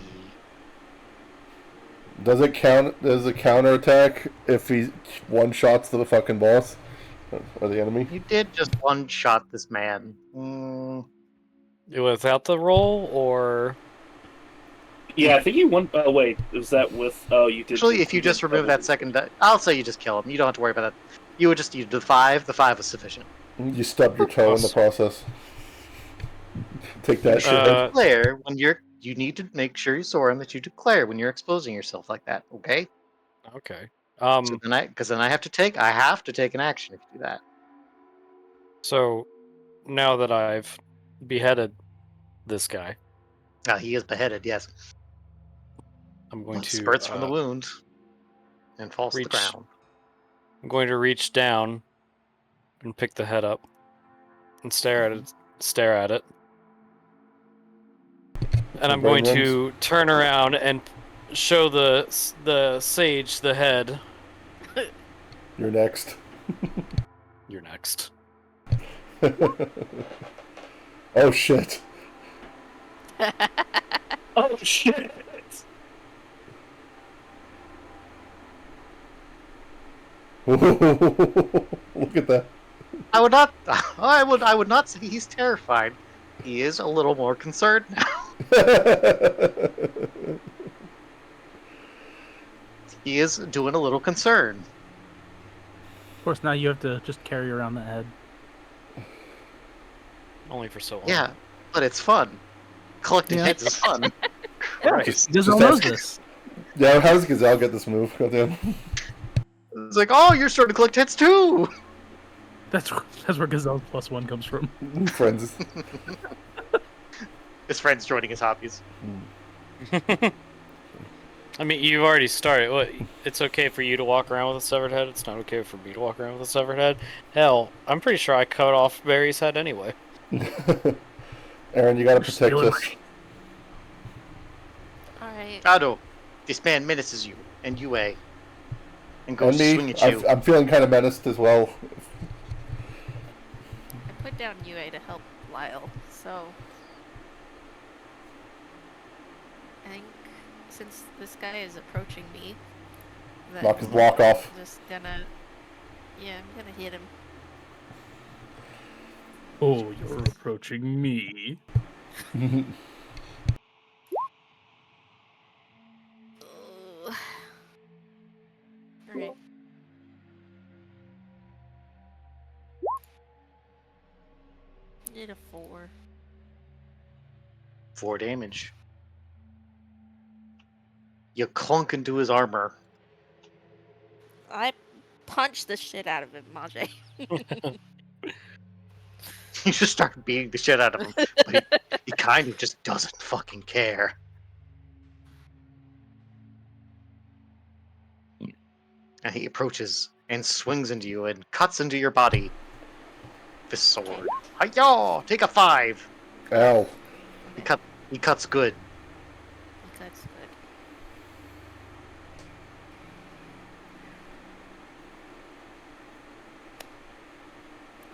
S1: Does it count as a counterattack if he one-shots the fucking boss? Or the enemy?
S3: You did just one-shot this man.
S2: Without the roll, or
S6: Yeah, I think you won. Oh wait, was that with? Oh, you did.
S3: Actually, if you just remove that second, I'll say you just kill him. You don't have to worry about that. You would just use the 5. The 5 was sufficient.
S1: You stubbed your toe in the process. Take
S3: You
S1: that
S3: should
S1: shit.
S3: declare when you're. You need to make sure you saw him that you declare when you're exposing yourself like that. Okay.
S2: okay.
S3: So then because then I have to take an action if you do that.
S2: So now that I've beheaded this guy,
S3: Now he is beheaded. Yes.
S2: I'm going
S3: Blood
S2: to
S3: spurts from the wound and falls to the
S2: reach-
S3: ground.
S2: I'm going to reach down and pick the head up and stare at it. And I'm going to turn around and show the sage the head.
S1: You're next.
S2: You're next.
S1: Oh shit.
S6: Oh shit!
S1: Look at that.
S3: I would not. I would not say he's terrified. He is a little more concerned now. He is doing a little concerned.
S4: Of course, now you have to just carry around the head.
S2: Only for so long.
S3: Yeah, but it's fun. Collecting
S4: Yeah.
S3: hits is fun.
S1: Just
S4: Gazelle knows
S1: ask-
S4: this.
S1: Yeah, how does Gazelle get this move? Goddamn.
S3: It's like, oh, you're starting to collect hits too.
S4: That's where Gazelle's +1 comes from.
S1: Friends.
S3: His friends joining his hobbies.
S2: I mean, you've already started. What? It's okay for you to walk around with a severed head. It's not okay for me to walk around with a severed head. Hell, I'm pretty sure I cut off Barry's head anyway.
S1: Aaron, you gotta protect
S4: stealing
S1: us.
S7: Alright.
S3: Ado, this man menaces you and Yue, and goes
S1: And
S3: to swing
S1: me,
S3: at you.
S1: I'm feeling kind of menaced as well.
S7: I put down UA to help Lyle, so I think since this guy is approaching me, that
S1: Knock his block off.
S7: I'm just gonna, yeah, I'm gonna hit him.
S4: Oh, you're approaching me.
S7: Ugh. Alright. Did a 4.
S3: 4 damage. You clunk into his armor.
S7: I punched the shit out of him, Majay.
S3: You just start beating the shit out of him. But he kind of just doesn't fucking care. And he approaches and swings into you and cuts into your body. This sword. Hi-yaw! Take a 5!
S1: Ow.
S3: He cuts good.
S7: That's good.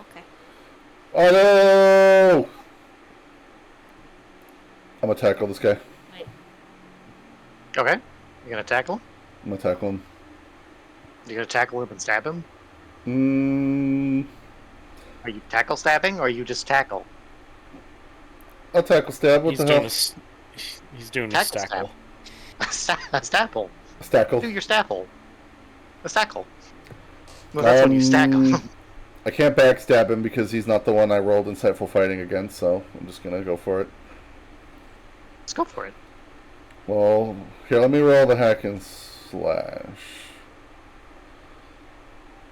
S7: Okay.
S1: Oh no! I'm gonna tackle this guy.
S3: Okay. You gonna tackle him?
S1: I'm gonna tackle him.
S3: You gonna tackle him and stab him? Are you tackle stabbing or are you just tackle?
S1: I'll tackle stab. What
S2: He's
S1: the
S2: doing
S1: hell?
S2: He's doing a
S3: Tackle
S2: stackle.
S3: A stapple. Do
S1: Stackle.
S3: your stapple. A stackle. Well, that's when you stack him.
S1: I can't backstab him because he's not the one I rolled insightful fighting against, so I'm just gonna go for it.
S3: Let's go for it.
S1: Well, here, let me roll the hack and slash.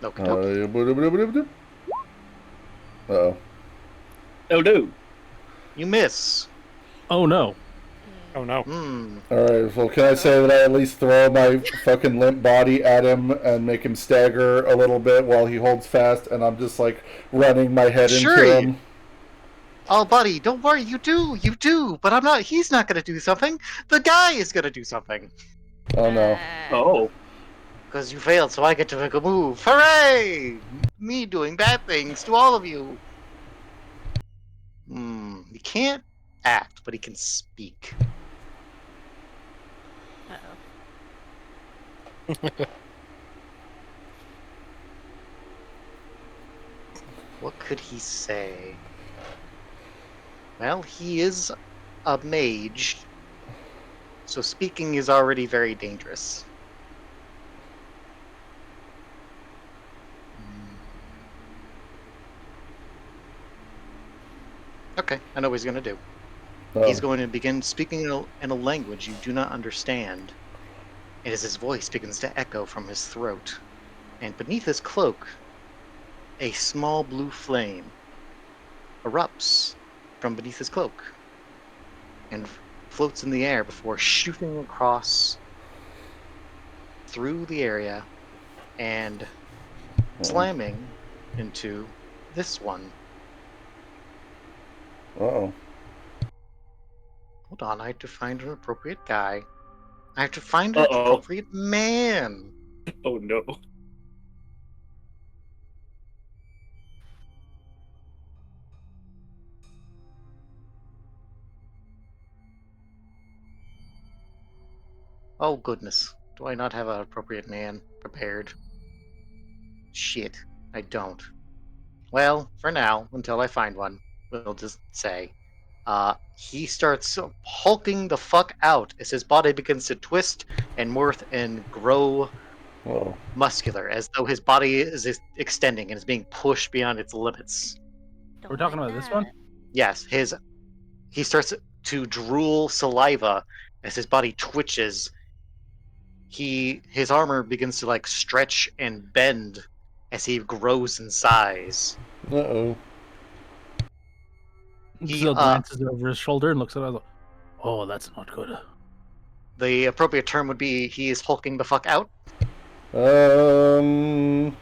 S3: Okie dokie.
S1: Uh-oh.
S6: Oh no!
S3: You miss.
S4: Oh no.
S2: Oh no.
S3: Hmm.
S1: Alright, well, can I say that I at least throw my fucking limp body at him and make him stagger a little bit while he holds fast, and I'm just, like, running my head
S3: Sure
S1: into
S3: you-
S1: him?
S3: Oh, buddy, don't worry. You do. But I'm not. He's not gonna do something. The guy is gonna do something.
S1: Oh, no.
S6: Oh,
S3: Because you failed, so I get to make a move. Hooray! Me doing bad things to all of you. He can't act, but he can speak.
S7: Uh-oh.
S3: What could he say? Well, he is a mage, so speaking is already very dangerous. Okay, I know what he's going to do. He's going to begin speaking in a language you do not understand. And as his voice begins to echo from his throat, and beneath his cloak, a small blue flame erupts from beneath his cloak and floats in the air before shooting across through the area and slamming into this one.
S1: Uh-oh.
S3: Hold on, I have to find an appropriate guy. I have to find an
S6: Uh-oh.
S3: appropriate man.
S6: Oh no.
S3: Oh goodness. Do I not have an appropriate man prepared? Shit, I don't. Well, for now, until I find one, we'll just say. He starts hulking the fuck out as his body begins to twist and morph and grow
S1: Whoa.
S3: muscular, as though his body is extending and is being pushed beyond its limits.
S7: Don't
S4: We're talking
S7: like
S4: about this one?
S7: that.
S3: Yes, he starts to drool saliva as his body twitches. His armor begins to like stretch and bend as he grows in size.
S1: Uh-oh.
S4: Zil glances over his shoulder and looks at us. Oh, that's not good.
S3: The appropriate term would be he is hulking the fuck out.
S1: Okay.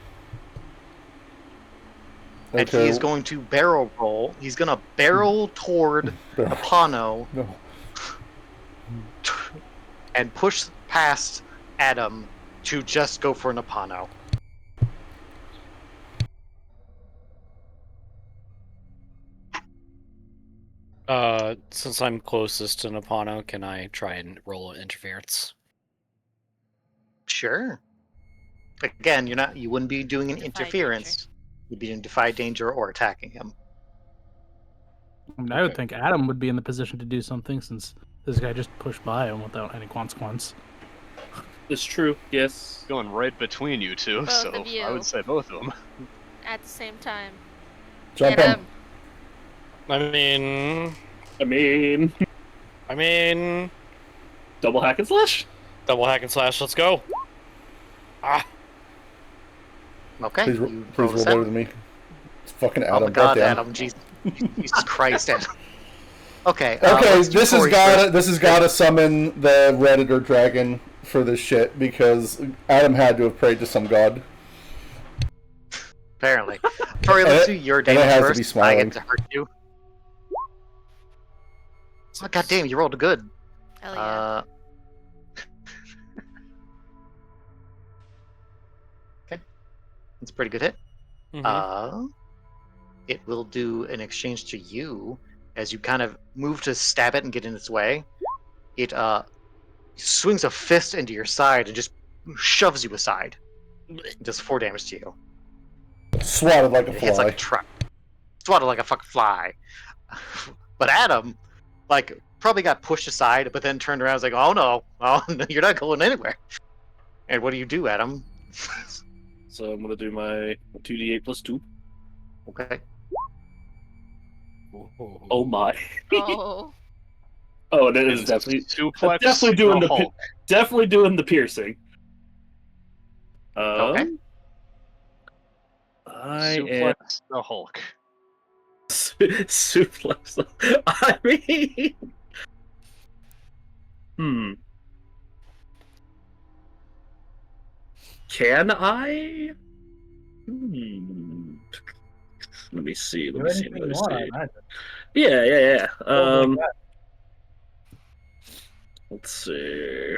S3: And he is going to barrel roll. He's going to barrel toward Apano
S1: No.
S3: and push past Adam to just go for an Apano.
S2: Since I'm closest to Napano, can I try and roll interference?
S3: Sure. Again, you wouldn't be doing an
S7: Defy
S3: interference. You'd be doing defy danger or attacking him.
S4: I mean, I would think Adam would be in the position to do something since this guy just pushed by him without any consequence.
S6: It's true, yes.
S5: Going right between you two,
S7: Both
S5: so
S7: of you.
S5: I would say both of them.
S7: At the same time.
S1: Jump
S7: Get
S1: him.
S7: him.
S2: I mean,
S6: Double hack and slash?
S2: double hack and slash. Let's go. Ah,
S3: Okay.
S1: Please,
S3: you
S1: please
S3: roll
S1: roll
S3: this
S1: better
S3: out.
S1: than me. It's fucking Adam.
S3: Oh my god,
S1: goddamn.
S3: Adam. Jesus Christ, Adam. Okay.
S1: Okay,
S3: let's do
S1: this has
S3: Corey
S1: got
S3: first.
S1: this has got to summon the Redditor dragon for this shit because Adam had to have prayed to some god.
S3: Apparently. Tori,
S1: And
S3: let's
S1: it-
S3: do your
S1: and it
S3: damage
S1: has to
S3: first.
S1: be
S3: I
S1: smiling.
S3: get to hurt you. Oh, god damn, you rolled good.
S7: Hell yeah.
S3: Okay. It's a pretty good hit.
S2: mhm.
S3: It will do an exchange to you as you kind of move to stab it and get in its way. It swings a fist into your side and just shoves you aside. It does 4 damage to you.
S1: Swatted like a
S3: It hits like
S1: fly.
S3: a truck. Swatted like a fucking fly. But Adam, like, probably got pushed aside, but then turned around and was like, oh no, you're not going anywhere. And what do you do, Adam?
S6: So I'm gonna do my 2d8 plus 2.
S3: Okay.
S6: Oh my.
S7: Oh.
S6: Oh, and it is
S5: And
S6: definitely
S5: suplex
S6: definitely doing
S5: the
S6: the
S5: Hulk.
S6: definitely doing the piercing.
S3: Okay.
S6: I
S5: Suplex the Hulk.
S6: am suplex. I mean, can I? Let me see.
S4: Do anything you want, I imagine.
S6: Yeah.
S4: Oh my God.
S6: Let's see.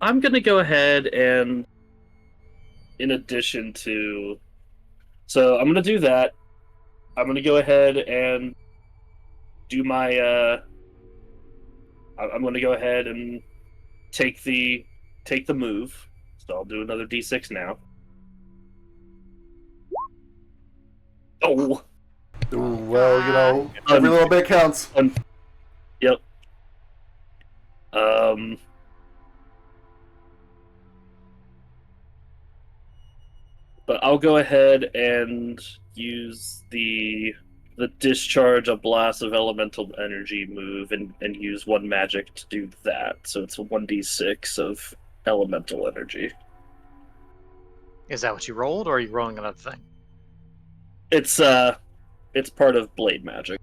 S6: I'm gonna go ahead and, in addition to, so I'm gonna do that. I'm gonna go ahead and do my. I'm going to go ahead and take the move. So I'll do another d6 now. Oh.
S1: Ooh, well, you know,
S6: Um,
S1: every little bit counts.
S6: Yep. But I'll go ahead and use the discharge a blast of elemental energy move and use one magic to do that. So it's a 1d6 of elemental energy.
S3: Is that what you rolled, or are you rolling another thing?
S6: It's part of blade magic.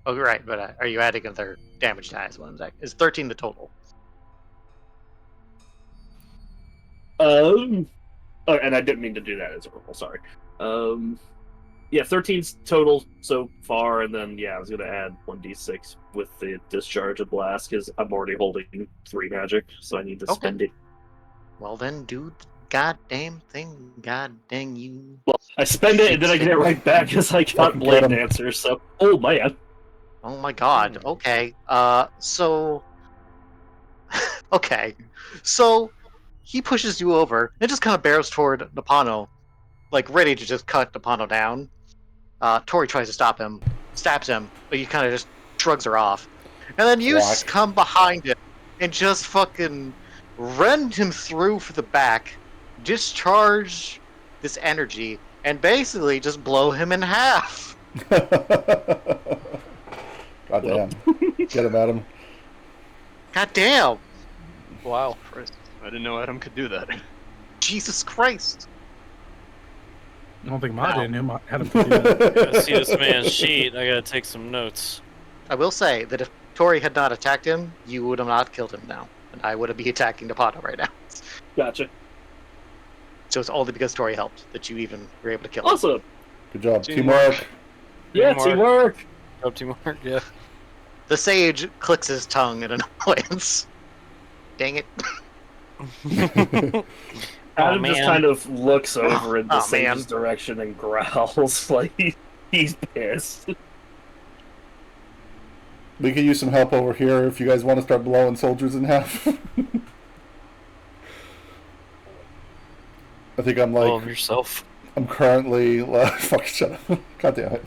S3: Oh, right, but are you adding another damage dice? One is 13 the total.
S6: Oh, and I didn't mean to do that as a roll. Sorry. Yeah, 13's total so far, and then I was gonna add 1d6 with the discharge of blast because I'm already holding 3 magic, so I need to spend it.
S3: Well then, do the goddamn thing. God dang you.
S6: Well, I spend it and then I get it right back because I got
S1: Fucking
S6: blade
S1: get 'em.
S6: dancer. So, oh man.
S3: Oh my god. Okay. So. Okay. So he pushes you over and just kind of barrels toward Napano, like ready to just cut Napano down. Tori tries to stop him, stabs him, but he kind of just shrugs her off. And then you
S1: Whack.
S3: come behind him and just fucking rend him through for the back, discharge this energy, and basically just blow him in half.
S1: God damn. Get him, Adam.
S3: God damn.
S2: Wow.
S5: Christ, I didn't know Adam could do that.
S3: Jesus Christ.
S4: I don't think Ma
S3: Wow.
S4: did. Knew Adam could do that.
S2: I see this man's sheet. I gotta take some notes.
S3: I will say that if Tori had not attacked him, you would have not killed him now. And I would have been attacking Napano right now.
S6: Gotcha.
S3: So it's only because Tori helped that you even were able to kill him.
S6: Awesome.
S1: Good job.
S5: Teamwork.
S1: Teamwork.
S6: Yeah,
S2: Teamwork.
S6: teamwork.
S2: Up teamwork, yeah.
S3: The sage clicks his tongue in annoyance. Dang it.
S6: Adam
S2: man.
S6: just kind of looks over in the
S3: Oh,
S6: sage's
S3: man.
S6: direction and growls like he's pissed.
S1: We could use some help over here if you guys want to start blowing soldiers in half. I think I'm like...
S2: Blow 'em yourself.
S1: I'm currently... fuck, shut up. God damn it.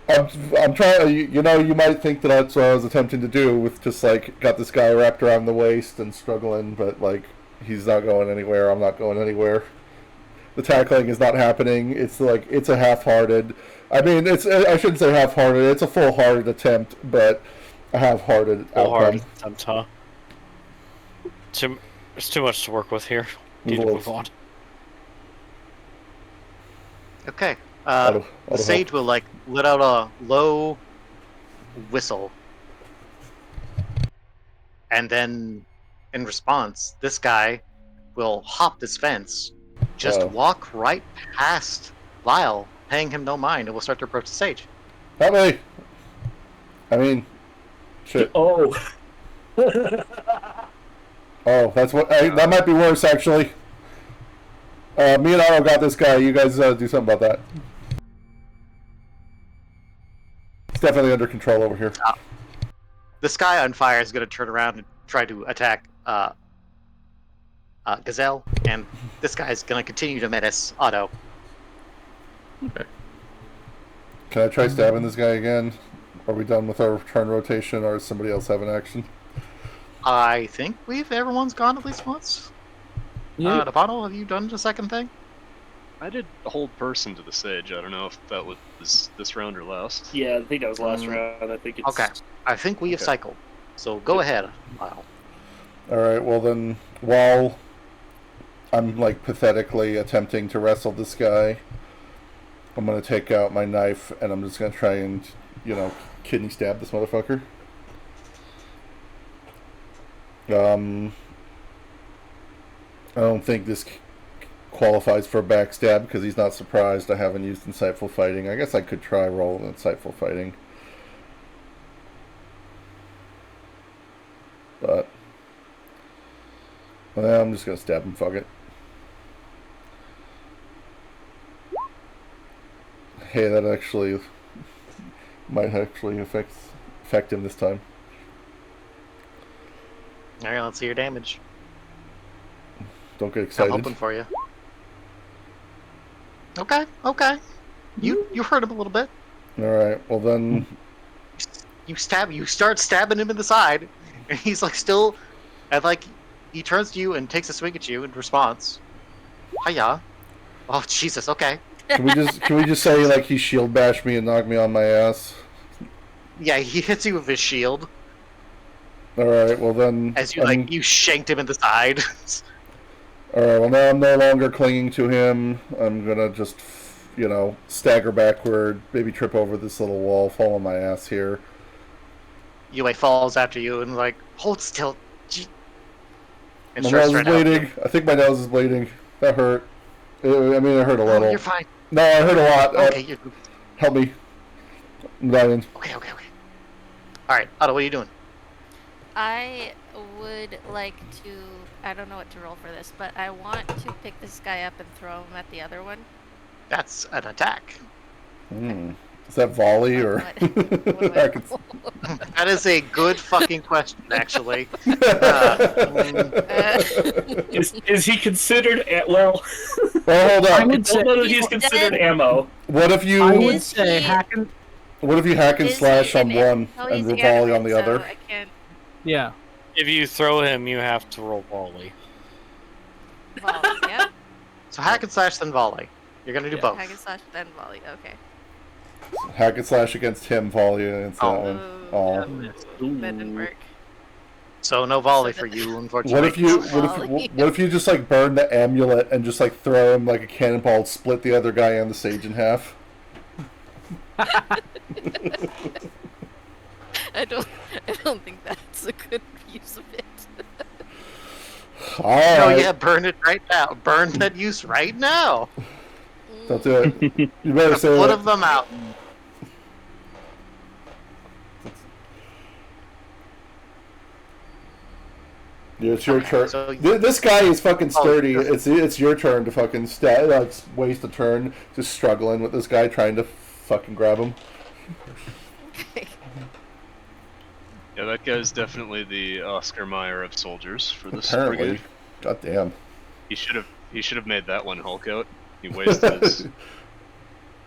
S1: I'm trying... You know, you might think that that's what I was attempting to do with just, like, got this guy wrapped around the waist and struggling, but, like, he's not going anywhere. I'm not going anywhere. The tackling is not happening. It's, like, it's a half-hearted... I mean, I shouldn't say half-hearted. It's a full-hearted attempt, but a half-hearted outcome.
S2: Attempt, huh? There's too much to work with here. Need to
S1: Move
S2: move on.
S3: Okay.
S1: Auto
S3: The sage will, like, let out a low whistle. And then, in response, this guy will hop this fence, just
S1: Oh.
S3: walk right past Lyle, paying him no mind, and will start to approach the sage.
S1: Help me! I mean... Shit.
S6: Oh.
S1: Oh, that's what... that might be worse, actually. Me and Otto got this guy. You guys do something about that. It's definitely under control over here.
S3: The sky on fire is going to turn around and try to attack Gazelle, and this guy is going to continue to menace Otto.
S4: Okay.
S1: Can I try stabbing this guy again? Are we done with our turn rotation, or does somebody else have an action?
S3: I think everyone's gone at least once.
S4: Yeah.
S3: Napano, have you done the second thing?
S5: I did hold person to the sage. I don't know if that was this round or last.
S6: Yeah, I think that was last round. I think it's...
S3: Okay. I think we have
S5: Okay.
S3: cycled. So go ahead, Lyle.
S1: Alright, well then, while I'm, like, pathetically attempting to wrestle this guy, I'm gonna take out my knife, and I'm just gonna try and, you know, kidney stab this motherfucker. I don't think this qualifies for a backstab because he's not surprised I haven't used insightful fighting. I guess I could try rolling insightful fighting. But well, I'm just gonna stab him, fuck it. Hey, that actually might actually affect him this time.
S3: All right, let's see your damage.
S1: Don't get
S3: I'm
S1: excited.
S3: hoping for you. Okay. You hurt him a little bit.
S1: All right. Well then,
S3: You start stabbing him in the side, and he's like still, and like he turns to you and takes a swing at you in response. Hiya. Oh Jesus. Okay.
S1: can we just say like he shield bashed me and knocked me on my ass?
S3: Yeah, he hits you with his shield
S1: All right. Well then,
S3: as you you shanked him in the side.
S1: all right. Well now I'm no longer clinging to him. I'm gonna just, stagger backward, maybe trip over this little wall, fall on my ass here.
S3: Yue falls after you and like hold still. And
S1: My
S3: starts
S1: nose is
S3: trying to help you.
S1: bleeding. I think my nose is bleeding. That hurt. I mean, it hurt a
S3: Oh,
S1: little.
S3: you're fine.
S1: No, I hurt a lot.
S3: Okay, you're
S1: Help me. I'm dying.
S3: okay. All right, Otto, what are you doing?
S7: I would like to. I don't know what to roll for this, but I want to pick this guy up and throw him at the other one.
S3: That's an attack.
S1: Is that volley or?
S7: What do I roll?
S3: That is a good fucking question, actually.
S6: Is he considered? Well,
S1: Well, hold
S4: I
S1: on.
S4: would
S6: I don't know that he's considered ammo.
S1: What if you?
S4: I would
S7: Is
S4: say
S7: he-
S4: hack and
S1: What if you hack and
S7: Is
S1: slash
S7: he
S1: on one
S7: no,
S1: and
S7: he's
S1: volley on
S7: animate,
S1: the other?
S7: So I can't
S4: yeah.
S2: If you throw him, you have to roll volley.
S7: volley. Yeah.
S3: So hack and slash, then volley. You're gonna do both.
S7: Hack and slash, then volley. Okay.
S1: Hack and slash against him, volley against that one. Oh.
S7: That didn't work.
S3: So no volley
S7: So
S3: for
S7: the-
S3: you, unfortunately.
S1: What if you just like burn the amulet and just like throw him like a cannonball, split the other guy and the sage in half?
S7: I don't think that's a good use of it.
S1: All right.
S3: No, yeah, burn it right now. Burn that use right now.
S1: Don't do it. You better say
S3: Put
S1: it.
S3: of them out.
S1: Yeah, it's your
S3: Okay,
S1: turn.
S3: so-
S1: This guy is fucking sturdy.
S3: Oh,
S1: It's your turn to fucking waste a turn just struggling with this guy trying to fucking grab him.
S5: Yeah, that guy's definitely the Oscar Mayer of soldiers for this
S1: Apparently.
S5: brigade.
S1: God damn.
S5: He should have made that one Hulk out. He wasted his.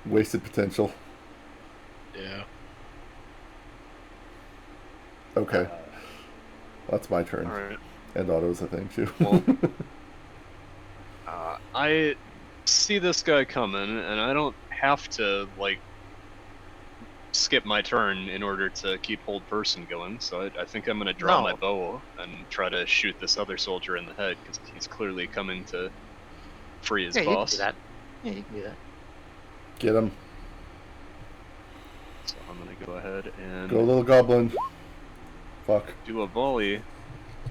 S1: Wasted potential.
S2: Yeah.
S1: Okay. That's my turn.
S5: All right.
S1: And Otto's, I think, too.
S5: Well, I see this guy coming, and I don't have to like skip my turn in order to keep hold person going. So I think I'm gonna draw my
S3: No.
S5: bow and try to shoot this other soldier in the head because he's clearly coming to free his
S3: Yeah, you can
S5: boss.
S3: do that. Yeah, you can do that.
S1: Get him.
S5: So I'm gonna go ahead and
S1: Go, little goblin. Fuck.
S5: do a volley.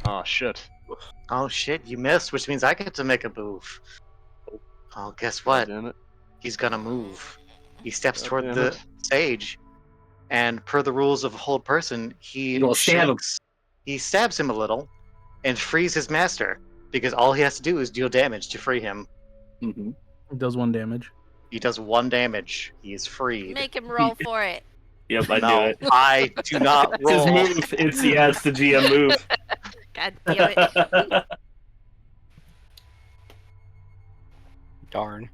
S5: Ah, shit.
S3: Oh shit, you missed, which means I get to make a move. Oh, guess what?
S5: God damn it.
S3: He's gonna move. He steps
S5: God
S3: toward
S5: damn
S3: the
S5: it.
S3: stage, and per the rules of hold person, he
S6: You will stab him.
S3: He stabs him a little, and frees his master because all he has to do is deal damage to free him.
S6: Mm-hmm.
S4: It does 1 damage.
S3: He does 1 damage. He is freed.
S7: Make him roll for it.
S6: Yep, I
S3: no,
S6: do it.
S3: I do not
S6: It's his
S3: roll.
S6: move. It's the GM move.
S7: God damn it.
S2: Darn.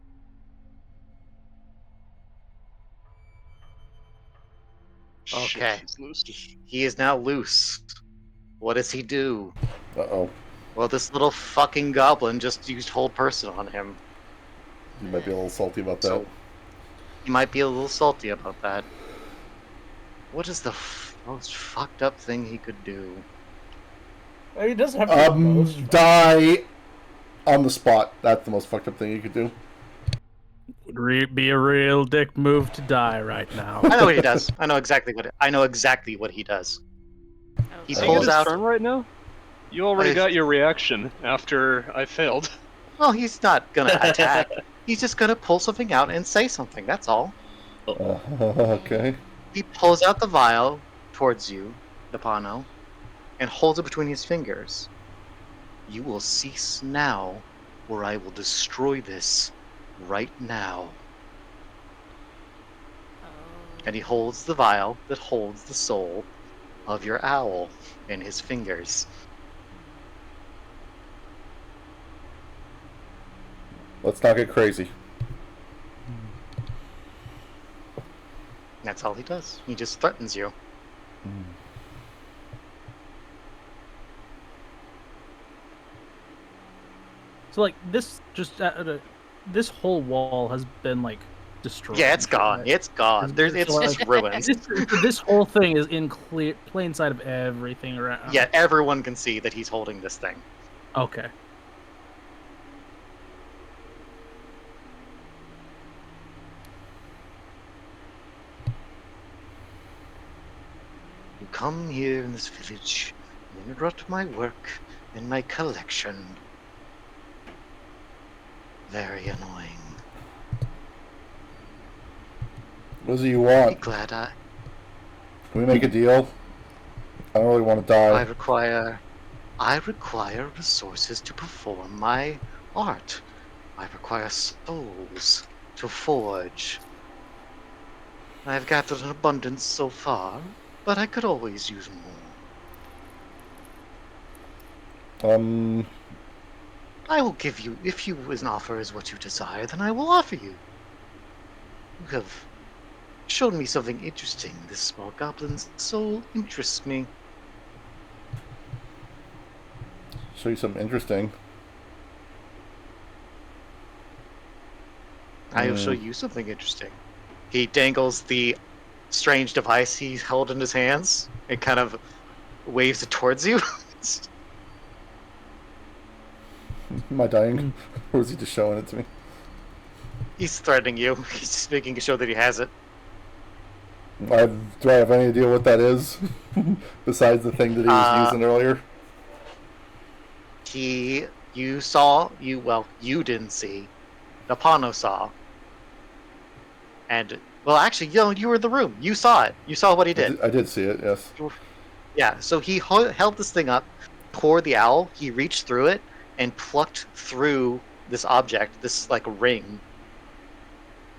S5: Shit,
S3: Okay.
S5: he's loose.
S3: He is now loose. What does he do?
S1: Uh-oh.
S3: Well, this little fucking goblin just used hold person on him.
S1: You might be a little salty about that.
S3: So he might be a little salty about that. What is the most fucked up thing he could do?
S8: He doesn't have to do most.
S1: Die on the spot. That's the most fucked up thing you could do.
S4: Would be a real dick move to die right now.
S3: I know what he does. I know exactly what he does. He
S5: Is he
S3: pulls
S5: his
S3: out.
S5: turn right now? You already
S3: I-
S5: got your reaction after I failed.
S3: Well, he's not gonna attack. He's just gonna pull something out and say something. That's all.
S1: Okay.
S3: He pulls out the vial towards you, Dapano, and holds it between his fingers. You will cease now, or I will destroy this right now. and he holds the vial that holds the soul of your owl in his fingers.
S1: Let's not get crazy.
S3: That's all he does. He just threatens you.
S4: So like this, this whole wall has been like destroyed.
S3: Yeah, it's gone.
S4: right?
S3: It's gone. It's
S4: So,
S3: just ruins.
S4: This whole thing is in plain sight of everything around.
S3: Yeah, everyone can see that he's holding this thing.
S4: Okay.
S3: You come here in this village and interrupt my work and my collection. Very annoying.
S1: What do you
S3: Be
S1: want?
S3: glad
S1: Can we make a deal? I don't really want to die.
S3: I require resources to perform my art. I require souls to forge. I've gathered an abundance so far, but I could always use more. I will give you, if you an offer is what you desire, then I will offer you. You have shown me something interesting. This small goblin's soul interests me.
S1: Show you something interesting.
S3: I will show you something interesting. He dangles the strange device he held in his hands and kind of waves it towards you.
S1: Am I dying? Or is he just showing it to me?
S3: He's threatening you. He's just making sure that he has it.
S1: Do I have any idea what that is? Besides the thing that he was using earlier?
S3: You didn't see. Napano saw. And, well, actually, you were in the room. You saw it. You saw what he did.
S1: I did see it, yes.
S3: Yeah, so he held this thing up toward the owl. He reached through it and plucked through this object, this, like, ring.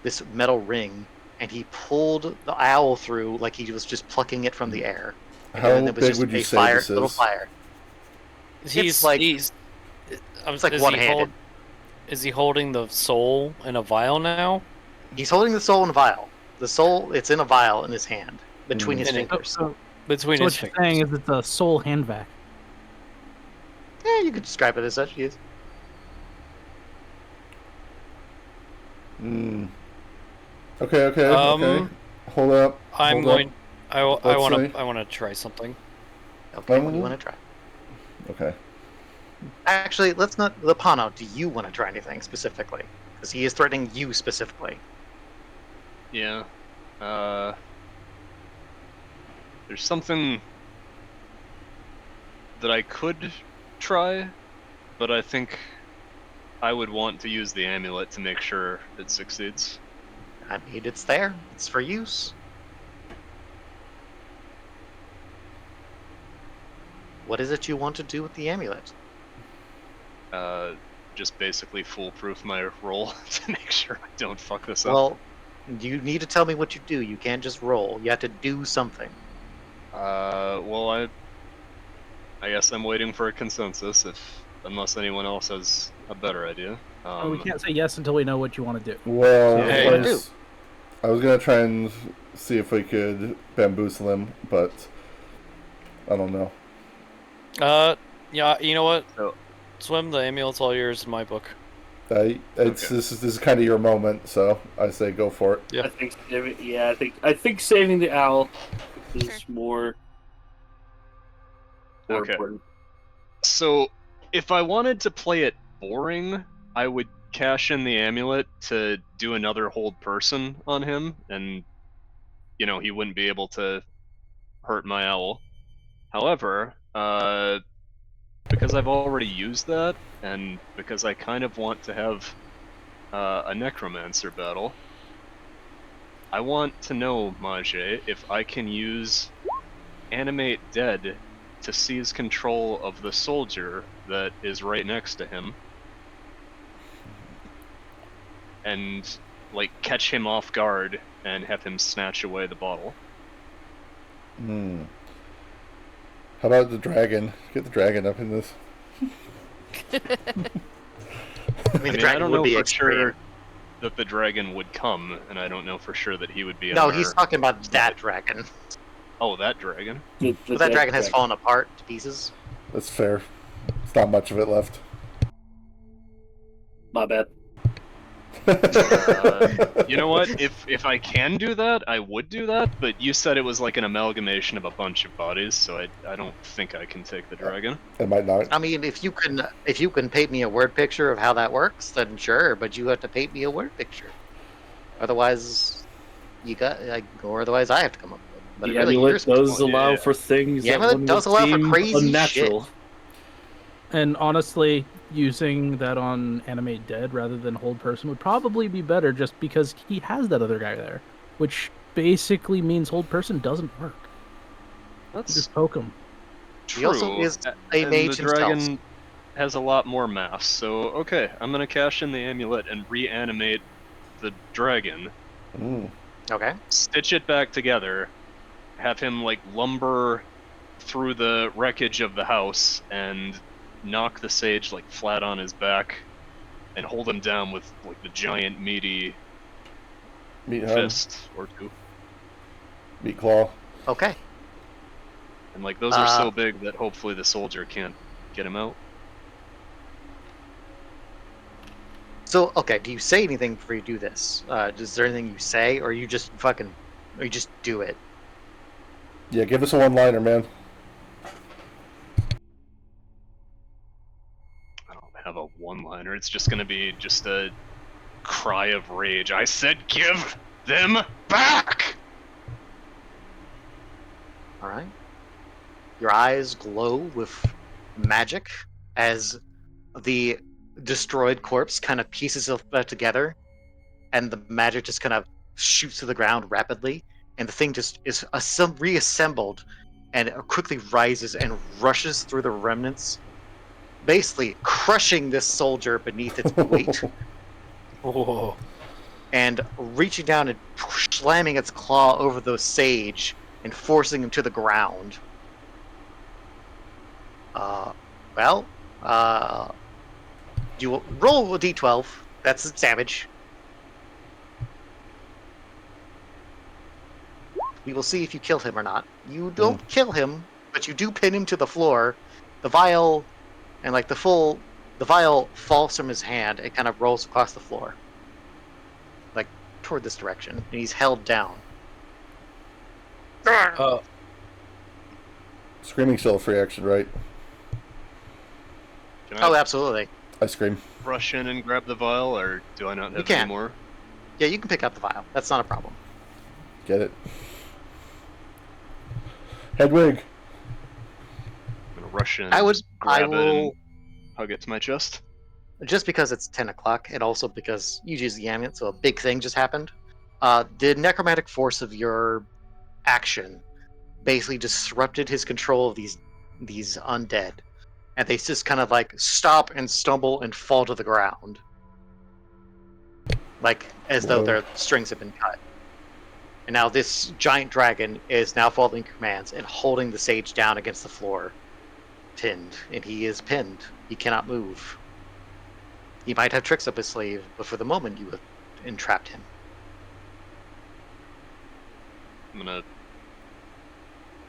S3: This metal ring. And he pulled the owl through like he was just plucking it from the air. And
S1: How
S3: then it was
S1: big
S3: just
S1: would you
S3: a
S1: say this
S3: little
S1: is?
S3: fire.
S2: It's
S3: like one-handed.
S2: Is he holding the soul in a vial now?
S3: He's holding the soul in a vial. The soul, it's in a vial in his hand, between his fingers.
S4: So
S2: Between
S4: what
S2: his
S4: you're
S2: fingers.
S4: saying is it's a soul hand vac.
S3: Yeah, you could describe it as such, yes.
S1: Okay, okay. Hold up.
S2: I
S1: Let's see.
S2: want to try something.
S3: Okay, what do you want to try?
S1: Okay.
S3: Actually, let's not... Lapano, do you want to try anything specifically? Because he is threatening you specifically.
S5: Yeah. There's something that I could try, but I think I would want to use the amulet to make sure it succeeds.
S3: I mean, it's there. It's for use. What is it you want to do with the amulet?
S5: Just basically foolproof my roll to make sure I don't fuck this up.
S3: Well, you need to tell me what you do. You can't just roll. You have to do something.
S5: Well, I guess I'm waiting for a consensus, unless anyone else has a better idea.
S4: We can't say yes until we know what you want to do.
S1: Well,
S3: Hey. What do?
S1: I was gonna try and see if we could bamboozle him, but I don't know.
S2: Yeah, you know what?
S5: So-
S2: Swim, the amulet's all yours in my book.
S5: Okay.
S1: This is kind of your moment, so I say go for it.
S2: Yeah.
S6: I think saving the owl is
S7: Sure.
S6: more
S5: Okay.
S6: important.
S5: So, if I wanted to play it boring, I would cash in the amulet to do another hold person on him, and, he wouldn't be able to hurt my owl. However, because I've already used that, and because I kind of want to have a necromancer battle, I want to know, Mage, if I can use Animate Dead to seize control of the soldier that is right next to him. And like catch him off guard and have him snatch away the bottle.
S1: Hmm. How about the dragon? Get the dragon up in this.
S3: I mean, the
S5: I
S3: dragon
S5: don't
S3: would
S5: know
S3: be
S5: for
S3: extreme.
S5: sure that the dragon would come, and I don't know for sure that he would be.
S3: No,
S5: on
S3: he's
S5: our-
S3: talking about that dragon.
S5: Oh, that dragon.
S6: The
S3: But that
S6: dead
S3: dragon has fallen apart to pieces.
S1: That's fair. There's not much of it left.
S6: My bad.
S5: You know what? If I can do that, I would do that. But you said it was like an amalgamation of a bunch of bodies, so I don't think I can take the dragon.
S1: It might not.
S3: I mean, if you can paint me a word picture of how that works, then sure. But you have to paint me a word picture. Otherwise, or otherwise I have to come up with it. But
S6: The
S3: really,
S6: amulet
S3: you're supposed
S6: does
S3: to-
S6: allow
S5: yeah.
S6: for things
S3: The
S6: that
S3: amulet
S6: one
S3: does
S6: would
S3: allow for
S6: deem
S3: crazy
S6: unnatural.
S4: And honestly, using that on Animate Dead rather than Hold Person would probably be better just because he has that other guy there. Which basically means Hold Person doesn't work. You
S5: That's
S4: just poke him.
S3: He also is a
S5: and
S3: mage
S5: the
S3: himself.
S5: dragon has a lot more mass, so okay, I'm gonna cash in the amulet and reanimate the dragon,
S1: Mm.
S3: Okay.
S5: stitch it back together, have him like lumber through the wreckage of the house and knock the sage like flat on his back and hold him down with like the giant meaty
S1: Meat hub.
S5: fist or two.
S1: Meat claw.
S3: Okay.
S5: And like those are so big that hopefully the soldier can't get him out.
S3: So, okay, do you say anything before you do this? Is there anything you say, or you just do it?
S1: Yeah, give us a one-liner, man.
S5: I don't have a one-liner. It's just gonna be just a cry of rage. I said give them back!
S3: All right. Your eyes glow with magic as the destroyed corpse kind of pieces itself back together, and the magic just kind of shoots to the ground rapidly, and the thing just is reassembled, and it quickly rises and rushes through the remnants, basically crushing this soldier beneath its weight,
S2: Whoa.
S3: and reaching down and slamming its claw over the sage and forcing him to the ground. You will roll a d12. That's its damage. We will see if you kill him or not. You don't kill him, but you do pin him to the floor. The vial, and like the vial falls from his hand and kind of rolls across the floor, like toward this direction, and he's held down.
S1: Screaming still a free action, right?
S5: Can I
S3: Oh, absolutely.
S1: I scream.
S5: rush in and grab the vial, or do I not
S3: You
S5: have
S3: can.
S5: any more?
S3: Yeah, you can pick up the vial. That's not a problem.
S1: Get it. Hedwig.
S5: I'm gonna rush in.
S3: I
S5: and
S3: would.
S5: just
S3: I
S5: grab it
S3: will.
S5: and hug it to my chest.
S3: Just because it's 10 o'clock, and also because you use the amulet, so a big thing just happened. The necromantic force of your action basically disrupted his control of these undead, and they just kind of like stop and stumble and fall to the ground, like as though
S1: Whoa.
S3: their strings have been cut. And now this giant dragon is now following commands and holding the sage down against the floor, pinned, and he is pinned. He cannot move. He might have tricks up his sleeve, but for the moment you have entrapped him.
S5: I'm gonna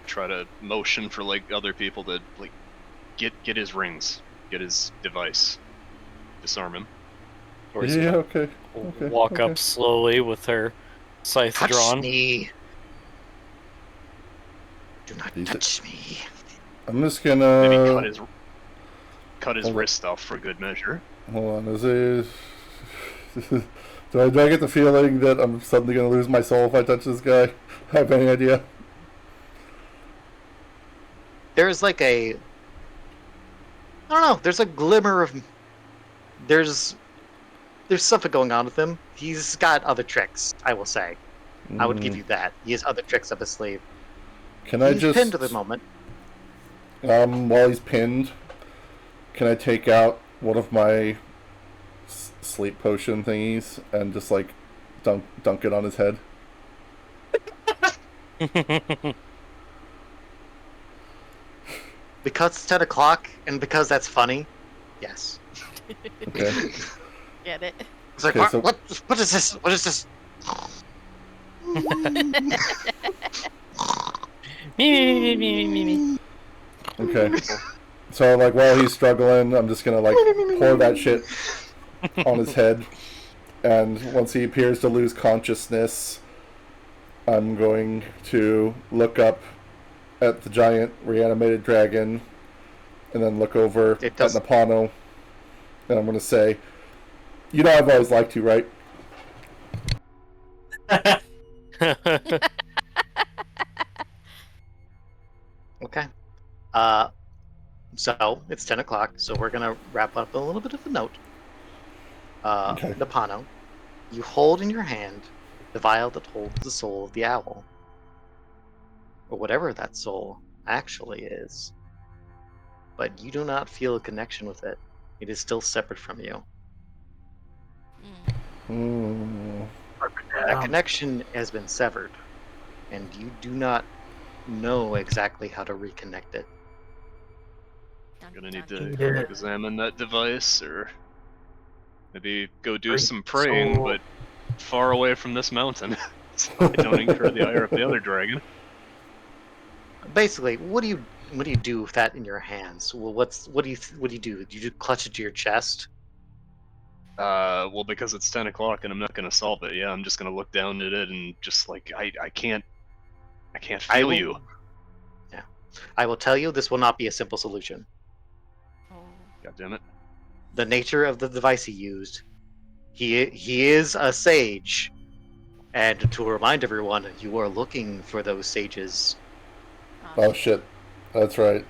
S5: try to motion for like other people to like get his rings, get his device, disarm him.
S2: Or he's
S1: Yeah,
S2: gonna
S1: okay. Okay.
S2: walk
S1: okay.
S2: up slowly with her scythe
S3: Touch
S2: drawn.
S3: me! Do not
S1: These-
S3: touch me.
S1: I'm just
S5: Maybe
S1: gonna...
S5: cut his
S1: hold on.
S5: wrist off for good measure.
S1: Hold on, is it... do I get the feeling that I'm suddenly gonna lose my soul if I touch this guy? I have any idea?
S3: There's like a... I don't know, there's a glimmer of... There's something going on with him. He's got other tricks, I will say. I would give you that. He has other tricks up his sleeve.
S1: Can I
S3: He's
S1: just...
S3: pinned at the moment.
S1: While he's pinned, can I take out one of my sleep potion thingies and just like dunk it on his head.
S3: Because it's 10 o'clock, and because that's funny, yes.
S1: Okay.
S7: Get it?
S3: It's like,
S1: Okay, so-
S3: what is this? What is this?
S2: Me.
S1: Okay. So like while he's struggling, I'm just gonna like pour that shit on his head, and once he appears to lose consciousness, I'm going to look up at the giant reanimated dragon, and then look over at Napano, and I'm gonna say, "You know I've always liked you, right?"
S3: Okay. So it's 10 o'clock, so we're gonna wrap up a little bit of a note.
S1: Okay.
S3: Napano, you hold in your hand the vial that holds the soul of the owl. Or whatever that soul actually is. But you do not feel a connection with it. It is still separate from you.
S1: Hmm.
S3: That connection has been severed, and you do not know exactly how to reconnect it.
S5: Gonna need to
S7: Dun,
S5: go
S7: dun, dun.
S5: examine that device, or maybe go do some praying, but far away from this mountain, so I don't incur the ire of the other dragon.
S3: Basically, what do you do with that in your hands? Well, what do you do? Do you just clutch it to your chest?
S5: Well, because it's 10 o'clock and I'm not gonna solve it. Yeah, I'm just gonna look down at it and just like I can't feel you.
S3: Yeah, I will tell you, this will not be a simple solution.
S7: Oh.
S5: God damn it.
S3: The nature of the device he used. He is a sage, and to remind everyone, you are looking for those sages.
S1: Oh shit, that's right.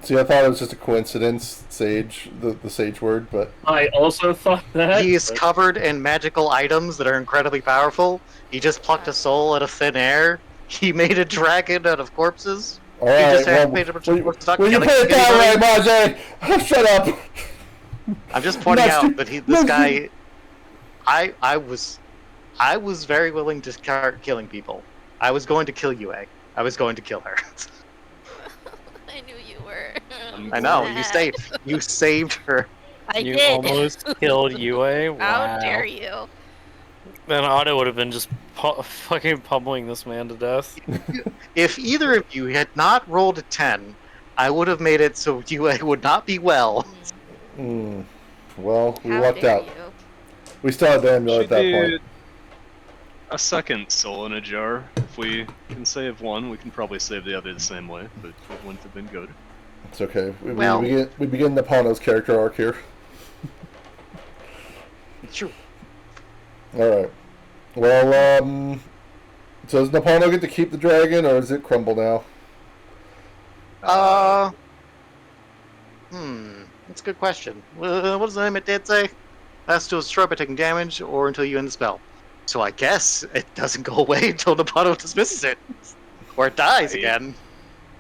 S1: See, I thought it was just a coincidence, sage, the sage word, but
S6: I also thought that.
S3: He is
S6: but-
S3: covered in magical items that are incredibly powerful. He just plucked a soul out of thin air. He made a dragon out of corpses.
S1: all
S3: He
S1: right.
S3: just
S1: Well,
S3: made a bunch of corpses.
S1: will you put it that way, Majay? Shut up.
S3: I'm just pointing
S1: Not
S3: out
S1: stu-
S3: that this
S1: not
S3: guy. I was very willing to start killing people. I was going to kill Yue. I was going to kill her.
S7: I knew you were.
S3: I know you saved her.
S7: I
S2: You
S7: did.
S2: almost killed Yue. Wow.
S7: How dare you?
S2: Then Otto would have been just fucking pummeling this man to death.
S3: If either of you had not rolled a 10, I would have made it so Yue would not be well.
S1: Well, we
S7: How
S1: lucked
S7: dare
S1: out.
S7: you?
S1: We still had the amulet
S5: Should
S1: at that
S5: do
S1: point.
S5: a second soul in a jar. If we can save one, we can probably save the other the same way, but it wouldn't have been good.
S1: It's okay.
S3: Well-
S1: We begin Napano's character arc here.
S3: True.
S1: All right. Well, so does Napano get to keep the dragon, or does it crumble now?
S3: That's a good question. What does the limit did say? Has to destroy by taking damage or until you end the spell. So I guess it doesn't go away until Napano dismisses it. Or it dies again.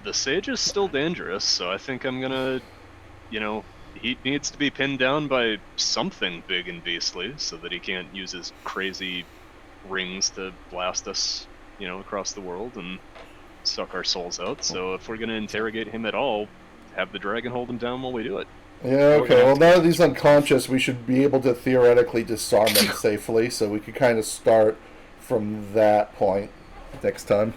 S5: The sage is still dangerous, so I think I'm gonna, he needs to be pinned down by something big and beastly so that he can't use his crazy rings to blast us, across the world and suck our souls out. So if we're gonna interrogate him at all, have the dragon hold him down while we do it.
S1: Yeah, okay. Well, now that he's unconscious, we should be able to theoretically disarm him safely, so we could kind of start from that point next time.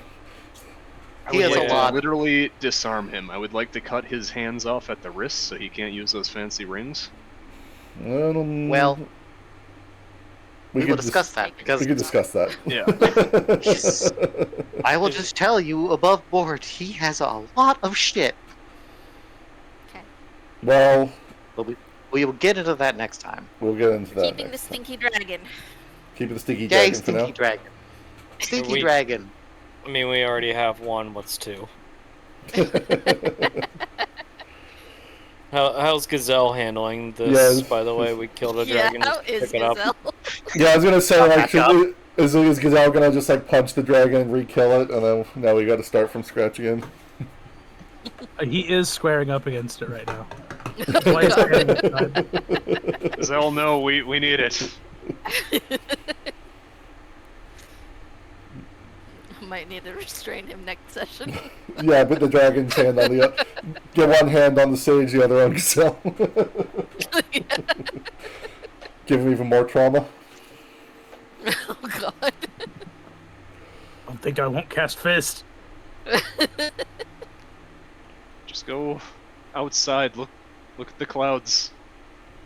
S3: He has a
S5: to
S3: lot.
S5: literally disarm him. I would like to cut his hands off at the wrists so he can't use those fancy rings.
S3: Well, we will discuss that because
S1: We could discuss that.
S5: Yeah.
S3: I will just tell you above board, he has a lot of shit.
S1: Well,
S3: But we will get into that next time.
S1: we'll get into that.
S7: Keeping the
S1: next time.
S7: stinky dragon.
S1: Keeping the stinky
S3: Yay,
S1: dragon for
S3: stinky
S1: now.
S3: dragon. Stinky
S2: we-
S3: dragon.
S2: I mean, we already have one. What's two? How's Gazelle handling this?
S1: Yeah.
S2: By the way, we killed a
S7: Yeah,
S2: dragon.
S7: how
S2: Just
S7: is
S2: pick it up.
S7: Gazelle?
S1: Yeah, I was gonna say,
S3: Come
S1: like,
S3: back up.
S1: is Gazelle gonna just like punch the dragon and re-kill it, and then now we got to start from scratch again?
S4: He is squaring up against it right now. Twice standing aside.
S5: Gazelle, no, we need it.
S7: Might need to restrain him next session.
S1: Yeah, put the dragon's hand on the get one hand on the sage, the other on Gazelle. Give him even more trauma.
S7: Oh god.
S4: I don't think I won't cast Fist.
S5: Just go outside. Look at the clouds.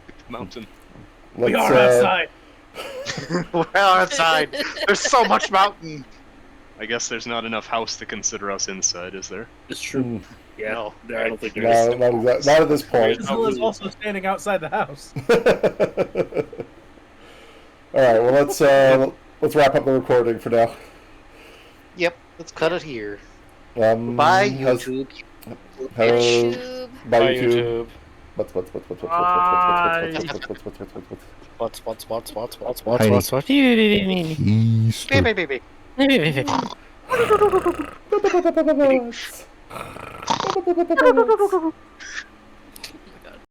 S5: Look at the mountain.
S4: We are outside.
S3: We're outside. There's so much mountain.
S5: I guess there's not enough house to consider us inside, is there?
S6: It's true.
S1: Mm.
S6: Yeah,
S3: No.
S6: I don't think there is.
S1: Not at this point.
S8: Gazelle is also standing outside the house.
S1: All right. Well, let's wrap up the recording for now.
S3: Yep, let's cut it here.
S1: Bye
S3: YouTube.
S7: YouTube.
S1: Bye YouTube. What's
S3: Beep, beep, beep, beep.